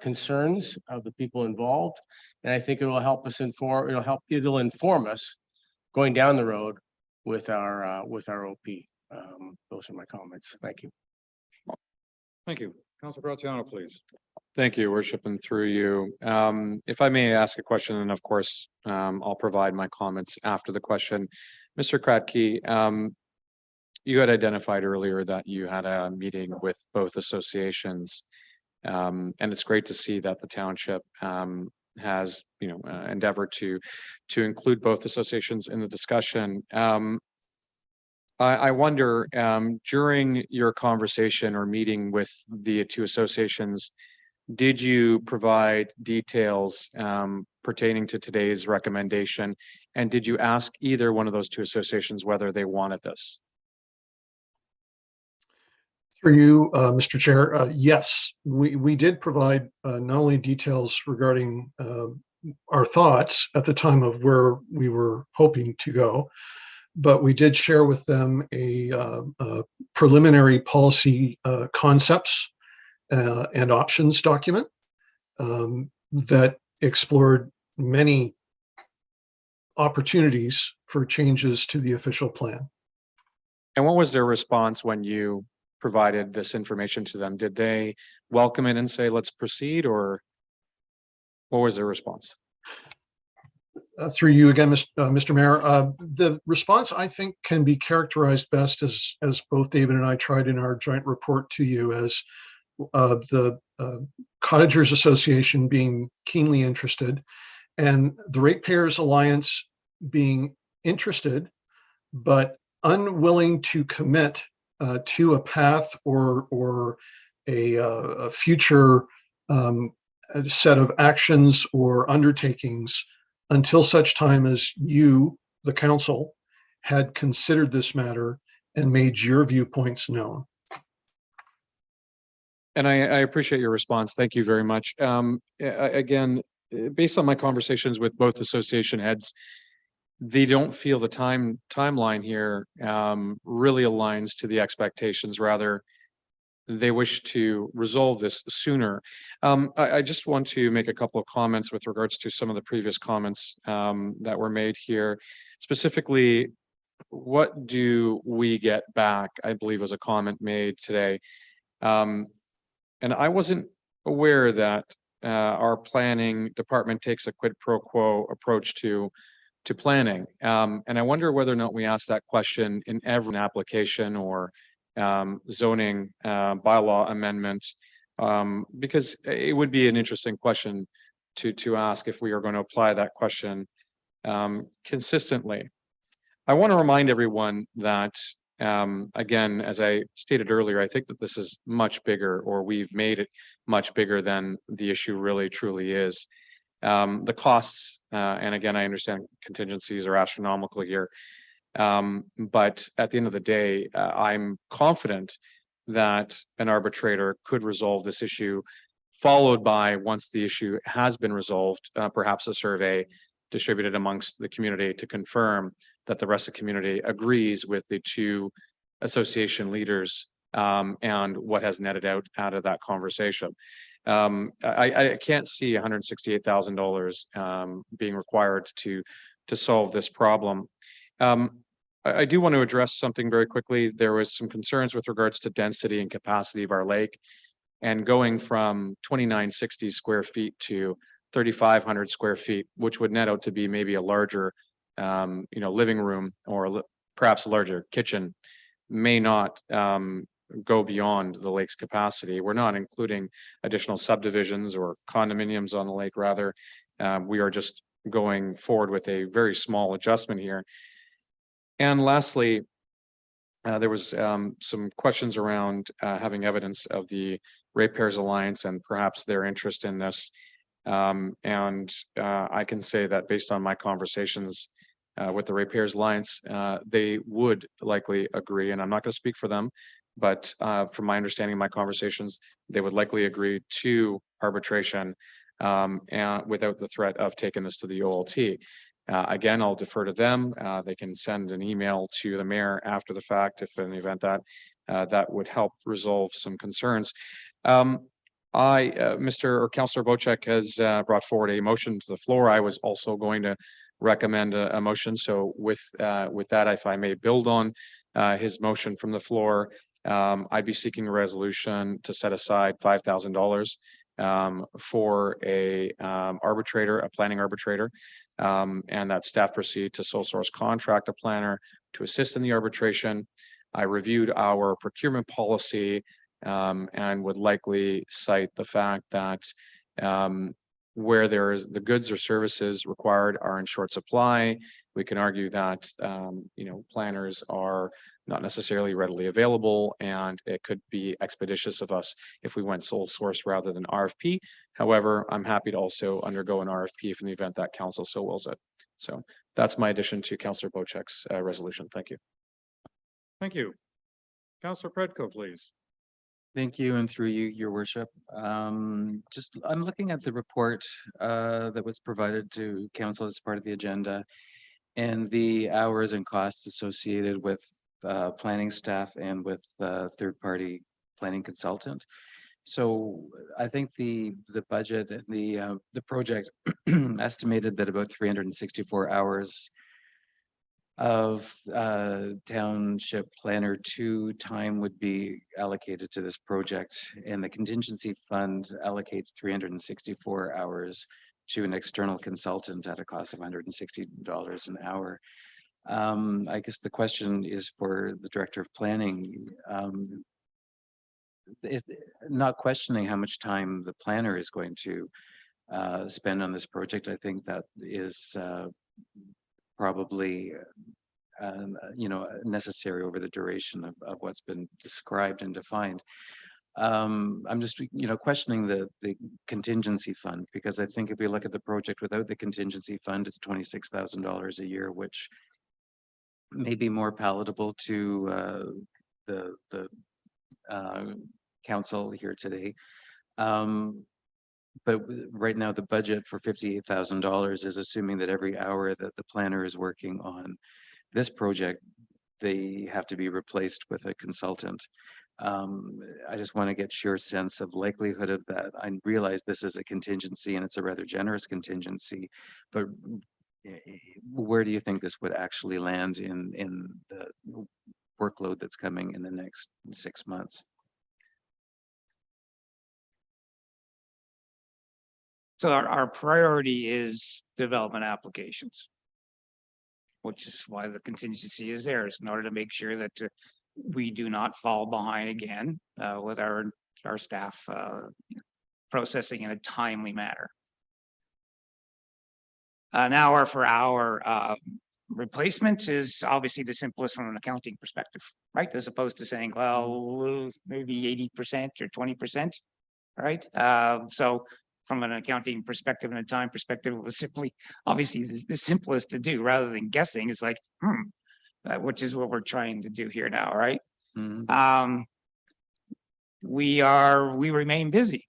concerns of the people involved, and I think it will help us it'll inform us going down the road with our OP. Those are my comments. Thank you. Thank you. Councilor Graziano, please. Thank you, Worship, and through you. If I may ask a question, and of course, I'll provide my comments after the question. Mr. Kratky, you had identified earlier that you had a meeting with both associations, and it's great to see that the township has, endeavored to include both associations in the discussion. I wonder, during your conversation or meeting with the two associations, did you provide details pertaining to today's recommendation? And did you ask either one of those two associations whether they wanted this? Through you, Mr. Chair, yes, we did provide not only details regarding our thoughts at the time of where we were hoping to go, but we did share with them a preliminary policy concepts and options document that explored many opportunities for changes to the official plan. And what was their response when you provided this information to them? Did they welcome it and say, let's proceed, or what was their response? Through you again, Mr. Mayor, the response, I think, can be characterized best as both David and I tried in our joint report to you as the Cottagers Association being keenly interested and the Ratepayers Alliance being interested, but unwilling to commit to a path or a future set of actions or undertakings until such time as you, the council, had considered this matter and made your viewpoints known. And I appreciate your response. Thank you very much. Again, based on my conversations with both association heads, they don't feel the timeline here really aligns to the expectations. Rather, they wish to resolve this sooner. I just want to make a couple of comments with regards to some of the previous comments that were made here. Specifically, what do we get back? I believe was a comment made today. And I wasn't aware that our planning department takes a quid pro quo approach to planning. And I wonder whether or not we ask that question in every application or zoning bylaw amendment, because it would be an interesting question to ask if we are going to apply that question consistently. I want to remind everyone that, again, as I stated earlier, I think that this is much bigger, or we've made it much bigger than the issue really truly is. The costs, and again, I understand contingencies are astronomical here. But at the end of the day, I'm confident that an arbitrator could resolve this issue, followed by, once the issue has been resolved, perhaps a survey distributed amongst the community to confirm that the rest of the community agrees with the two association leaders and what has netted out of that conversation. I can't see $168,000 being required to solve this problem. I do want to address something very quickly. There was some concerns with regards to density and capacity of our lake, and going from 2,960 square feet to 3,500 square feet, which would net out to be maybe a larger, living room or perhaps a larger kitchen, may not go beyond the lake's capacity. We're not including additional subdivisions or condominiums on the lake. Rather, we are just going forward with a very small adjustment here. And lastly, there was some questions around having evidence of the Ratepayers Alliance and perhaps their interest in this. I can say that based on my conversations with the Ratepayers Alliance, they would likely agree, and I'm not going to speak for them, but from my understanding of my conversations, they would likely agree to arbitration and without the threat of taking this to the OLT. Again, I'll defer to them. They can send an email to the mayor after the fact if in the event that that would help resolve some concerns. Councillor Bocek has brought forward a motion to the floor. I was also going to recommend a motion. So with that, if I may build on his motion from the floor, I'd be seeking a resolution to set aside $5,000 for a planning arbitrator, and that staff proceed to sole source contract a planner to assist in the arbitration. I reviewed our procurement policy and would likely cite the fact that where there is the goods or services required are in short supply, we can argue that planners are not necessarily readily available, and it could be expeditious of us if we went sole source rather than RFP. However, I'm happy to also undergo an RFP if in the event that council so wills it. So that's my addition to Councillor Bocek's resolution. Thank you. Thank you. Councillor Predko, please. Thank you, and through you, your worship. I'm looking at the report that was provided to council as part of the agenda, and the hours and costs associated with planning staff and with third-party planning consultant. So I think the budget and the project estimated that about 364 hours of township planner 2 time would be allocated to this project, and the contingency fund allocates 364 hours to an external consultant at a cost of $160 an hour. I guess the question is for the director of planning, is not questioning how much time the planner is going to spend on this project. I think that is probably necessary over the duration of what's been described and defined. I'm just questioning the contingency fund, because I think if we look at the project without the contingency fund, it's $26,000 a year, which may be more palatable to the council here today. But right now, the budget for $58,000 is assuming that every hour that the planner is working on this project, they have to be replaced with a consultant. I just want to get your sense of likelihood of that. I realize this is a contingency and it's a rather generous contingency, but where do you think this would actually land in the workload that's coming in the next 6 months? So our priority is development applications, which is why the contingency is there, is in order to make sure that we do not fall behind again with our staff processing in a timely manner. An hour for hour replacement is obviously the simplest from an accounting perspective, right? As opposed to saying, well, maybe 80% or 20%, right? So from an accounting perspective and a time perspective, it was simply obviously the simplest to do rather than guessing. It's like, which is what we're trying to do here now, right? Mm-hmm. We remain busy.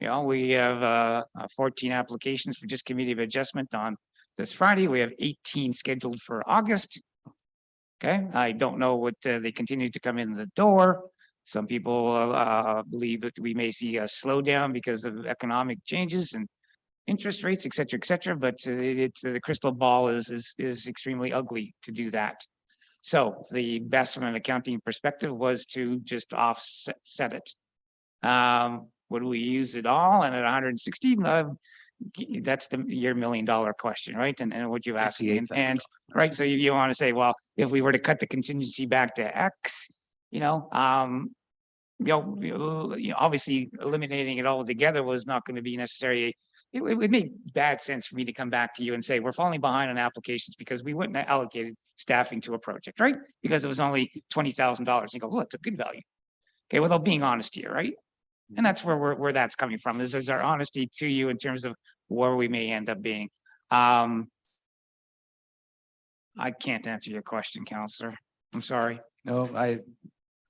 We have 14 applications for just committee of adjustment on this Friday. We have 18 scheduled for August. Okay, I don't know what they continue to come in the door. Some people believe that we may see a slowdown because of economic changes and interest rates, et cetera, but it's the crystal ball is extremely ugly to do that. So the best from an accounting perspective was to just offset it. Would we use it all? And at 160, that's your $1 million question, right? And what you asked, and right. So you want to say, well, if we were to cut the contingency back to X, obviously eliminating it all together was not going to be necessary. It would make bad sense for me to come back to you and say, we're falling behind on applications because we wouldn't have allocated staffing to a project, right? Because it was only $20,000. You go, well, it's a good value. Okay, without being honest here, right? And that's where that's coming from. This is our honesty to you in terms of where we may end up being. I can't answer your question, Counselor. I'm sorry. No,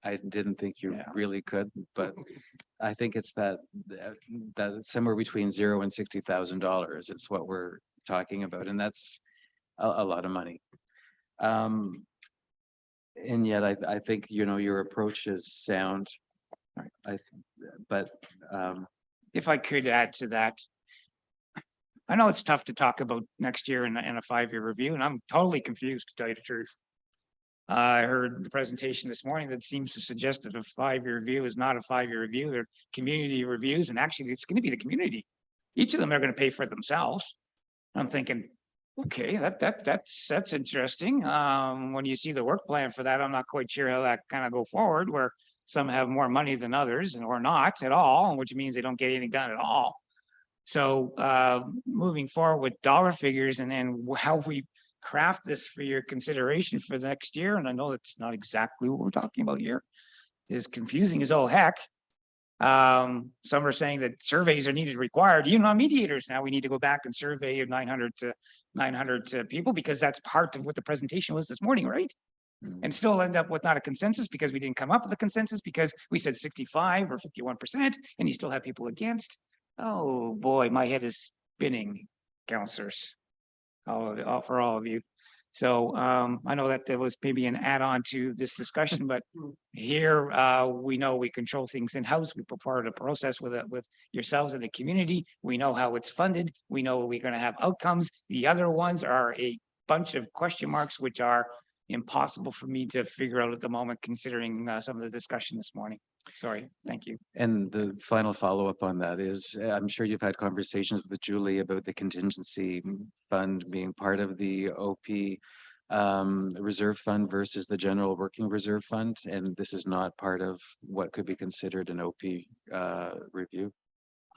I didn't think you really could, but I think it's that somewhere between $0 and $60,000 is what we're talking about, and that's a lot of money. And yet I think, your approach is sound. But if I could add to that, I know it's tough to talk about next year in a 5-year review, and I'm totally confused, to tell you the truth. I heard the presentation this morning that seems to suggest that a 5-year review is not a 5-year review. They're community reviews, and actually it's going to be the community. Each of them are going to pay for themselves. I'm thinking, okay, that's interesting. When you see the work plan for that, I'm not quite sure how that kind of go forward, where some have more money than others or not at all, which means they don't get anything done at all. So moving forward with dollar figures and then how we craft this for your consideration for the next year, and I know that's not exactly what we're talking about here, is confusing as all heck. Some are saying that surveys are needed, required, even on mediators. Now we need to go back and survey 900 people, because that's part of what the presentation was this morning, right? And still end up with not a consensus because we didn't come up with a consensus because we said 65 or 51%, and you still have people against. Oh boy, my head is spinning, counselors, for all of you. So I know that there was maybe an add-on to this discussion, but here we know we control things in-house. We part of the process with yourselves in the community. We know how it's funded. We know we're going to have outcomes. The other ones are a bunch of question marks, which are impossible for me to figure out at the moment, considering some of the discussion this morning. Sorry, thank you. And the final follow-up on that is, I'm sure you've had conversations with Julie about the contingency fund being part of the OP reserve fund versus the general working reserve fund, and this is not part of what could be considered an OP review.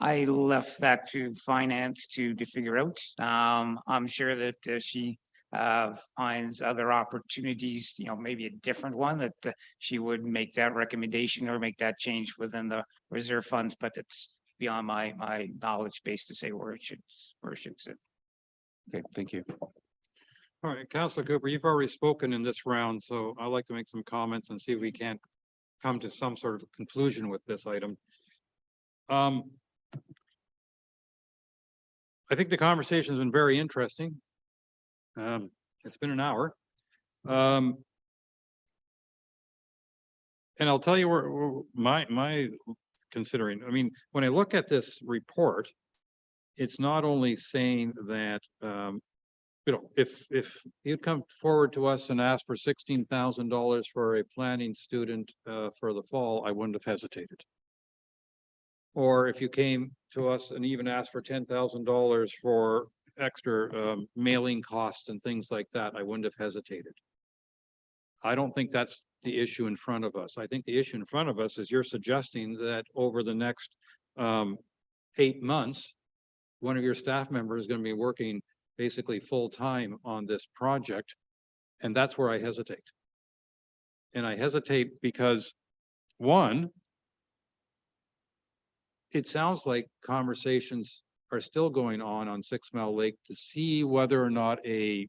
I left that to finance to figure out. I'm sure that she finds other opportunities, maybe a different one that she would make that recommendation or make that change within the reserve funds, but it's beyond my knowledge base to say where it should sit. Okay, thank you. All right, Councilor Cooper, you've already spoken in this round, so I'd like to make some comments and see if we can't come to some sort of conclusion with this item. I think the conversation has been very interesting. It's been an hour. And I'll tell you where my considering, I mean, when I look at this report, it's not only saying that, if you'd come forward to us and asked for $16,000 for a planning student for the fall, I wouldn't have hesitated. Or if you came to us and even asked for $10,000 for extra mailing costs and things like that, I wouldn't have hesitated. I don't think that's the issue in front of us. I think the issue in front of us is you're suggesting that over the next 8 months, one of your staff members is going to be working basically full-time on this project. And that's where I hesitate. And I hesitate because, one, it sounds like conversations are still going on 6 Mile Lake to see whether or not a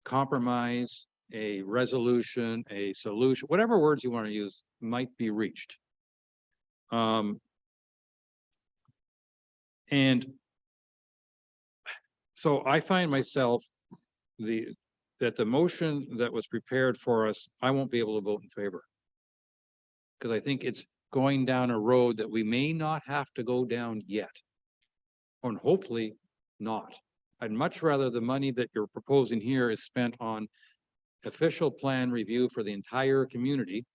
compromise, a resolution, a solution, whatever words you want to use, might be reached. And so I find myself, that the motion that was prepared for us, I won't be able to vote in favor. Because I think it's going down a road that we may not have to go down yet. And hopefully not. I'd much rather the money that you're proposing here is spent on official plan review for the entire community.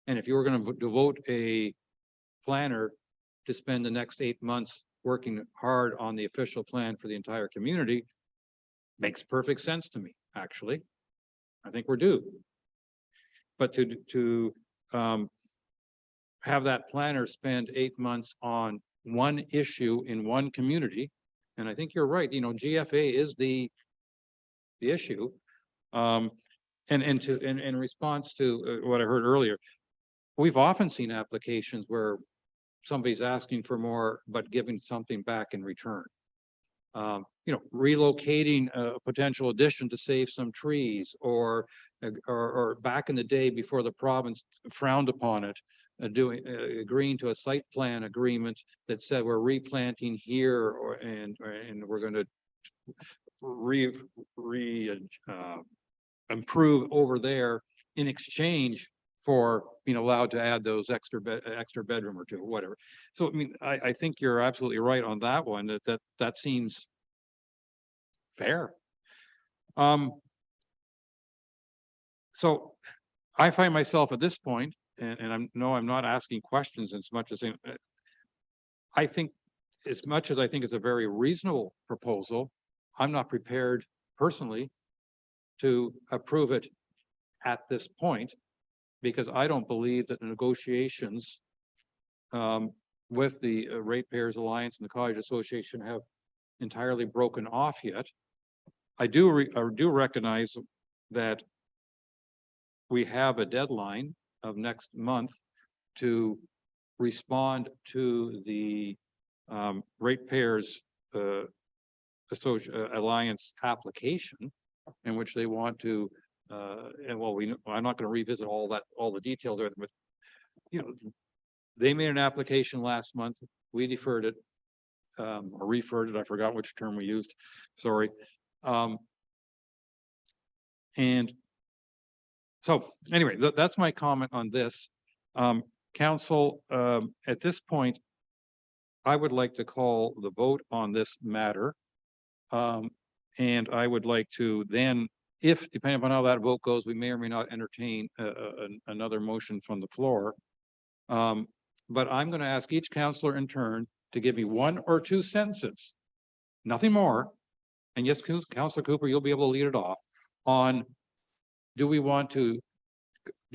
And if you were going to devote a planner to spend the next 8 months working hard on the official plan for the entire community, makes perfect sense to me, actually. I think we're due. But to have that planner spend 8 months on one issue in one community, and I think you're right, you know, GFA is the issue. And in response to what I heard earlier, we've often seen applications where somebody's asking for more, but giving something back in return. You know, relocating a potential addition to save some trees, or back in the day before the province frowned upon it, agreeing to a site plan agreement that said we're replanting here, and we're going to improve over there in exchange for being allowed to add those extra bedroom or two, or whatever. So I mean, I think you're absolutely right on that one. That seems fair. So I find myself at this point, and I'm not asking questions as much as saying, I think, as much as I think it's a very reasonable proposal, I'm not prepared personally to approve it at this point, because I don't believe that the negotiations with the Ratepayers Alliance and the College Association have entirely broken off yet. I do recognize that we have a deadline of next month to respond to the Ratepayers Alliance application, in which they want to, and well, I'm not going to revisit all the details of it, but you know, they made an application last month. We deferred it, or referred it. I forgot which term we used. Sorry. And so anyway, that's my comment on this. Council, at this point, I would like to call the vote on this matter. And I would like to then, if depending upon how that vote goes, we may or may not entertain another motion from the floor. But I'm going to ask each councillor in turn to give me 1 or 2 sentences, nothing more. And yes, Councillor Cooper, you'll be able to lead it off on, do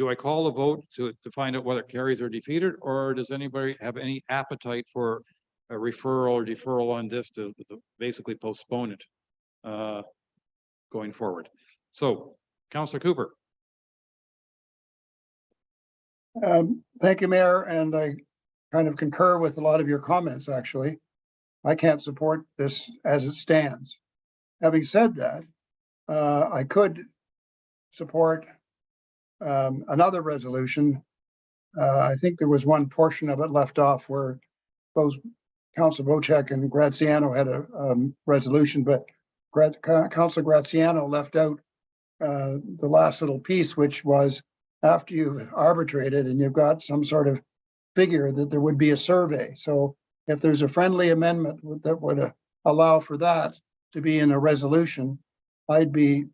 I call a vote to find out whether it carries or defeated, or does anybody have any appetite for a referral or deferral on this to basically postpone it going forward? So, Councillor Cooper. Thank you, Mayor, and I kind of concur with a lot of your comments, actually. I can't support this as it stands. Having said that, I could support another resolution. I think there was one portion of it left off where both Council Wojcik and Graziano had a resolution, but Council Graziano left out the last little piece, which was after you've arbitrated and you've got some sort of figure that there would be a survey. So if there's a friendly amendment that would allow for that to be in a resolution, I'd be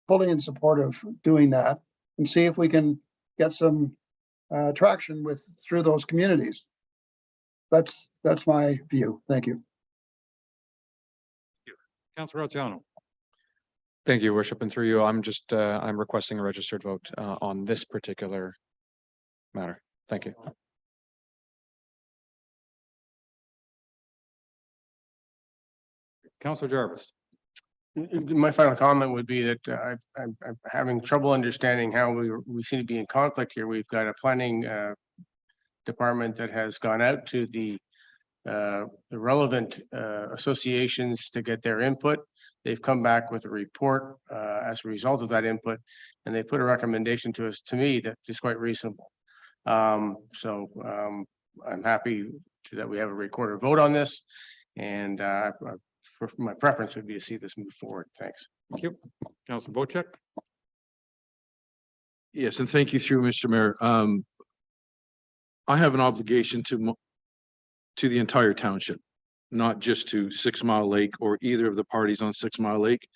fully in support of doing that and see if we can get some traction through those communities. That's my view. Thank you. Councillor Graziano. Thank you, Worship, and through you, I'm requesting a registered vote on this particular matter. Thank you. Councillor Jarvis. My final comment would be that I'm having trouble understanding how we seem to be in conflict here. We've got a planning department that has gone out to the relevant associations to get their input. They've come back with a report as a result of that input, and they put a recommendation to me that is quite reasonable. So I'm happy that we have a recorded vote on this. And my preference would be to see this move forward. Thanks. Thank you. Councilor Bocheck. Yes, and thank you through Mr. Mayor. I have an obligation to the entire township, not just to 6 Mile Lake or either of the parties on 6 Mile Lake.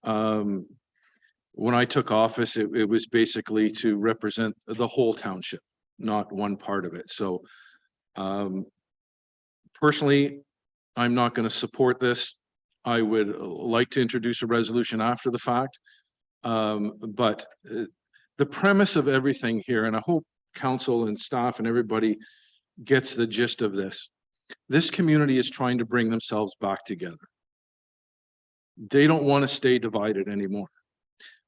When I took office, it was basically to represent the whole township, not one part of it. So personally, I'm not going to support this. I would like to introduce a resolution after the fact. But the premise of everything here, and I hope council and staff and everybody gets the gist of this. This community is trying to bring themselves back together. They don't want to stay divided anymore.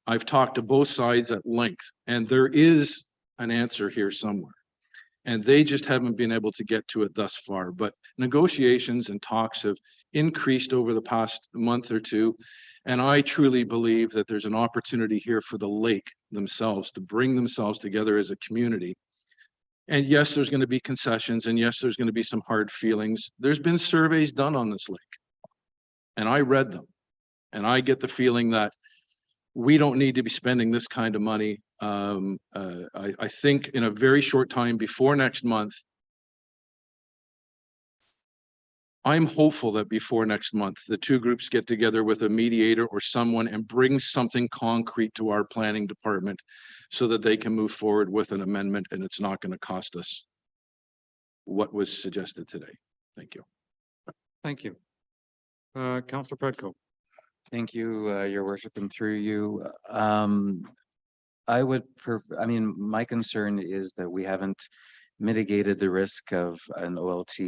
I've talked to both sides at length, and there is an answer here somewhere. And they just haven't been able to get to it thus far. But negotiations and talks have increased over the past month or two. And I truly believe that there's an opportunity here for the lake themselves to bring themselves together as a community. And yes, there's going to be concessions, and yes, there's going to be some hard feelings. There's been surveys done on this lake, and I read them. And I get the feeling that we don't need to be spending this kind of money. I think in a very short time before next month, I'm hopeful that before next month, the two groups get together with a mediator or someone and bring something concrete to our planning department so that they can move forward with an amendment and it's not going to cost us what was suggested today. Thank you. Thank you. Councilor Predko. Thank you, your worship, and through you. I mean, my concern is that we haven't mitigated the risk of an OLT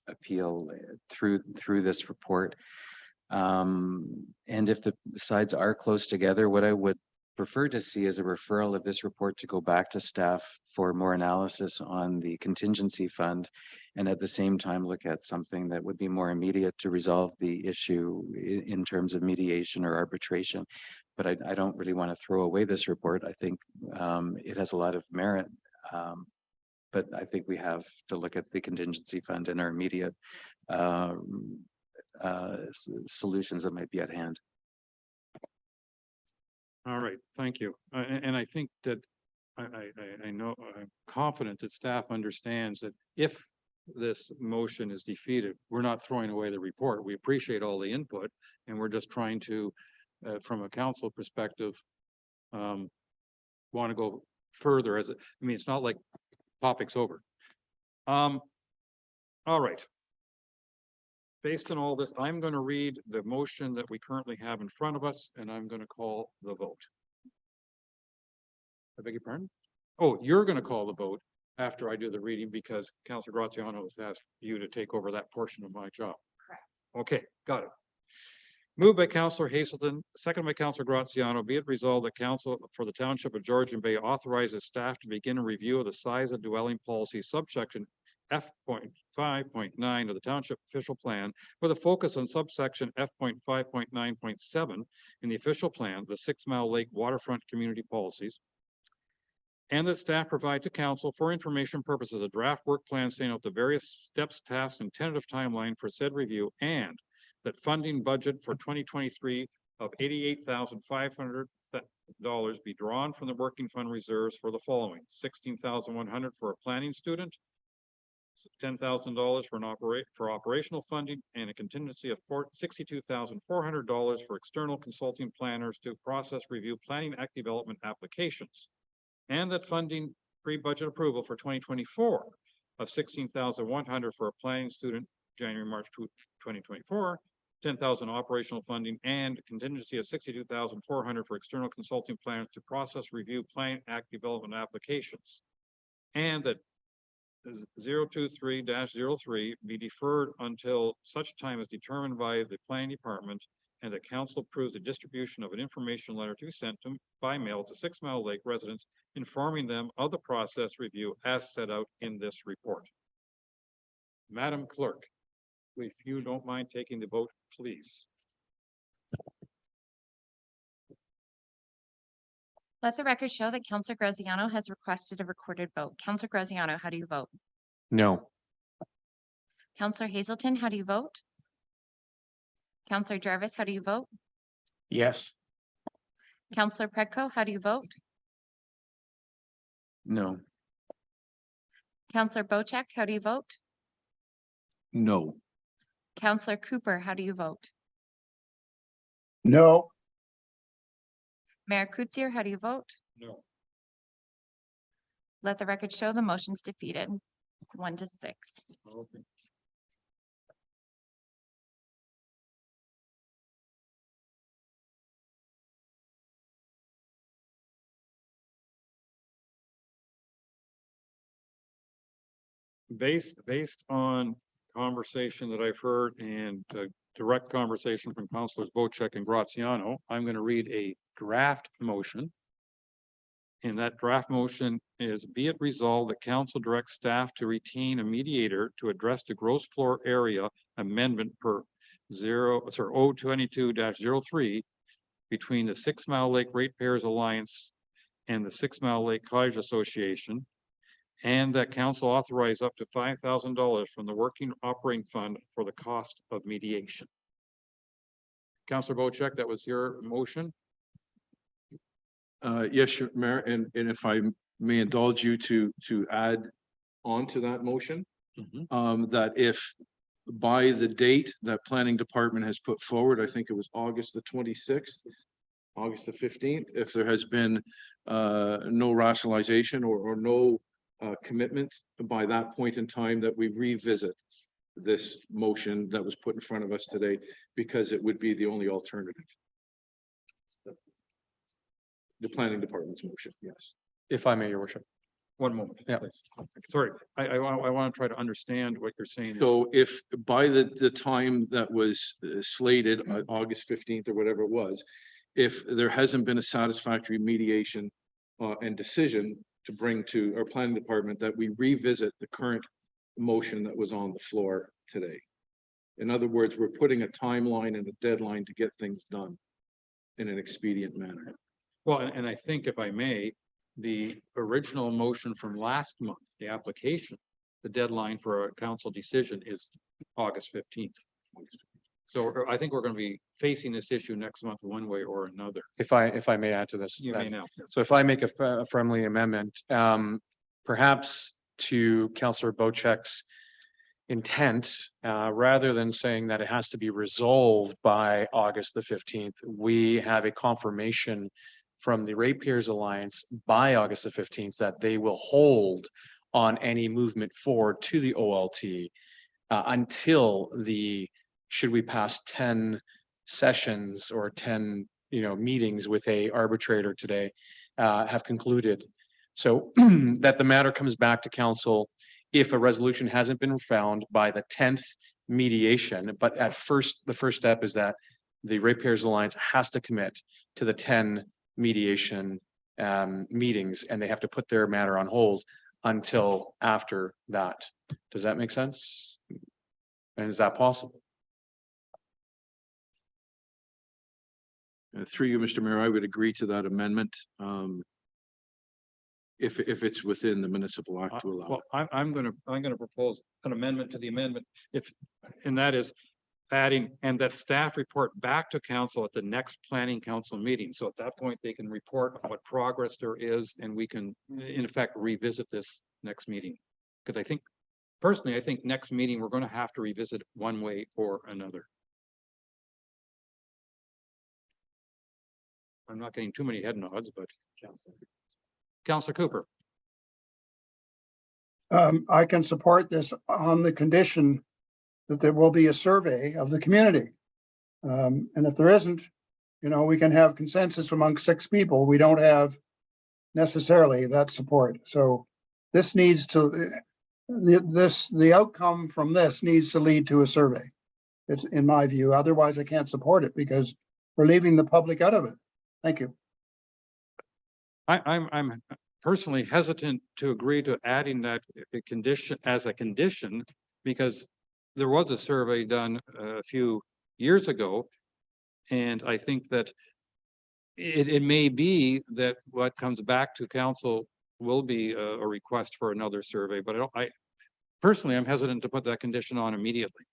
appeal through this report. And if the sides are close together, what I would prefer to see is a referral of this report to go back to staff for more analysis on the contingency fund, and at the same time look at something that would be more immediate to resolve the issue in terms of mediation or arbitration. But I don't really want to throw away this report. I think it has a lot of merit. But I think we have to look at the contingency fund and our immediate solutions that might be at hand. All right, thank you. And I think that I know, I'm confident that staff understands that if this motion is defeated, we're not throwing away the report. We appreciate all the input, and we're just trying to, from a council perspective, want to go further. I mean, it's not like topic's over. All right. Based on all this, I'm going to read the motion that we currently have in front of us, and I'm going to call the vote. I beg your pardon? Oh, you're going to call the vote after I do the reading because Councilor Graziano has asked you to take over that portion of my job. Correct. Okay, got it. Moved by Councilor Hazelton, second by Councilor Graziano, be it resolved that Council for the Township of Georgian Bay authorizes staff to begin a review of the size of dwelling policy subsection F.5.9 of the Township Official Plan with a focus on subsection F.5.9.7 in the official plan, the 6 Mile Lake Waterfront Community Policies, and that staff provide to council for information purposes a draft work plan setting out the various steps, tasks, and tentative timeline for said review, and that funding budget for 2023 of $88,500 be drawn from the working fund reserves for the following: $16,100 for a planning student, $10,000 for operational funding, and a contingency of $62,400 for external consulting planners to process, review planning act development applications, and that funding pre-budget approval for 2024 of $16,100 for a planning student, January-March 2024, $10,000 operational funding, and contingency of $62,400 for external consulting planners to process, review planning act development applications, and that 023-03 be deferred until such time as determined by the planning department, and that council approves the distribution of an information letter to be sent by mail to 6 Mile Lake residents, informing them of the process review as set out in this report. Madam Clerk, if you don't mind taking the vote, please. Let the record show that Councilor Graziano has requested a recorded vote. Councilor Graziano, how do you vote? No. Counselor Hazelton, how do you vote? Counselor Jarvis, how do you vote? Yes. Counselor Predko, how do you vote? No. Counselor Bocheck, how do you vote? No. Counselor Cooper, how do you vote? No. Mayor Kutsier, how do you vote? No. Let the record show the motion's defeated, 1-6. Based on conversation that I've heard and direct conversation from Councilors Bocheck and Graziano, I'm going to read a draft motion. And that draft motion is, be it resolved that council directs staff to retain a mediator to address the gross floor area amendment per 022-03 between the 6 Mile Lake Ratepayers Alliance and the 6 Mile Lake Cottage Association, and that council authorize up to $5,000 from the working operating fund for the cost of mediation. Councilor Bocheck, that was your motion? Yes, your Mayor, and if I may indulge you to add on to that motion, that if by the date that planning department has put forward, I think it was August the 26th, August the 15th, if there has been no rationalization or no commitment by that point in time, that we revisit this motion that was put in front of us today, because it would be the only alternative. The planning department's motion, yes. If I may, your worship. One moment. Yeah. please. Sorry, I want to try to understand what you're saying. So if by the time that was slated, August 15th or whatever it was, if there hasn't been a satisfactory mediation and decision to bring to our planning department, that we revisit the current motion that was on the floor today. In other words, we're putting a timeline and a deadline to get things done in an expedient manner. Well, and I think if I may, the original motion from last month, the application, the deadline for a council decision is August 15th. So I think we're going to be facing this issue next month one way or another. If I may add to this. You may now. So if I make a friendly amendment, perhaps to Councillor Bocheck's intent, rather than saying that it has to be resolved by August the 15th, we have a confirmation from the Ratepayers Alliance by August the 15th that they will hold on any movement forward to the OLT until should we pass 10 sessions or 10 meetings with a arbitrator today have concluded, so that the matter comes back to council if a resolution hasn't been found by the 10th mediation. But the first step is that the Ratepayers Alliance has to commit to the 10 mediation meetings, and they have to put their matter on hold until after that. Does that make sense? And is that possible? Through you, Mr. Mayor, I would agree to that amendment. If it's within the municipal act to allow. Well, I'm going to propose an amendment to the amendment, and that is adding, and that staff report back to council at the next planning council meeting. So at that point, they can report on what progress there is, and we can in effect revisit this next meeting. Because personally, I think next meeting, we're going to have to revisit it one way or another. I'm not getting too many head nods, but Councilor Cooper. I can support this on the condition that there will be a survey of the community. And if there isn't, we can have consensus among 6 people. We don't have necessarily that support. So this needs to, the outcome from this needs to lead to a survey. It's in my view. Otherwise, I can't support it because we're leaving the public out of it. Thank you. I'm personally hesitant to agree to adding that condition as a condition, because there was a survey done a few years ago. And I think that it may be that what comes back to council will be a request for another survey, but personally, I'm hesitant to put that condition on immediately.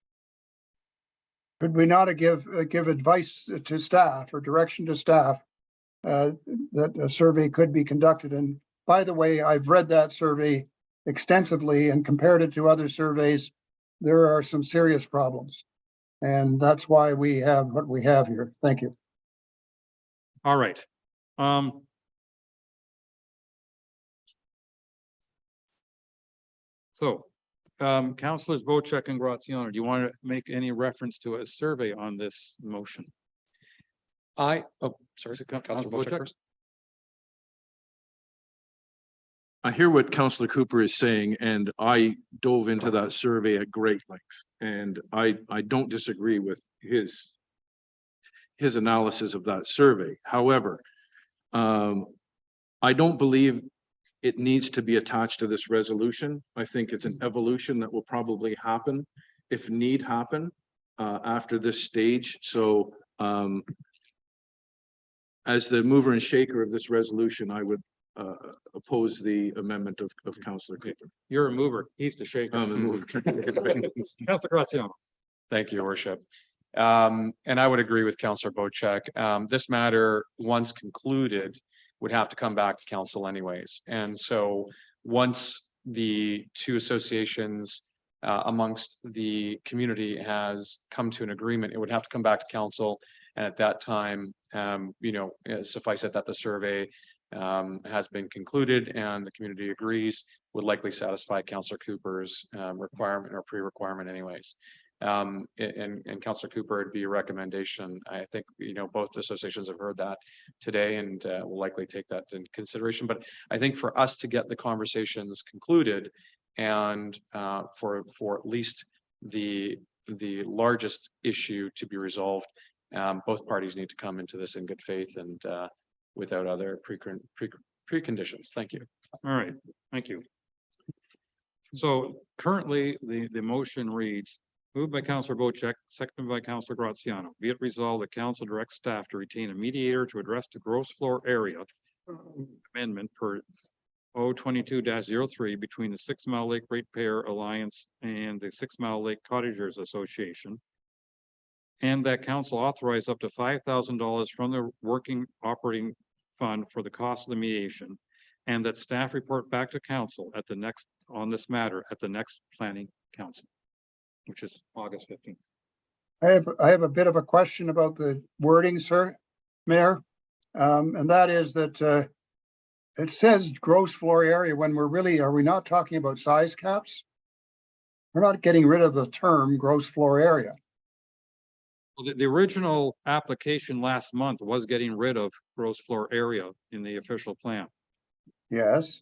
Could we not give advice to staff or direction to staff that a survey could be conducted? And by the way, I've read that survey extensively and compared it to other surveys. There are some serious problems. And that's why we have what we have here. Thank you. All right. Councilors Bocheck and Graziano, do you want to make any reference to a survey on this motion? Sorry, Councilor Bocheck? I hear what Councillor Cooper is saying, and I dove into that survey at great length, and I don't disagree with his analysis of that survey. However, I don't believe it needs to be attached to this resolution. I think it's an evolution that will probably happen, if need happen, after this stage. So as the mover and shaker of this resolution, I would oppose the amendment of Councillor Cooper. You're a mover. He's the shaker. I'm a mover. Councilor Graziano. Thank you, Your Worship. And I would agree with Councillor Bocheck. This matter, once concluded, would have to come back to council anyways. And so once the two associations amongst the community has come to an agreement, it would have to come back to council. And at that time, suffice it that the survey has been concluded and the community agrees, would likely satisfy Councillor Cooper's requirement or pre-requirement anyways. And Councillor Cooper, it'd be a recommendation. I think, both associations have heard that today and will likely take that into consideration. But I think for us to get the conversations concluded and for at least the largest issue to be resolved, both parties need to come into this in good faith and without other preconditions. Thank you. All right, thank you. So currently, the motion reads, moved by Councillor Bocheck, seconded by Councillor Graziano. Be it resolved that council directs staff to retain a mediator to address the gross floor area amendment per 022-03 between the 6 Mile Lake Ratepayer Alliance and the 6 Mile Lake Cottagers Association. And that council authorize up to $5,000 from the working operating fund for the cost of the mediation. And that staff report back to council at the next, on this matter, at the next planning council, which is August 15th. I have a bit of a question about the wording, sir, Mayor. And that is that it says gross floor area when are we not talking about size caps? We're not getting rid of the term gross floor area. Well, the original application last month was getting rid of gross floor area in the official plan. Yes.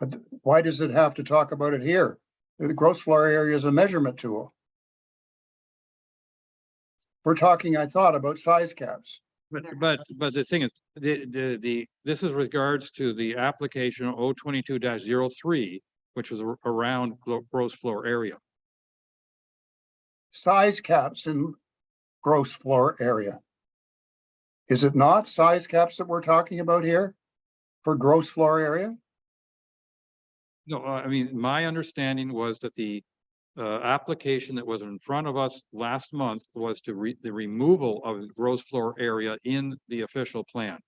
But why does it have to talk about it here? The gross floor area is a measurement tool. We're talking, I thought, about size caps. But the thing is, this is regards to the application 022-03, which was around gross floor area. Size caps in gross floor area. Is it not size caps that we're talking about here for gross floor area? No, I mean, my understanding was that the application that was in front of us last month was to the removal of the gross floor area in the official plan.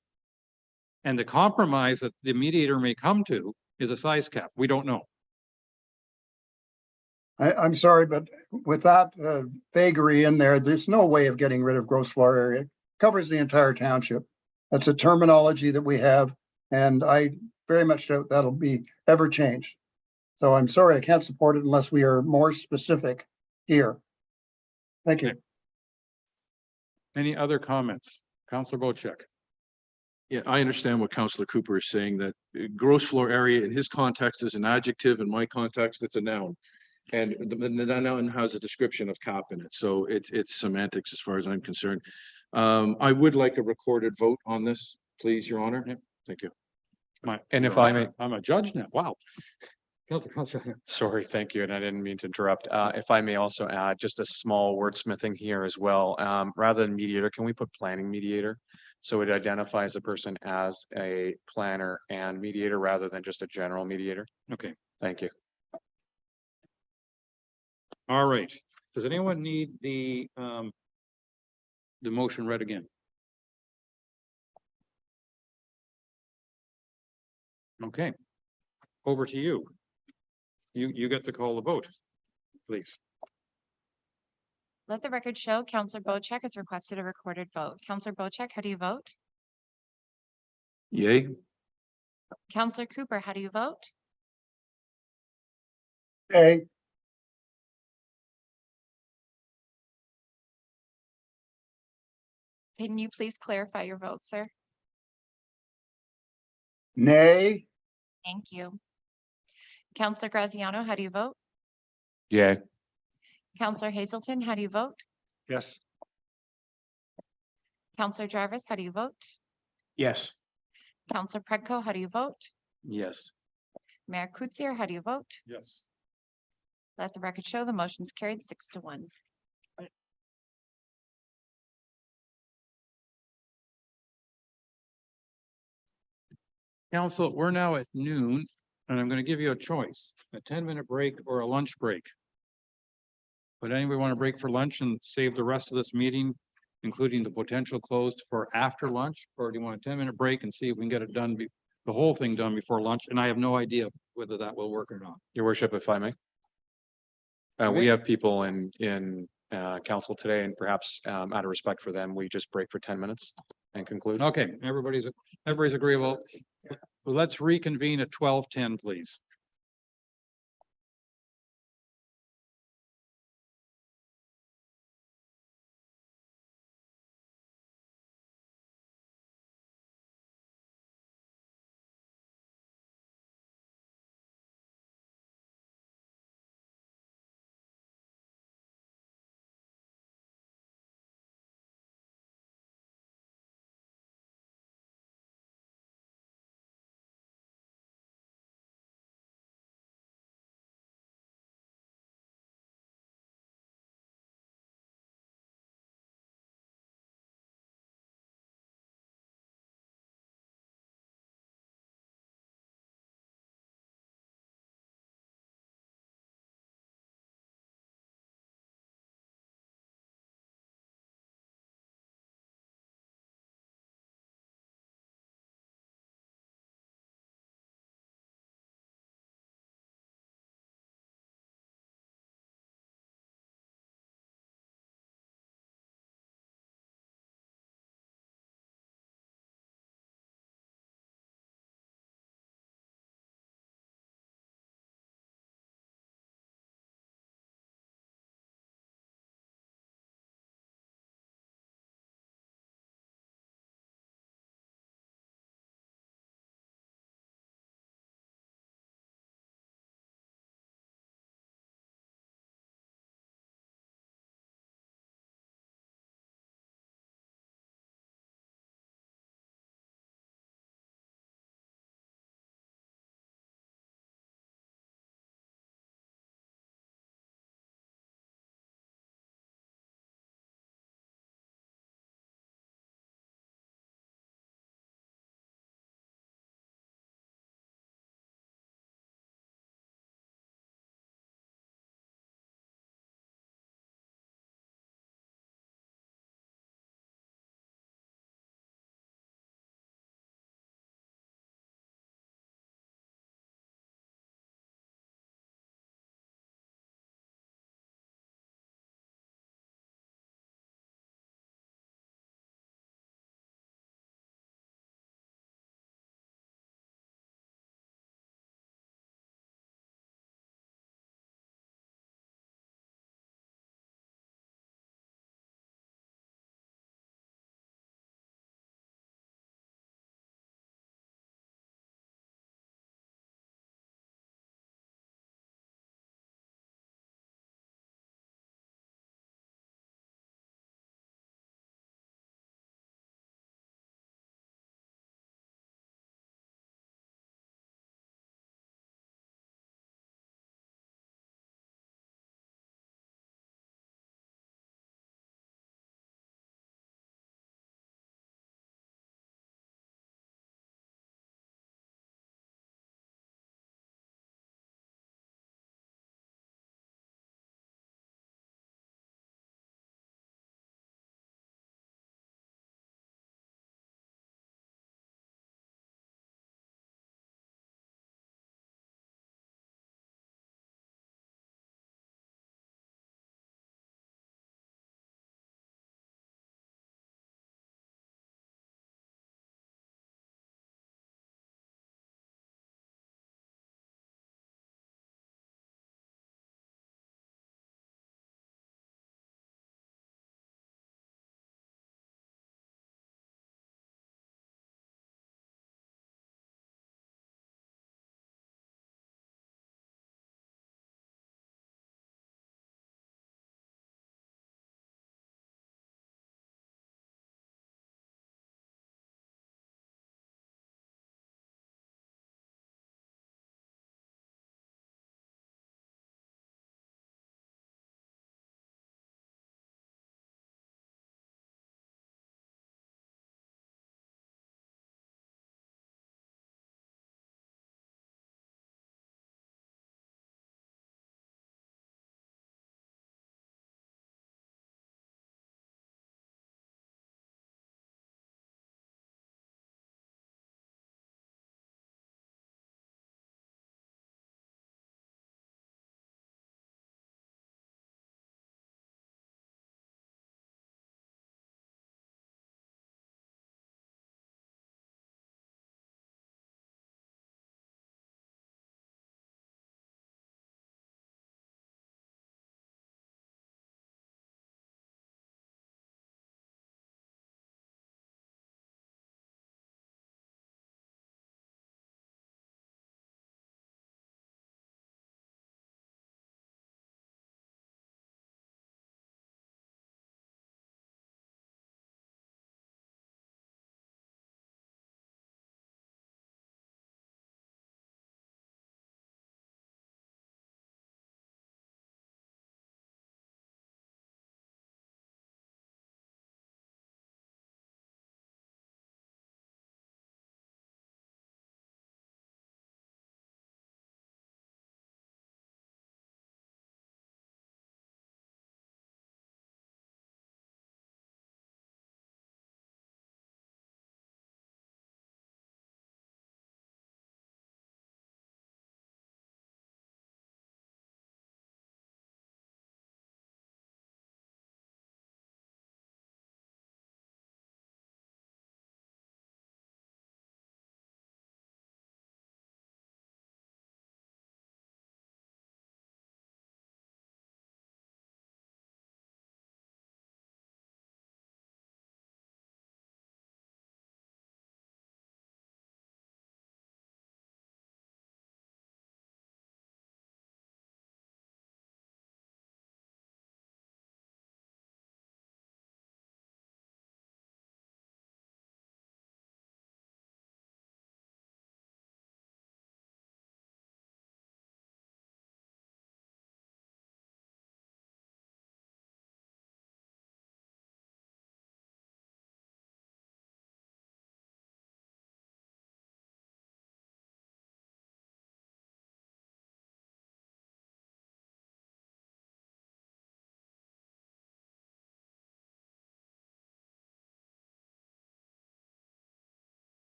And the compromise that the mediator may come to is a size cap. We don't know. I'm sorry, but with that vagary in there, there's no way of getting rid of gross floor area. It covers the entire township. That's a terminology that we have, and I very much doubt that'll be ever changed. So I'm sorry, I can't support it unless we are more specific here. Thank you. Any other comments? Councillor Bocheck. Yeah, I understand what Councillor Cooper is saying, that gross floor area in his context is an adjective, in my context, it's a noun. And the noun has a description of cap in it. So it's semantics as far as I'm concerned. I would like a recorded vote on this, please, Your Honor. Yep. Thank you. And if I may, I'm a judge now. Wow. sorry, thank you, and I didn't mean to interrupt. If I may also add just a small wordsmithing here as well. Rather than mediator, can we put planning mediator? So it identifies a person as a planner and mediator rather than just a general mediator. Okay. Thank you. All right. Does anyone need the motion read again? Okay. Over to you. You get to call the vote, please. Let the record show Counselor Bocheck has requested a recorded vote. Counselor Bocheck, how do you vote? Yay. Counselor Cooper, how do you vote? A, Can you please clarify your vote, sir? nay, Thank you. Counselor Graziano, how do you vote? Yay. Counselor Hazelton, how do you vote? Yes. Counselor Jarvis, how do you vote? Yes. Counselor Predko, how do you vote? Yes. Mayor Kutsier, how do you vote? Yes. Let the record show the motion's carried 6-1. Council, we're now at noon, and I'm going to give you a choice, a 10-minute break or a lunch break. Would anybody want to break for lunch and save the rest of this meeting, including the potential closed for after lunch? Or do you want a 10-minute break and see if we can get it done, the whole thing done before lunch? And I have no idea whether that will work or not. Your worship, if I may. We Okay. have people in council today, and perhaps out of respect for them, we just break for 10 minutes and conclude. Okay, everybody's agreeable. Well, let's reconvene at 12:10, please.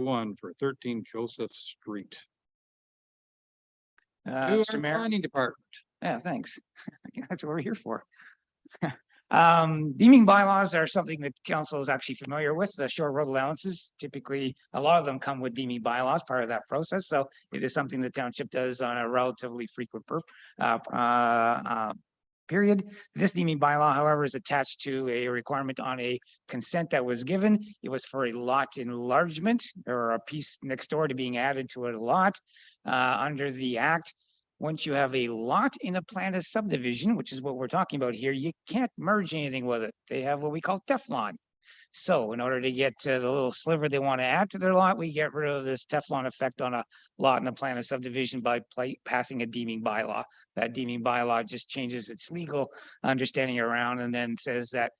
one for 13 Joseph Street. To Mr. our Mayor. planning department. Yeah, thanks. That's what we're here for. Deeming bylaws are something that council is actually familiar with. The shore road allowances, typically, a lot of them come with deeming bylaws, part of that process. So it is something the township does on a relatively frequent period. This deeming bylaw, however, is attached to a requirement on a consent that was given. It was for a lot enlargement or a piece next door to being added to a lot under the act. Once you have a lot in a plan of subdivision, which is what we're talking about here, you can't merge anything with it. They have what we call Teflon. So in order to get to the little sliver they want to add to their lot, we get rid of this Teflon effect on a lot in a plan of subdivision by passing a deeming bylaw. That deeming bylaw just changes its legal understanding around and then says that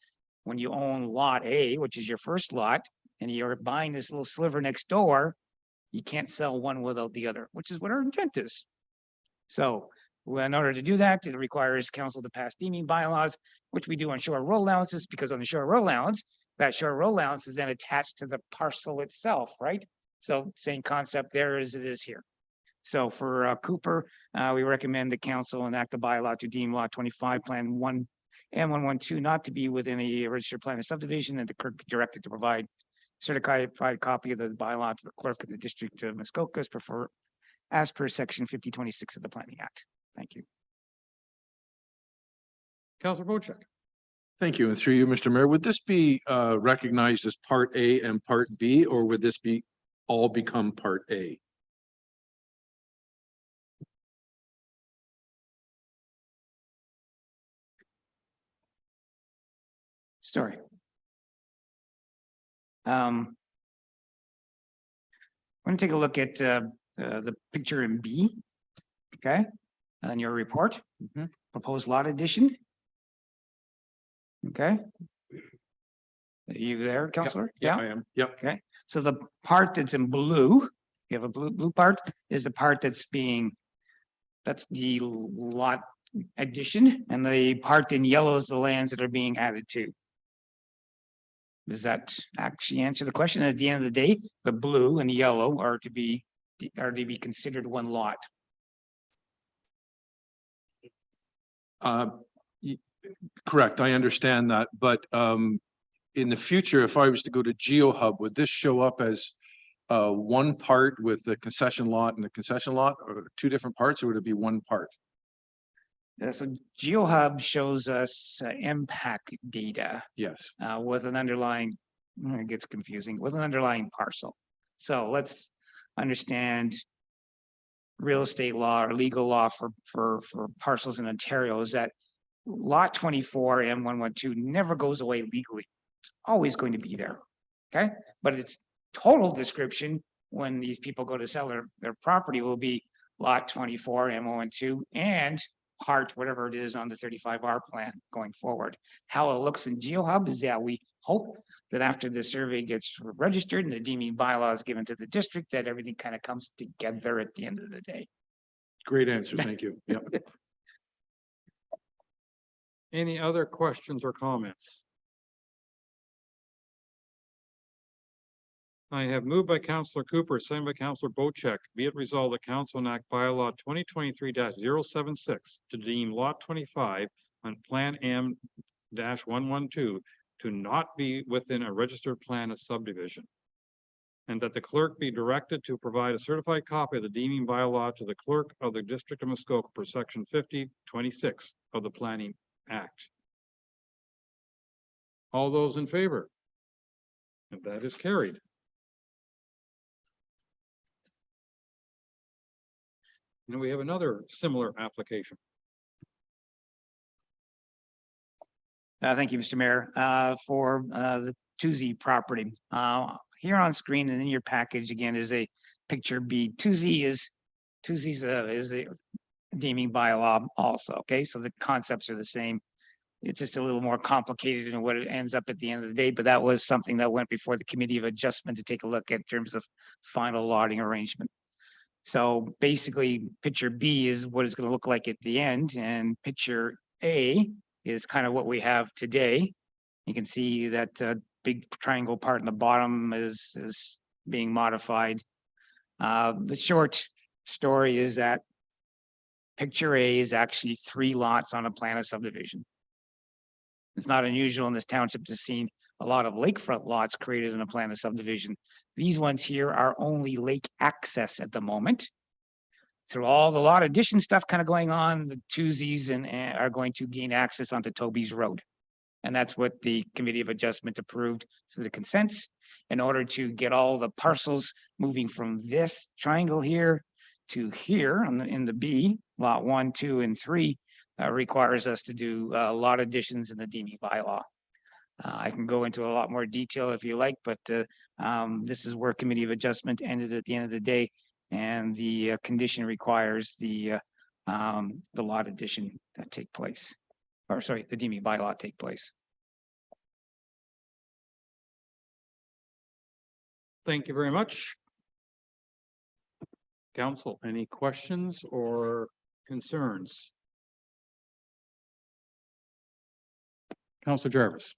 when you own lot A, which is your first lot, and you're buying this little sliver next door, you can't sell one without the other, which is what our intent is. So in order to do that, it requires council to pass deeming bylaws, which we do on shore road allowances, because on the shore road allowance, that shore road allowance is then attached to the parcel itself, right? So same concept there as it is here. So for Cooper, we recommend the council enact a bylaw to deem lot 25 plan 1 and 112 not to be within a registered plan of subdivision, and the clerk be directed to provide certified copy of the bylaw to the clerk of the district of Muskoka as per section 5026 of the Planning Act. Thank you. Councilor Bocek. Thank you. And through you, Mr. Mayor, would this be recognized as Part A and Part B, or would this be all become Part A? Sorry. I'm going to take a look at the picture in B, okay, on your report. Proposed lot addition. Okay. Are you there, Counselor? Yeah, I am. Yep. Okay, so the part that's in blue, you have a blue part, is the part that's the lot addition, and the part in yellow is the lands that are being added to. Does that actually answer the question? At the end of the day, the blue and the yellow are to be considered one lot. Correct. I understand that. But in the future, if I was to go to GeoHub, would this show up as one part with the concession lot and the concession lot, or two different parts, or would it be one part? So GeoHub shows us impact data. Yes. With an underlying, it gets confusing, with an underlying parcel. So let's understand real estate law or legal law for parcels in Ontario is that lot 24 and 112 never goes away legally. It's always going to be there. Okay, but its total description when these people go to sell their property will be lot 24 and 112 and part whatever it is on the 35R plan going forward. How it looks in GeoHub is that we hope that after the survey gets registered and the deeming bylaw is given to the district, that everything kind of comes together at the end of the day. Great answer. Thank you. Yep. Any other questions or comments? I have moved by Councillor Cooper, seconded by Councillor Bocek. Be it resolved that Council enact bylaw 2023-076 to deem lot 25 on Plan M-112 to not be within a registered plan of subdivision, and that the clerk be directed to provide a certified copy of the deeming bylaw to the clerk of the District of Muskoka per section 5026 of the Planning Act. All those in favor? And that is carried. And we have another similar application. Thank you, Mr. Mayor, for the Tuzi property. Here on screen and in your package again is a picture B. Tuzi's is a deeming bylaw also. Okay, so the concepts are the same. It's just a little more complicated in what it ends up at the end of the day, but that was something that went before the Committee of Adjustment to take a look at in terms of final lotting arrangement. So basically, picture B is what it's going to look like at the end, and picture A is kind of what we have today. You can see that big triangle part in the bottom is being modified. The short story is that picture A is actually 3 lots on a plan of subdivision. It's not unusual in this township to see a lot of lakefront lots created in a plan of subdivision. These ones here are only lake access at the moment. Through all the lot addition stuff kind of going on, the Tuzis and are going to gain access onto Toby's Road. And that's what the Committee of Adjustment approved through the consents in order to get all the parcels moving from this triangle here to here in the B, lot 1, 2, and 3 requires us to do lot additions in the deeming bylaw. I can go into a lot more detail if you like, but this is where Committee of Adjustment ended at the end of the day. And the condition requires the lot addition that take place, or sorry, the deeming bylaw take place. Thank you very much. Council, any questions or concerns? Councilor Jarvis.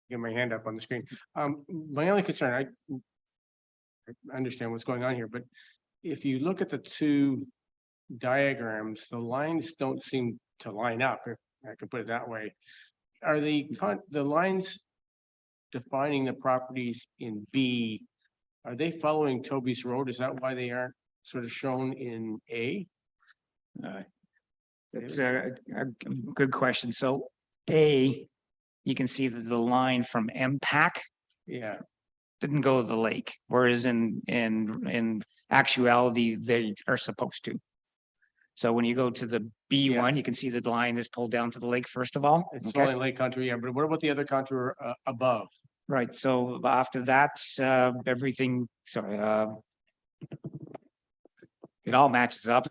Get my hand up on the screen. My only concern, I understand what's going on here, but if you look at the two diagrams, the lines don't seem to line up, if I could put it that way. Are the lines defining the properties in B, are they following Toby's Road? Is that why they aren't sort of shown in A? It's a good question. So A, you can see that the line from MPAC Yeah, didn't go to the lake, whereas in actuality, they are supposed to. So when you go to the B1, you can see that the line is pulled down to the lake, first of all. it's Okay, only lake contour, yeah, but what about the other contour above? right. So after that, everything, sorry, it all matches up.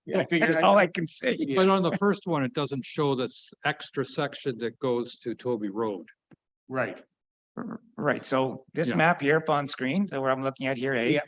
Yeah, I figured. That's all I can say. But on the first one, it doesn't show this extra section that goes to Toby Road. Right, Right, so this Yeah. map here up on screen, that where I'm looking at here, Yeah.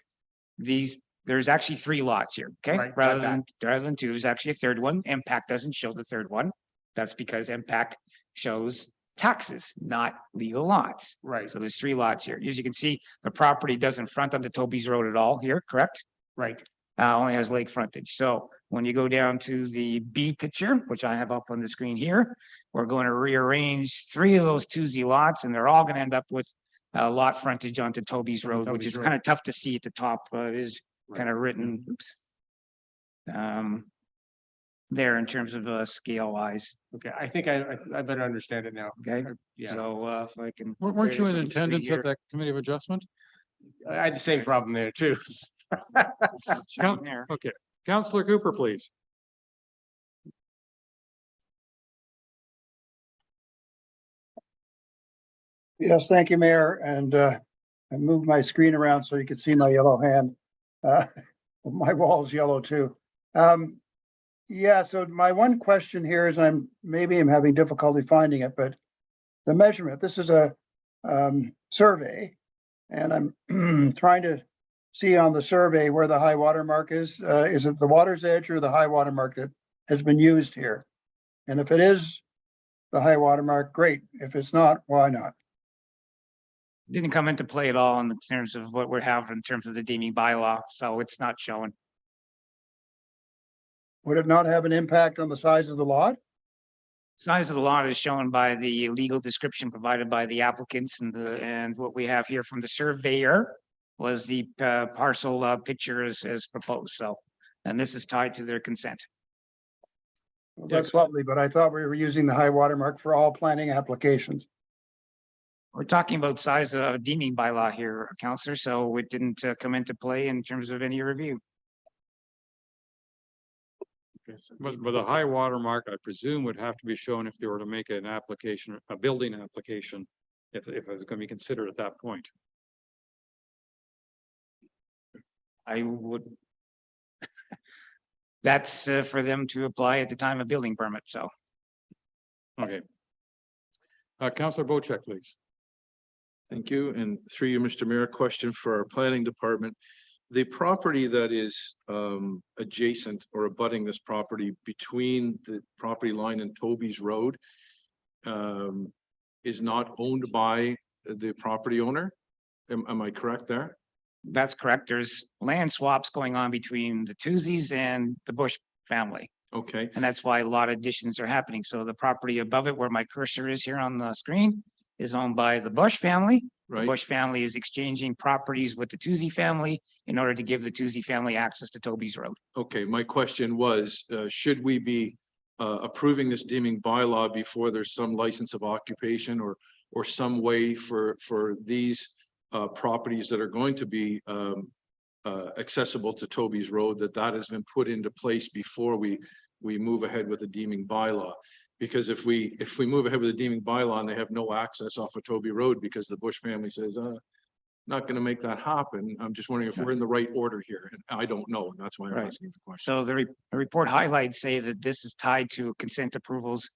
there's actually 3 lots here, okay? Right, Rather got than 2, there's actually a third one. MPAC doesn't show the third one. That's because MPAC shows taxes, not legal lots. right, So there's 3 lots here. As you can see, the property doesn't front onto Toby's Road at all here, correct? right. Only has lake frontage. So when you go down to the B picture, which I have up on the screen here, we're going to rearrange 3 of those Tuzi lots, and they're all going to end up with lot frontage onto Toby's Road, which Toby's is Road. kind of tough to see at the top. It is kind of written, oops, there in terms of scale wise. Okay, I think I better understand it now. Okay, Yeah, so if I can. Weren't you there's in on the screen attendance here. at that Committee of Adjustment? I had the same problem there too. Shown there. Okay, Councilor Cooper, please. Yes, thank you, Mayor. And I moved my screen around so you could see my yellow hand. My wall's yellow too. Yeah, so my one question here is I'm having difficulty finding it, but the measurement, this is a survey. And I'm trying to see on the survey where the high water mark is. Is it the water's edge or the high water mark that has been used here? And if it is the high water mark, great. If it's not, why not? Didn't come into play at all in terms of what we're having in terms of the deeming bylaw, so it's not showing. Would it not have an impact on the size of the lot? Size of the lot is shown by the legal description provided by the applicants, and what we have here from the surveyor was the parcel picture as proposed, so, and this is tied to their consent. Well, that's lovely, but I thought we were using the high water mark for all planning applications. We're talking about size of deeming bylaw here, Counselor, so it didn't come into play in terms of any review. But the high water mark, I presume, would have to be shown if they were to make an application, a building application, if it was going to be considered at that point. I would. That's for them to apply at the time of building permit, so. Okay. Councilor Bocek, please. Thank you. And through you, Mr. Mayor, question for our planning department. The property that is adjacent or abutting this property between the property line and Toby's Road is not owned by the property owner. Am I correct there? That's correct. There's land swaps going on between the Tuzis and the Bush family. Okay, And that's why a lot of additions are happening. So the property above it where my cursor is here on the screen is owned by the Bush family. The right. Bush family is exchanging properties with the Tuzi family in order to give the Tuzi family access to Toby's Road. Okay, my question was, should we be approving this deeming bylaw before there's some license of occupation or some way for these properties that are going to be accessible to Toby's Road, that has been put into place before we move ahead with the deeming bylaw? Because if we move ahead with the deeming bylaw and they have no access off of Toby Road because the Bush family says, not going to make that happen. I'm just wondering if we're in the right order here. And I don't know. And that's why I'm Right. asking the question. So the report highlights say that this is tied to consent approvals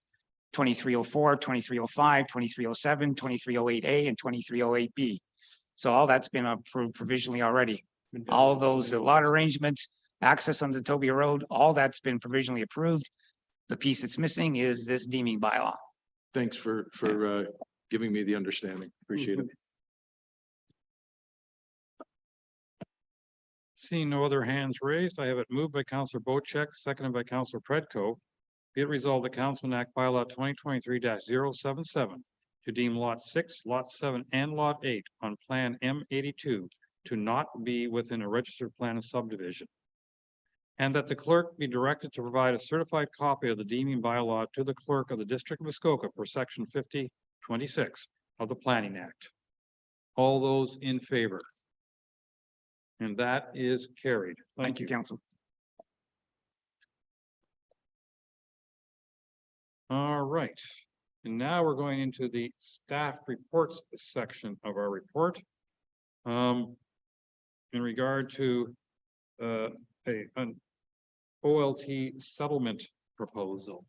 2304, 2305, 2307, 2308A, and 2308B. So all that's been approved provisionally already. All of those lot arrangements, access on the Toby Road, all that's been provisionally approved. The piece that's missing is this deeming bylaw. Thanks for giving me the understanding. Appreciate it. Seeing no other hands raised, I have it moved by Councillor Bocek, seconded by Councillor Predko. Be it resolved, the Council enact bylaw 2023-077 to deem Lot 6, Lot 7, and Lot 8 on Plan M82 to not be within a registered plan of subdivision. And that the clerk be directed to provide a certified copy of the deeming bylaw to the clerk of the District of Muskoka per section 5026 of the Planning Act. All those in favor? And that is carried. Thank you, Council. All right. And now we're going into the staff reports section of our report. In regard to an OLT settlement proposal.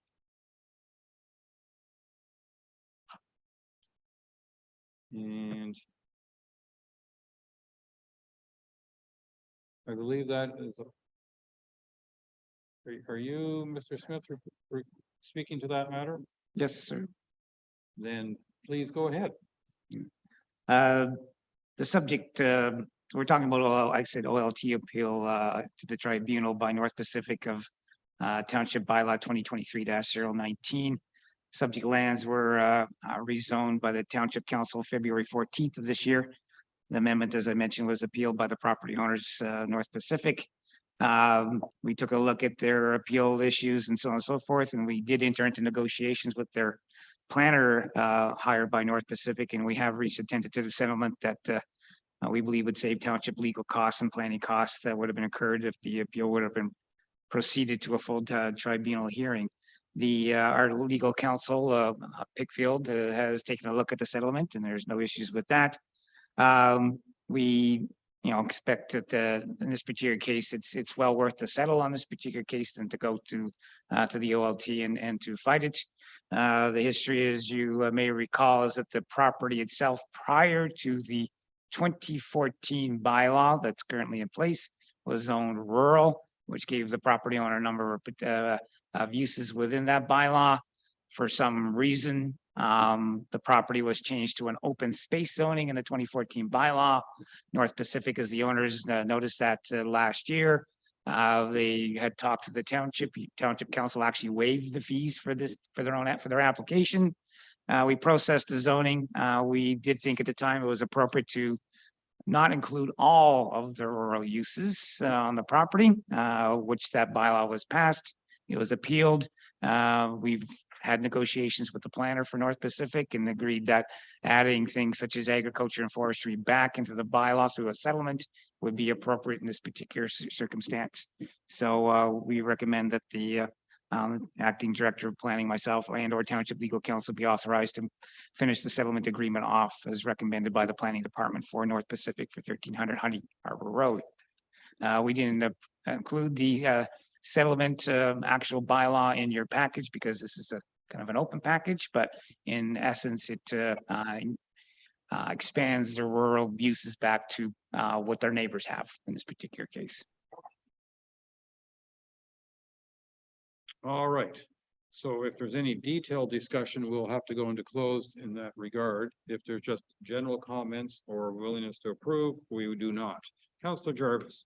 And I believe that is. Are you, Mr. Smith, speaking to that matter? Yes, sir. Then please go ahead. The subject, we're talking about, like I said, OLT appeal to the tribunal by North Pacific of Township Bylaw 2023-019. Subject lands were rezoned by the Township Council February 14th of this year. The amendment, as I mentioned, was appealed by the property owners, North Pacific. We took a look at their appeal issues and so on and so forth, and we did enter into negotiations with their planner hired by North Pacific, and we have reached a tentative settlement that we believe would save township legal costs and planning costs that would have been incurred if the appeal would have been proceeded to a full tribunal hearing. Our legal counsel, Pickfield, has taken a look at the settlement, and there's no issues with that. We expect that in this particular case, it's well worth to settle on this particular case than to go to the OLT and to fight it. The history, as you may recall, is that the property itself prior to the 2014 bylaw that's currently in place was zoned rural, which gave the property owner a number of uses within that bylaw. For some reason, the property was changed to an open space zoning in the 2014 bylaw. North Pacific, as the owners noticed that last year, they had talked to the township. Township council actually waived the fees for their application. We processed the zoning. We did think at the time it was appropriate to not include all of the rural uses on the property, which that bylaw was passed. It was appealed. We've had negotiations with the planner for North Pacific and agreed that adding things such as agriculture and forestry back into the bylaws through a settlement would be appropriate in this particular circumstance. So we recommend that the acting director of planning, myself, and/or township legal counsel be authorized to finish the settlement agreement off as recommended by the planning department for North Pacific for 1300 Honey Harbor Road. We didn't include the settlement actual bylaw in your package because this is a kind of an open package, but in essence, it expands the rural uses back to what their neighbors have in this particular case. All right. So if there's any detailed discussion, we'll have to go into closed in that regard. If there's just general comments or willingness to approve, we do not. Councillor Jarvis.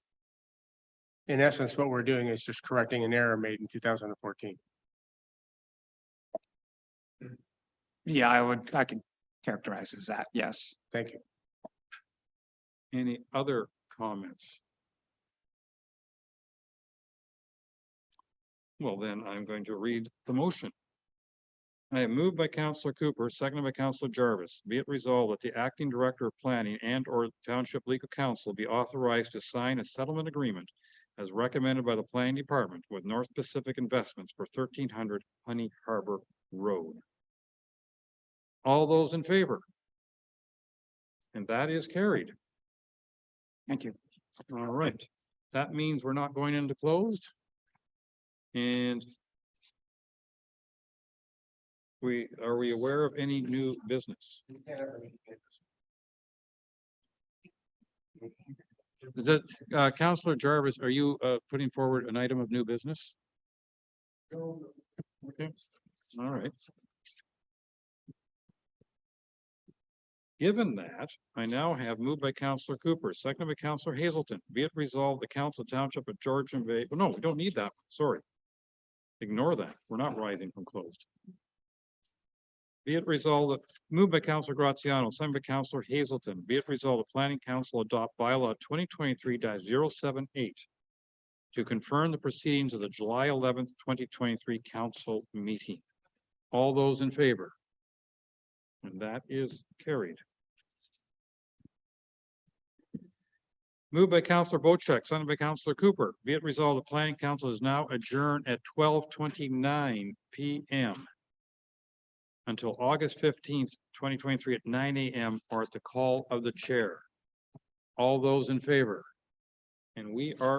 In essence, what we're doing is just correcting an error made in 2014. Yeah, I could characterize as that, yes. Thank you. Any other comments? Well, then I'm going to read the motion. I have moved by Councillor Cooper, seconded by Councillor Jarvis. Be it resolved that the acting director of planning and or township legal counsel be authorized to sign a settlement agreement as recommended by the planning department with North Pacific Investments for 1300 Honey Harbor Road. All those in favor? And that is carried. Thank you. All right. That means we're not going into closed. And are we aware of any new business? Is that, Councillor Jarvis, are you putting forward an item of new business? Okay, all right. Given that, I now have moved by Councillor Cooper, seconded by Councillor Hazelton. Be it resolved, the Council Township of Georgian Bay. Well, no, we don't need that. Sorry. Ignore that. We're not rising from closed. Be it resolved that moved by Councillor Graziano, seconded by Councillor Hazelton. Be it resolved, the Planning Council adopt bylaw 2023-078 to confirm the proceedings of the July 11th, 2023 council meeting. All those in favor? And that is carried. Moved by Councillor Bocheck, seconded by Councillor Cooper. Be it resolved, the Planning Council is now adjourned at 12:29 p.m. until August 15th, 2023 at 9 a.m. or at the call of the chair. All those in favor? And we are